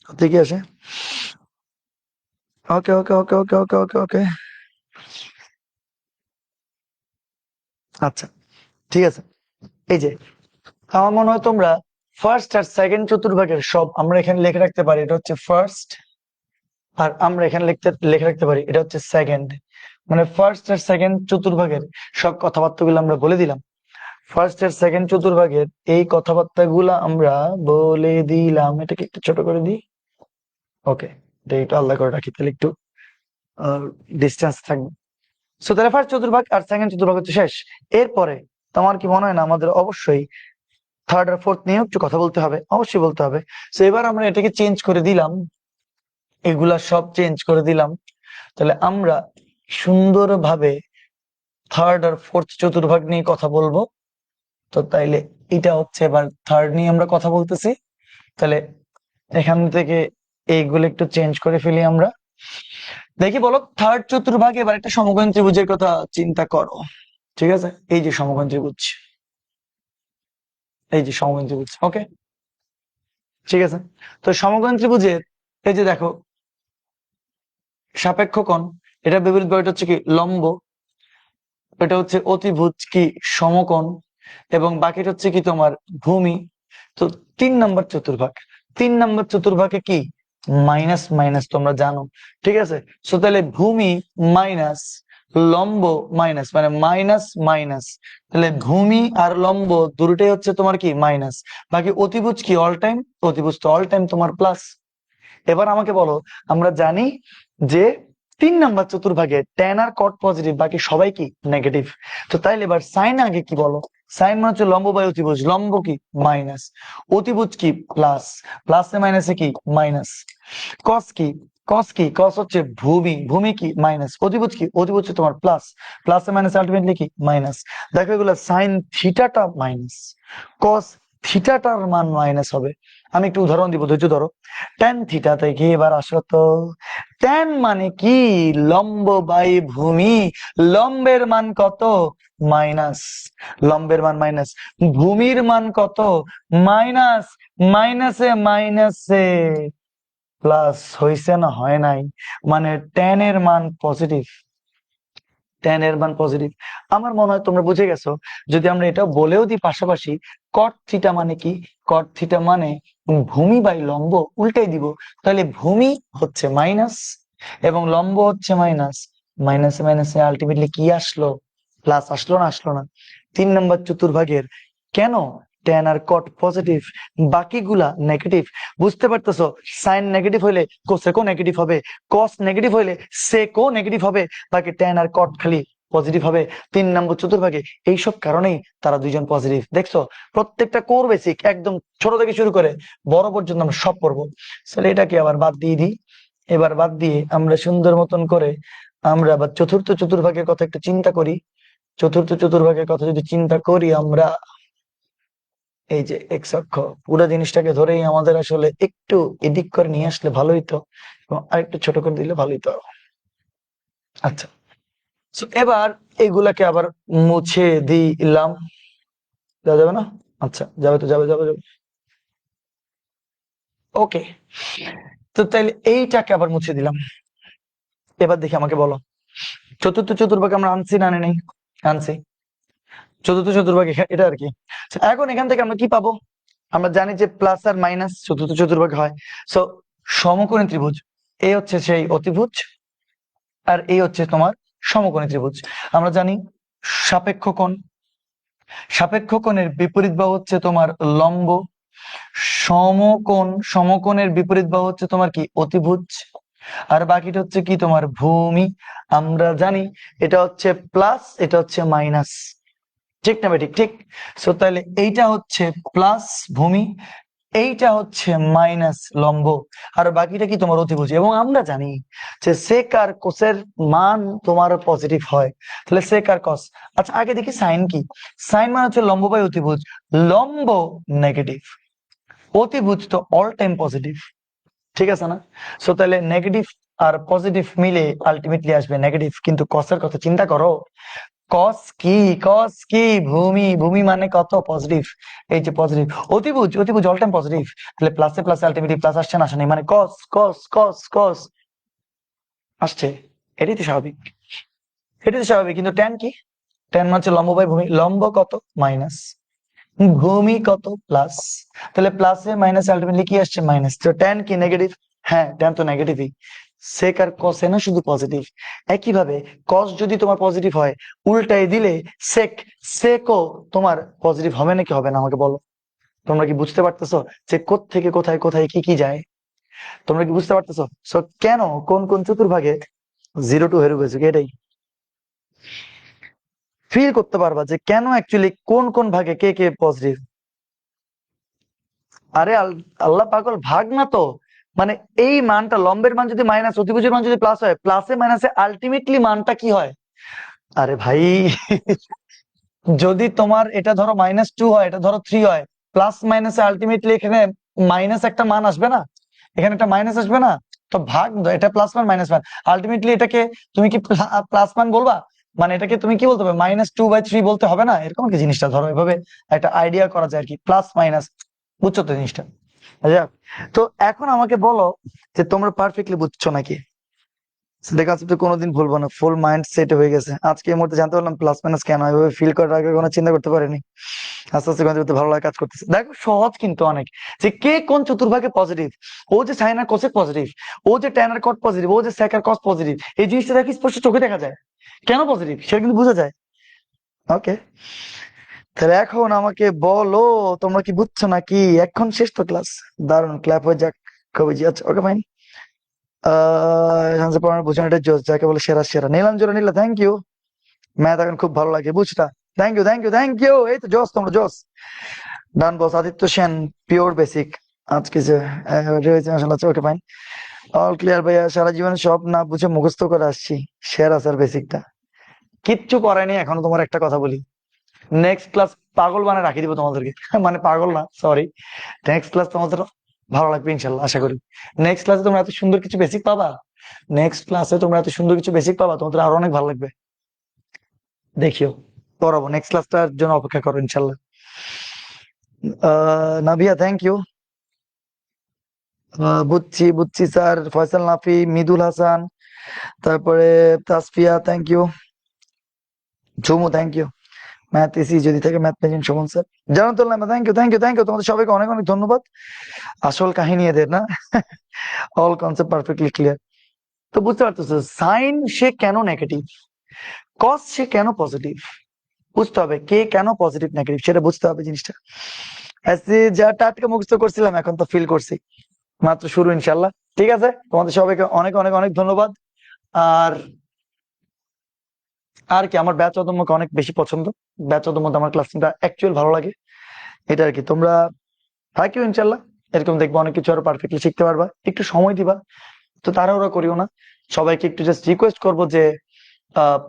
কোথেকে কি আসে? ওকে ওকে ওকে ওকে ওকে ওকে ওকে আচ্ছা ঠিক আছে। এই যে আমার মনে হয় তোমরা ফার্স্ট আর সেকেন্ড চতুর্ভাগের সব আমরা এখানে লিখে রাখতে পারি, এটা হচ্ছে ফার্স্ট, আর আমরা এখানে লিখে রাখতে পারি এটা হচ্ছে সেকেন্ড। মানে ফার্স্ট আর সেকেন্ড চতুর্ভাগের সব কথাবার্তা গুলো আমরা বলে দিলাম, ফার্স্ট আর সেকেন্ড চতুর্ভাগের এই কথাবার্তা গুলা আমরা বলে দিলাম। এটাকে একটু ছোট করে দিই, ওকে, এটা একটু আলাদা করে রাখি, তাহলে একটু ডিস্টেন্স থাকবে। সো তাহলে ফার্স্ট চতুর্ভাগ আর সেকেন্ড চতুর্ভাগ হচ্ছে শেষ। এরপরে তোমার কি মনে হয় না আমাদের অবশ্যই থার্ড আর ফোর্থ নিয়ে একটু কথা বলতে হবে, অবশ্যই বলতে হবে। সো এবার আমরা এটাকে চেঞ্জ করে দিলাম, এগুলা সব চেঞ্জ করে দিলাম, তাহলে আমরা সুন্দরভাবে থার্ড আর ফোর্থ চতুর্ভাগ নিয়ে কথা বলবো। তো তাইলে এটা হচ্ছে এবার থার্ড নিয়ে আমরা কথা বলতেছি, তাহলে এখান থেকে এইগুলো একটু চেঞ্জ করে ফেলি আমরা। দেখি বলো থার্ড চতুর্ভাগে এবার একটা সমকোণ ত্রিভুজের কথা চিন্তা করো। ঠিক আছে, এই যে সমকোণ ত্রিভুজ, এই যে সমকোণ ত্রিভুজ। ওকে, ঠিক আছে। তো সমকোণ ত্রিভুজের এই যে দেখো সাপেক্ষ কোণ, এটা বিপরীত বাহুটা হচ্ছে কি লম্ব, এটা হচ্ছে অতিভুজ কি সমকোণ, এবং বাকিটা হচ্ছে কি তোমার ভূমি। তো 3 নম্বর চতুর্ভাগ, 3 নম্বর চতুর্ভাগে কি মাইনাস মাইনাস তোমরা জানো। ঠিক আছে, সো তাহলে ভূমি মাইনাস লম্ব মাইনাস, মানে মাইনাস মাইনাস, তাহলে ভূমি আর লম্ব দুটোই হচ্ছে তোমার কি মাইনাস। বাকি অতিভুজ কি অল টাইম, অতিভুজ তো অল টাইম তোমার প্লাস। এবার আমাকে বলো, আমরা জানি যে 3 নম্বর চতুর্ভাগে ট্যান আর কট পজিটিভ, বাকি সবাই কি নেগেটিভ। তো তাইলে এবার সাইন আগে কি বলো, সাইন মানে হচ্ছে লম্ব বাই অতিভুজ, লম্ব কি মাইনাস, অতিভুজ কি প্লাস, প্লাসে মাইনাসে কি মাইনাস, কস কি, কস কি, কস হচ্ছে ভূমি, ভূমি কি মাইনাস, অতিভুজ কি, অতিভুজ তোমার প্লাস, প্লাসে মাইনাস আলটিমেটলি কি মাইনাস। দেখো এগুলো সাইন থিটাটা মাইনাস, কস থিটাটার মান মাইনাস হবে। আমি একটু উদাহরণ দিব, ধৈর্য ধরো। ট্যান থিটা থেকে এবার আসো তো, ট্যান মানে কি লম্ব বাই ভূমি, লম্বের মান কত মাইনাস, লম্বের মান মাইনাস, ভূমির মান কত মাইনাস, মাইনাসে মাইনাসে প্লাস, হয়েছে না হয় নাই, মানে ট্যান এর মান পজিটিভ, ট্যান এর মান পজিটিভ। আমার মনে হয় তোমরা বুঝে গেছো। যদি আমরা এটা বলেও দিই পাশাপাশি, কট থিটা মানে কি, কট থিটা মানে ভূমি বাই লম্ব, উল্টাই দিব, তাহলে ভূমি হচ্ছে মাইনাস এবং লম্ব হচ্ছে মাইনাস, মাইনাসে মাইনাসে আলটিমেটলি কি আসলো প্লাস, আসলো না আসলো না। 3 নম্বর চতুর্ভাগের কেন ট্যান আর কট পজিটিভ, বাকিগুলা নেগেটিভ। বুঝতে পারতেছো, সাইন নেগেটিভ হইলে কোসেকও নেগেটিভ হবে, কস নেগেটিভ হইলে সেকও নেগেটিভ হবে, বাকি ট্যান আর কট খালি পজিটিভ হবে 3 নম্বর চতুর্ভাগে। এইসব কারণেই তারা দুইজন পজিটিভ। দেখছো, প্রত্যেকটা কোর বেসিক একদম ছোট থেকে শুরু করে বড় পর্যন্ত আমরা সব পড়বো। তাহলে এটাকে আবার বাদ দিয়ে দিই। এবার বাদ দিয়ে আমরা সুন্দর মতন করে আমরা আবার চতুর্থ চতুর্ভাগের কথা একটু চিন্তা করি। চতুর্থ চতুর্ভাগের কথা যদি চিন্তা করি আমরা, এই যে এক্স অক্ষ, পুরো জিনিসটাকে ধরেই আমাদের আসলে একটু এদিক করে নিয়ে আসলে ভালো হইতো, এবং আরেকটু ছোট করে দিলে ভালো হইতো। আচ্ছা, তো এবার এগুলাকে আবার মুছে দিলাম, দেওয়া যাবে না? আচ্ছা, যাবে তো, যাবে যাবে যাবে। ওকে, তো তাইলে এইটাকে আবার মুছে দিলাম। এবার দেখি আমাকে বলো, চতুর্থ চতুর্ভাগে আমরা আনছি না আনি নাই? আনছি। চতুর্থ চতুর্ভাগ এটা আর কি। এখন এখান থেকে আমরা কি পাবো, আমরা জানি যে প্লাস আর মাইনাস চতুর্থ চতুর্ভাগ হয়। সো সমকোণী ত্রিভুজ, এই হচ্ছে সেই অতিভুজ, আর এই হচ্ছে তোমার সমকোণী ত্রিভুজ। আমরা জানি সাপেক্ষ কোণ, সাপেক্ষ কোণের বিপরীত বাহু হচ্ছে তোমার লম্ব, সমকোণ, সমকোণের বিপরীত বাহু হচ্ছে তোমার কি অতিভুজ, আর বাকিটা হচ্ছে কি তোমার ভূমি। আমরা জানি এটা হচ্ছে প্লাস, এটা হচ্ছে মাইনাস, ঠিক না বেঠিক? ঠিক। সো তাহলে এইটা হচ্ছে প্লাস ভূমি, এইটা হচ্ছে মাইনাস লম্ব, আর বাকিটা কি তোমার অতিভুজ। এবং আমরা জানি যে সেক আর কোসের মান তোমার পজিটিভ হয়, তাহলে সেক আর কস। আচ্ছা, আগে দেখি সাইন কি। সাইন মানে হচ্ছে লম্ব বাই অতিভুজ, লম্ব নেগেটিভ, অতিভুজ তো অল টাইম পজিটিভ, ঠিক আছে না? সো তাহলে নেগেটিভ আর পজিটিভ মিলে আলটিমেটলি আসবে নেগেটিভ। কিন্তু কসের কথা চিন্তা করো, কস কি, কস কি ভূমি, ভূমি মানে কত পজিটিভ, এই যে পজিটিভ, অতিভুজ, অতিভুজ অল টাইম পজিটিভ, তাহলে প্লাসে প্লাসে আলটিমেটলি প্লাস আসছে না আসে নাই, মানে কস কস কস কস আসছে। এটাই তো স্বাভাবিক, এটাই তো স্বাভাবিক। কিন্তু ট্যান কি, ট্যান মানে হচ্ছে লম্ব বাই ভূমি, লম্ব কত মাইনাস, ভূমি কত প্লাস, তাহলে প্লাসে মাইনাস আলটিমেটলি কি আসছে মাইনাস। তো ট্যান কি নেগেটিভ, হ্যাঁ ট্যান তো নেগেটিভই। সেক আর কসে না শুধু পজিটিভ। একইভাবে কস যদি তোমার পজিটিভ হয়, উল্টাই দিলে সেক, সেকও তোমার পজিটিভ হবে নাকি হবে না আমাকে বলো। তোমরা কি বুঝতে পারতেছো যে থেকে কোথায় কোথায় কি কি যায়? তোমরা কি বুঝতে পারতেছো? সো কেন কোন কোন চতুর্ভাগে 0 to হেরু গেছে, এটাই ফিল করতে পারবা যে কেন অ্যাকচুয়ালি কোন কোন ভাগে কে কে পজিটিভ। আরে আল্লাহ পাগল, ভাগ না তো, মানে এই মানটা লম্বের মান যদি মাইনাস, অতিভুজের মান যদি প্লাস হয়, প্লাসে মাইনাসে আলটিমেটলি মানটা কি হয়? আরে ভাই যদি তোমার এটা ধরো -2 হয়, এটা ধরো 3 হয়, প্লাস মাইনাসে আলটিমেটলি এখানে মাইনাস একটা মান আসবে না, এখানে একটা মাইনাস আসবে না। তো ভাগ দাও, এটা প্লাস মান মাইনাস মান, আলটিমেটলি এটাকে তুমি কি প্লাস মান বলবা, মানে এটাকে তুমি কি বলতে হবে, -2/3 বলতে হবে না, এরকম কি জিনিসটা ধরো এভাবে একটা আইডিয়া করা যায় আর কি, প্লাস মাইনাস, বুঝছো তো জিনিসটা। আচ্ছা, তো এখন আমাকে বলো যে তোমরা পারফেক্টলি বুঝছো নাকি। দেখা যাচ্ছে কোনোদিন ভুলবো না, ফুল মাইন্ড সেট হয়ে গেছে, আজকে এই মুহূর্তে জানতে পারলাম প্লাস মাইনাস কেন এভাবে ফিল করার আগে কোনো চিন্তা করতে পারিনি। আস্তে আস্তে গণিত করতে ভালো লাগে, কাজ করতেছে। দেখো সহজ কিন্তু অনেক, যে কে কোন চতুর্ভাগে পজিটিভ, ও যে সাইন আর কোসেক পজিটিভ, ও যে ট্যান আর কট পজিটিভ, ও যে সেক আর কস পজিটিভ, এই জিনিসটা দেখি স্পষ্ট চোখে দেখা যায়, কেন পজিটিভ সেটা কিন্তু বোঝা যায়। ওকে, তাহলে এখন আমাকে বলো তোমরা কি বুঝছো নাকি, এখন শেষ তো ক্লাস, দারুন, ক্ল্যাপ হয়ে যাক, খুবই জি, আচ্ছা ওকে ফাইন। পড়ানোর বুঝুন এটা জোস, যাকে বলে সেরা সেরা, নিলাম জোরে নিলা, থ্যাংক ইউ। ম্যাথ এখন খুব ভালো লাগে বুঝটা, thank you thank you thank you, এই তো জোস, তোমরা জোস। Done boss, Aditya Sen, pure basic, আজকে যে রয়েছে আসলে, আচ্ছা ওকে ফাইন, অল ক্লিয়ার ভাইয়া, সারা জীবন সব না বুঝে মুখস্থ করে আসছি, সেরা স্যার বেসিকটা, কিচ্ছু করায়নি এখনো। তোমার একটা কথা বলি, নেক্সট ক্লাস পাগল বানায় রাখি দিব তোমাদেরকে, মানে পাগল না, সরি, নেক্সট ক্লাস তোমাদের ভালো লাগবে ইনশাল্লাহ, আশা করি। নেক্সট ক্লাসে তোমরা এত সুন্দর কিছু বেসিক পাবা, নেক্সট ক্লাসে তোমরা এত সুন্দর কিছু বেসিক পাবা, তোমাদের আরো অনেক ভালো লাগবে, দেখিও, পড়াবো, নেক্সট ক্লাসটার জন্য অপেক্ষা করো ইনশাল্লাহ। নাভিয়া থ্যাংক ইউ, বুঝছি বুঝছি স্যার, ফয়সাল নাফি, মৃদুল হাসান, তারপরে Tasfia thank you, Jhumu thank you, math ইসি যদি থেকে ম্যাথ পেয়েছেন Suman sir, Jannatul Nama thank you thank you thank you, তোমাদের সবাইকে অনেক অনেক ধন্যবাদ। আসল কাহিনী এদের না, অল কনসেপ্ট পারফেক্টলি ক্লিয়ার। তো বুঝতে পারতেছো সাইন সে কেন নেগেটিভ, কস সে কেন পজিটিভ, বুঝতে হবে কে কেন পজিটিভ নেগেটিভ, সেটা বুঝতে হবে জিনিসটা। যা টাটকা মুখস্থ করছিলাম এখন তো ফিল করছি, মাত্র শুরু ইনশাল্লাহ। ঠিক আছে, তোমাদের সবাইকে অনেক অনেক অনেক ধন্যবাদ। আর আর কি, আমার ব্যাচ অদম্যকে অনেক বেশি পছন্দ, ব্যাচ অদম্য আমার ক্লাসটা অ্যাকচুয়াল ভালো লাগে, এটা আর কি। তোমরা থাকিও ইনশাল্লাহ, এরকম দেখবো অনেক কিছু আরো পারফেক্টলি শিখতে পারবা, একটু সময় দিবা, তো তাড়াহুড়া করিও না। সবাইকে একটু জাস্ট রিকোয়েস্ট করবো যে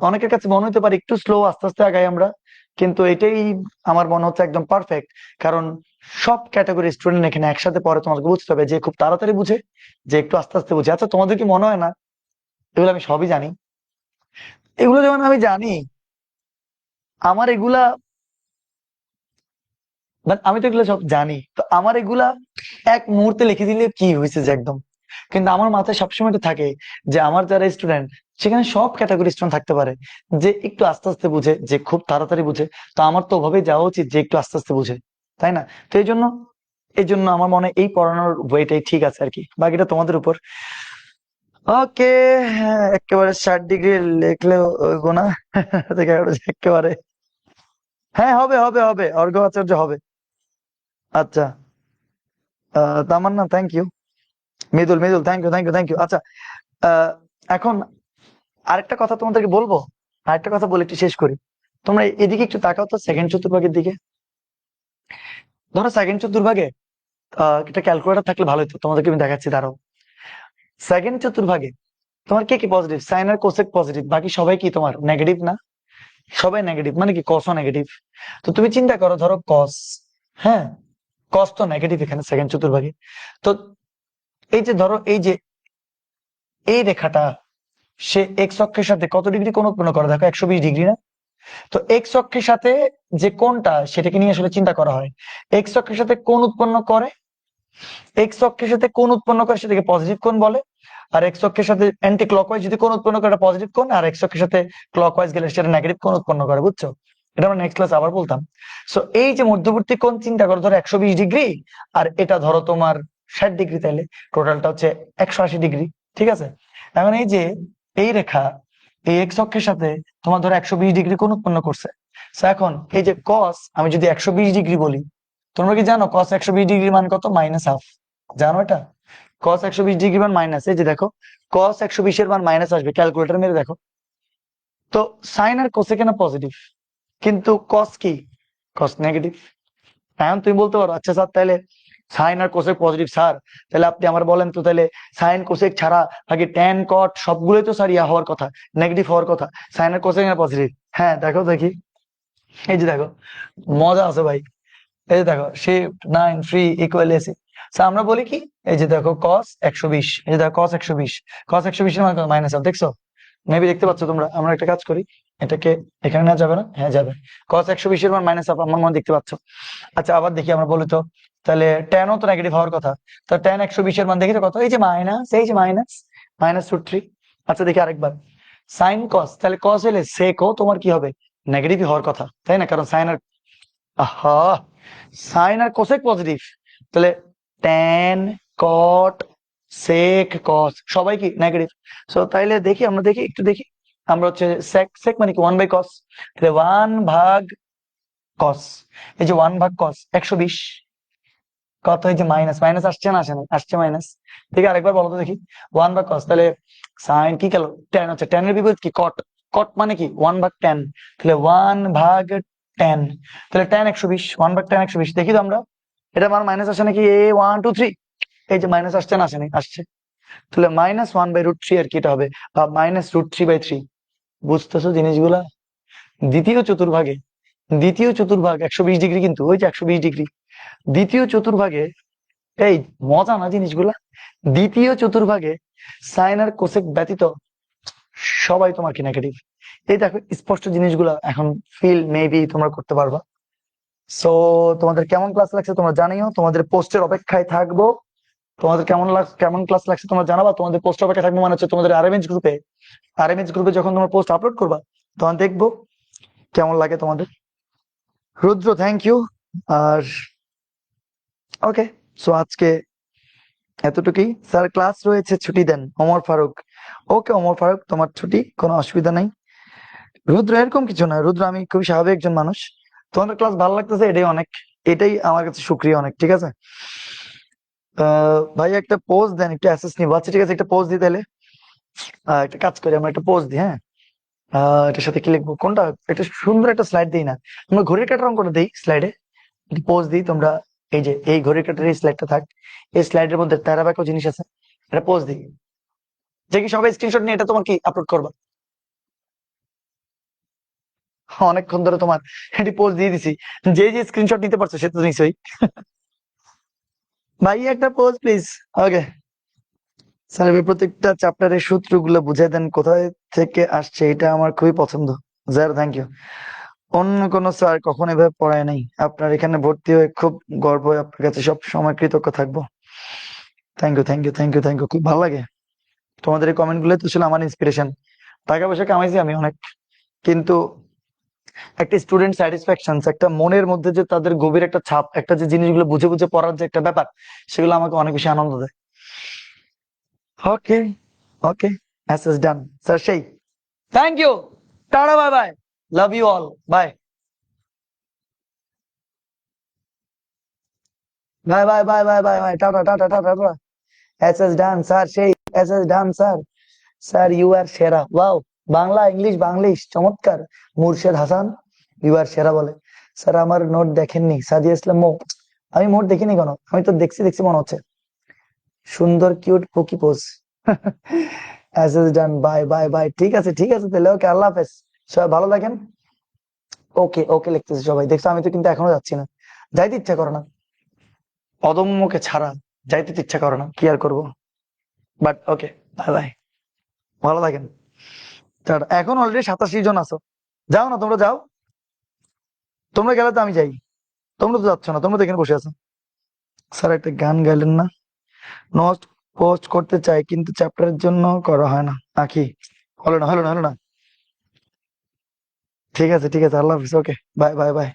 অনেকের কাছে মনে হতে পারে একটু স্লো, আস্তে আস্তে আগাই আমরা, কিন্তু এটাই আমার মনে হচ্ছে একদম পারফেক্ট, কারণ সব ক্যাটাগরি স্টুডেন্ট এখানে একসাথে পড়ে, তোমাকে বুঝতে হবে যে খুব তাড়াতাড়ি বুঝে, যে একটু আস্তে আস্তে বুঝে। আচ্ছা তোমাদের কি মনে হয় না এগুলো আমি সবই জানি, এগুলো যেমন আমি জানি, আমার এগুলা, আমি তো এগুলো সব জানি, তো আমার এগুলা এক মুহূর্তে লিখে দিলে কি হয়েছে যে একদম, কিন্তু আমার মাথায় সবসময় এটা থাকে যে আমার যারা স্টুডেন্ট, সেখানে সব ক্যাটাগরি স্টুডেন্ট থাকতে পারে, যে একটু আস্তে আস্তে বুঝে, যে খুব তাড়াতাড়ি বুঝে, তো আমার তো ওভাবেই যাওয়া উচিত যে একটু আস্তে আস্তে বুঝে, তাই না? তো এই জন্য আমার মনে হয় এই পড়ানোর ওয়েটাই ঠিক আছে আর কি, বাকিটা তোমাদের উপর। ওকে, একেবারে 60 ডিগ্রি লিখলেও গোনা একেবারে, হ্যাঁ হবে হবে হবে, অর্ঘ্য আচার্য হবে। আচ্ছা, Tamanna thank you, Mridul Mridul thank you thank you thank you. আচ্ছা, আহ, এখন আরেকটা কথা তোমাদেরকে বলবো, আরেকটা কথা বলে একটু শেষ করি। তোমরা এদিকে একটু তাকাও তো, সেকেন্ড চতুর্ভাগের দিকে। ধরো সেকেন্ড চতুর্ভাগে একটা ক্যালকুলেটর থাকলে ভালো হতো, তোমাদেরকে আমি দেখাচ্ছি, দাঁড়াও। সেকেন্ড চতুর্ভাগে তোমার কে কি পজিটিভ, সাইন আর কোসেক পজিটিভ, বাকি সবাই কি তোমার নেগেটিভ না, সবাই নেগেটিভ, মানে কি কসও নেগেটিভ। তো তুমি চিন্তা করো, ধরো কস, হ্যাঁ কস তো নেগেটিভ এখানে সেকেন্ড চতুর্ভাগে। তো এই যে ধরো এই রেখাটা, সে এক্স অক্ষের সাথে কত ডিগ্রি কোণ উৎপন্ন করে, দেখো 120 ডিগ্রি না? তো এক্স অক্ষের সাথে যে কোণটা, সেটাকে নিয়ে আসলে চিন্তা করা হয়, এক্স অক্ষের সাথে কোণ উৎপন্ন করে, এক্স অক্ষের সাথে কোণ উৎপন্ন করে সেটাকে পজিটিভ কোণ বলে, আর এক্স অক্ষের সাথে অ্যান্টি ক্লকওয়াইজ যদি কোণ উৎপন্ন করে পজিটিভ কোণ, আর এক্স অক্ষের সাথে ক্লকওয়াইজ গেলে সেটা নেগেটিভ কোণ উৎপন্ন করে, বুঝছো? এটা আমরা নেক্সট ক্লাস আবার বলতাম। সো এই যে মধ্যবর্তী কোণ চিন্তা করো, ধরো 120 ডিগ্রি, আর এটা ধরো তোমার 60 ডিগ্রি, তাইলে টোটালটা হচ্ছে 180 ডিগ্রি, ঠিক আছে? এখন এই যে এই রেখা, এই এক্স অক্ষের সাথে তোমার ধরো 120 ডিগ্রি কোণ উৎপন্ন করছে। তো এখন এই যে কস, আমি যদি 120 ডিগ্রি বলি, তোমরা কি জানো কস 120 ডিগ্রি মান কত? -হাফ, জানো এটা? কস 120 ডিগ্রি মান মাইনাস, এই যে দেখো কস 120-এর মান মাইনাস আসবে, ক্যালকুলেটর মেরে দেখো। তো সাইন আর কোসে কেন পজিটিভ, কিন্তু কস কি, কস নেগেটিভ। এখন তুমি বলতে পারো আচ্ছা স্যার, তাহলে সাইন আর কোসেক পজিটিভ স্যার, তাহলে আপনি আমার বলেন তো, তাহলে সাইন কোসেক ছাড়া বাকি ট্যান কট সবগুলোই তো স্যার ইয়া হওয়ার কথা, নেগেটিভ হওয়ার কথা, সাইন আর কোসেক না পজিটিভ? হ্যাঁ দেখো দেখি, এই যে দেখো, মজা আছে ভাই, এই যে দেখো শিফট 9 ফ্রি ইকুয়াল এসি, আমরা বলি কি, এই যে দেখো cos 120, এই যে দেখো cos 120 এর মান মাইনাস অফ, দেখছো? মেবি দেখতে পাচ্ছ তোমরা। আমরা একটা কাজ করি, এটাকে এখানে নেওয়া যাবে না? হ্যাঁ যাবে। cos 120 এর মান মাইনাস অফ, আমার মনে দেখতে পাচ্ছ। আচ্ছা আবার দেখি আমরা, বলি তো তাহলে ট্যানও তো নেগেটিভ হওয়ার কথা। তো ট্যান 120 এর মান দেখি তো কত, এই যে মাইনাস, এই যে -√3। আচ্ছা দেখি আরেকবার, সাইন কস, তাহলে কস হলে সেকও তোমার কি হবে, নেগেটিভ হওয়ার কথা, তাই না? কারণ সাইন আর, আহা, সাইন আর কোসেক পজিটিভ, তাহলে ট্যান, কট, সেক, কস সবাই কি নেগেটিভ। সো তাইলে দেখি, আমরা দেখি একটু দেখি, আমরা হচ্ছে সেক, সেক মানে কি 1/cos, তাহলে 1/cos, এই যে 1/cos 120 কত, এই যে মাইনাস, মাইনাস আসছে না, আসে না, আসছে মাইনাস। ঠিক আছে আরেকবার বলো তো দেখি, 1/cos, তাহলে সাইন কি গেল, ট্যান হচ্ছে, ট্যানের বিপরীত কি, কট, কট মানে কি 1/tan, তাহলে 1/tan, তাহলে ট্যান 120, 1/tan 120, দেখি তো আমরা এটা আমার মাইনাস আসে নাকি, 1 2 3, এই যে মাইনাস আসছে না, আসেনি, আসছে। তাহলে -1/√3 আর কি এটা হবে, বা -√3/3। বুঝতেছো জিনিসগুলা? দ্বিতীয় চতুর্ভাগে, দ্বিতীয় চতুর্ভাগ 120 ডিগ্রি, কিন্তু ওই যে 120 ডিগ্রি দ্বিতীয় চতুর্ভাগে, এই মজা না জিনিসগুলা। দ্বিতীয় চতুর্ভাগে সাইন আর কোসেক ব্যতীত সবাই তোমার কি নেগেটিভ। এই দেখো স্পষ্ট জিনিসগুলা এখন ফিল মেবি তোমরা করতে পারবা। সো তোমাদের কেমন ক্লাস লাগছে তোমরা জানিও, তোমাদের পোস্টের অপেক্ষায় থাকবো। তোমাদের কেমন ক্লাস লাগছে তোমরা জানাবা, তোমাদের পোস্ট অপেক্ষায় থাকবো, মানে হচ্ছে তোমাদের আরএমএস গ্রুপে যখন তোমরা পোস্ট আপলোড করবা তখন দেখবো কেমন লাগে তোমাদের। Rudra thank you. আর ওকে, সো আজকে এতটুকুই। স্যার ক্লাস রয়েছে, ছুটি দেন। ওমর ফারুক, ওকে ওমর ফারুক, তোমার ছুটি, কোনো অসুবিধা নাই। রুদ্র এরকম কিছু না, রুদ্র আমি খুবই স্বাভাবিক একজন মানুষ। তোমাদের ক্লাস ভালো লাগতেছে, এটাই অনেক, এটাই আমার কাছে শুক্রিয়া অনেক। ঠিক আছে ভাই, একটা পোজ দেন, একটু অ্যাসেস নিবো। আচ্ছা ঠিক আছে, একটা পোজ দিই তাহলে। একটা কাজ করি, আমরা একটা পোজ দিই, হ্যাঁ। এটার সাথে কি লিখবো, কোনটা, একটা সুন্দর একটা স্লাইড দিই না, আমরা ঘড়ির কাঁটার অঙ্কটা দিই স্লাইডে, পোজ দিই তোমরা। এই যে এই ঘড়ির কাঁটার এই স্লাইডটা থাক, এই স্লাইডের মধ্যে তেরা ব্যাকো জিনিস আছে, এটা পোজ দিই, যে কি সবাই স্ক্রিনশট নিয়ে এটা তোমার কি আপলোড করবা। অনেকক্ষণ ধরে তোমার এটি পোজ দিয়ে দিছি, যে যে স্ক্রিনশট নিতে পারছো সে তো নিশ্চয়ই। ভাই একটা পোজ প্লিজ। ওকে স্যার, প্রত্যেকটা চ্যাপ্টারের সূত্রগুলো বুঝাই দেন, কোথায় থেকে আসছে, এটা আমার খুবই পছন্দ। Sir thank you. অন্য কোনো স্যার কখনো এভাবে পড়ায় নাই, আপনার এখানে ভর্তি হয়ে খুব গর্ব, আপনার কাছে সব সময় কৃতজ্ঞ থাকবো। Thank you, thank you, thank you, thank you, খুব ভালো লাগে তোমাদের এই কমেন্ট গুলো, তো ছিল আমার ইন্সপিরেশন। টাকা পয়সা কামাইছি আমি অনেক, কিন্তু একটা স্টুডেন্ট স্যাটিসফ্যাকশন, একটা মনের মধ্যে যে তাদের গভীর একটা ছাপ, একটা যে জিনিসগুলো বুঝে বুঝে পড়ার যে একটা ব্যাপার, সেগুলো আমাকে অনেক বেশি আনন্দ দেয়। Okay, okay, message done sir, সেই thank you, tata, bye bye, love you all, bye bye bye bye bye bye bye, tata tata tata tata. SS done sir, সেই SS done sir. Sir you are সেরা, wow, Bangla English Banglish চমৎকার। Murshed Hasan, you are সেরা বলে। Sir আমার note দেখেননি, সাদিয়া ইসলাম মো, আমি মোট দেখিনি কেন, আমি তো দেখছি দেখছি মনে হচ্ছে। সুন্দর কিউট পকি pose. SS done, by bye by, ঠিক আছে ঠিক আছে, তাহলে ওকে, আল্লাহ হাফেজ, সবাই ভালো থাকেন। ওকে ওকে লিখতেছে সবাই, দেখছো? আমি তো কিন্তু এখনো যাচ্ছি না, যাইতে ইচ্ছা করে না, অদম্যকে ছাড়া যাইতে তো ইচ্ছা করে না, কি আর করবো। বাট ওকে, বাই বাই, ভালো থাকেন। টাটা। এখন অলরেডি 87 জন আছো, যাও না তোমরা, যাও। তোমরা গেলে তো আমি যাই, তোমরা তো যাচ্ছ না, তোমরা তো এখানে বসে আছো। স্যার একটা গান গাইলেন না? নোট পোস্ট করতে চাই, কিন্তু চ্যাপ্টারের জন্য করা হয় না। আখি, হলো না, হলো না, হলো না। ঠিক আছে ঠিক আছে, আল্লাহ হাফিজ, ওকে, বাই বাই বাই।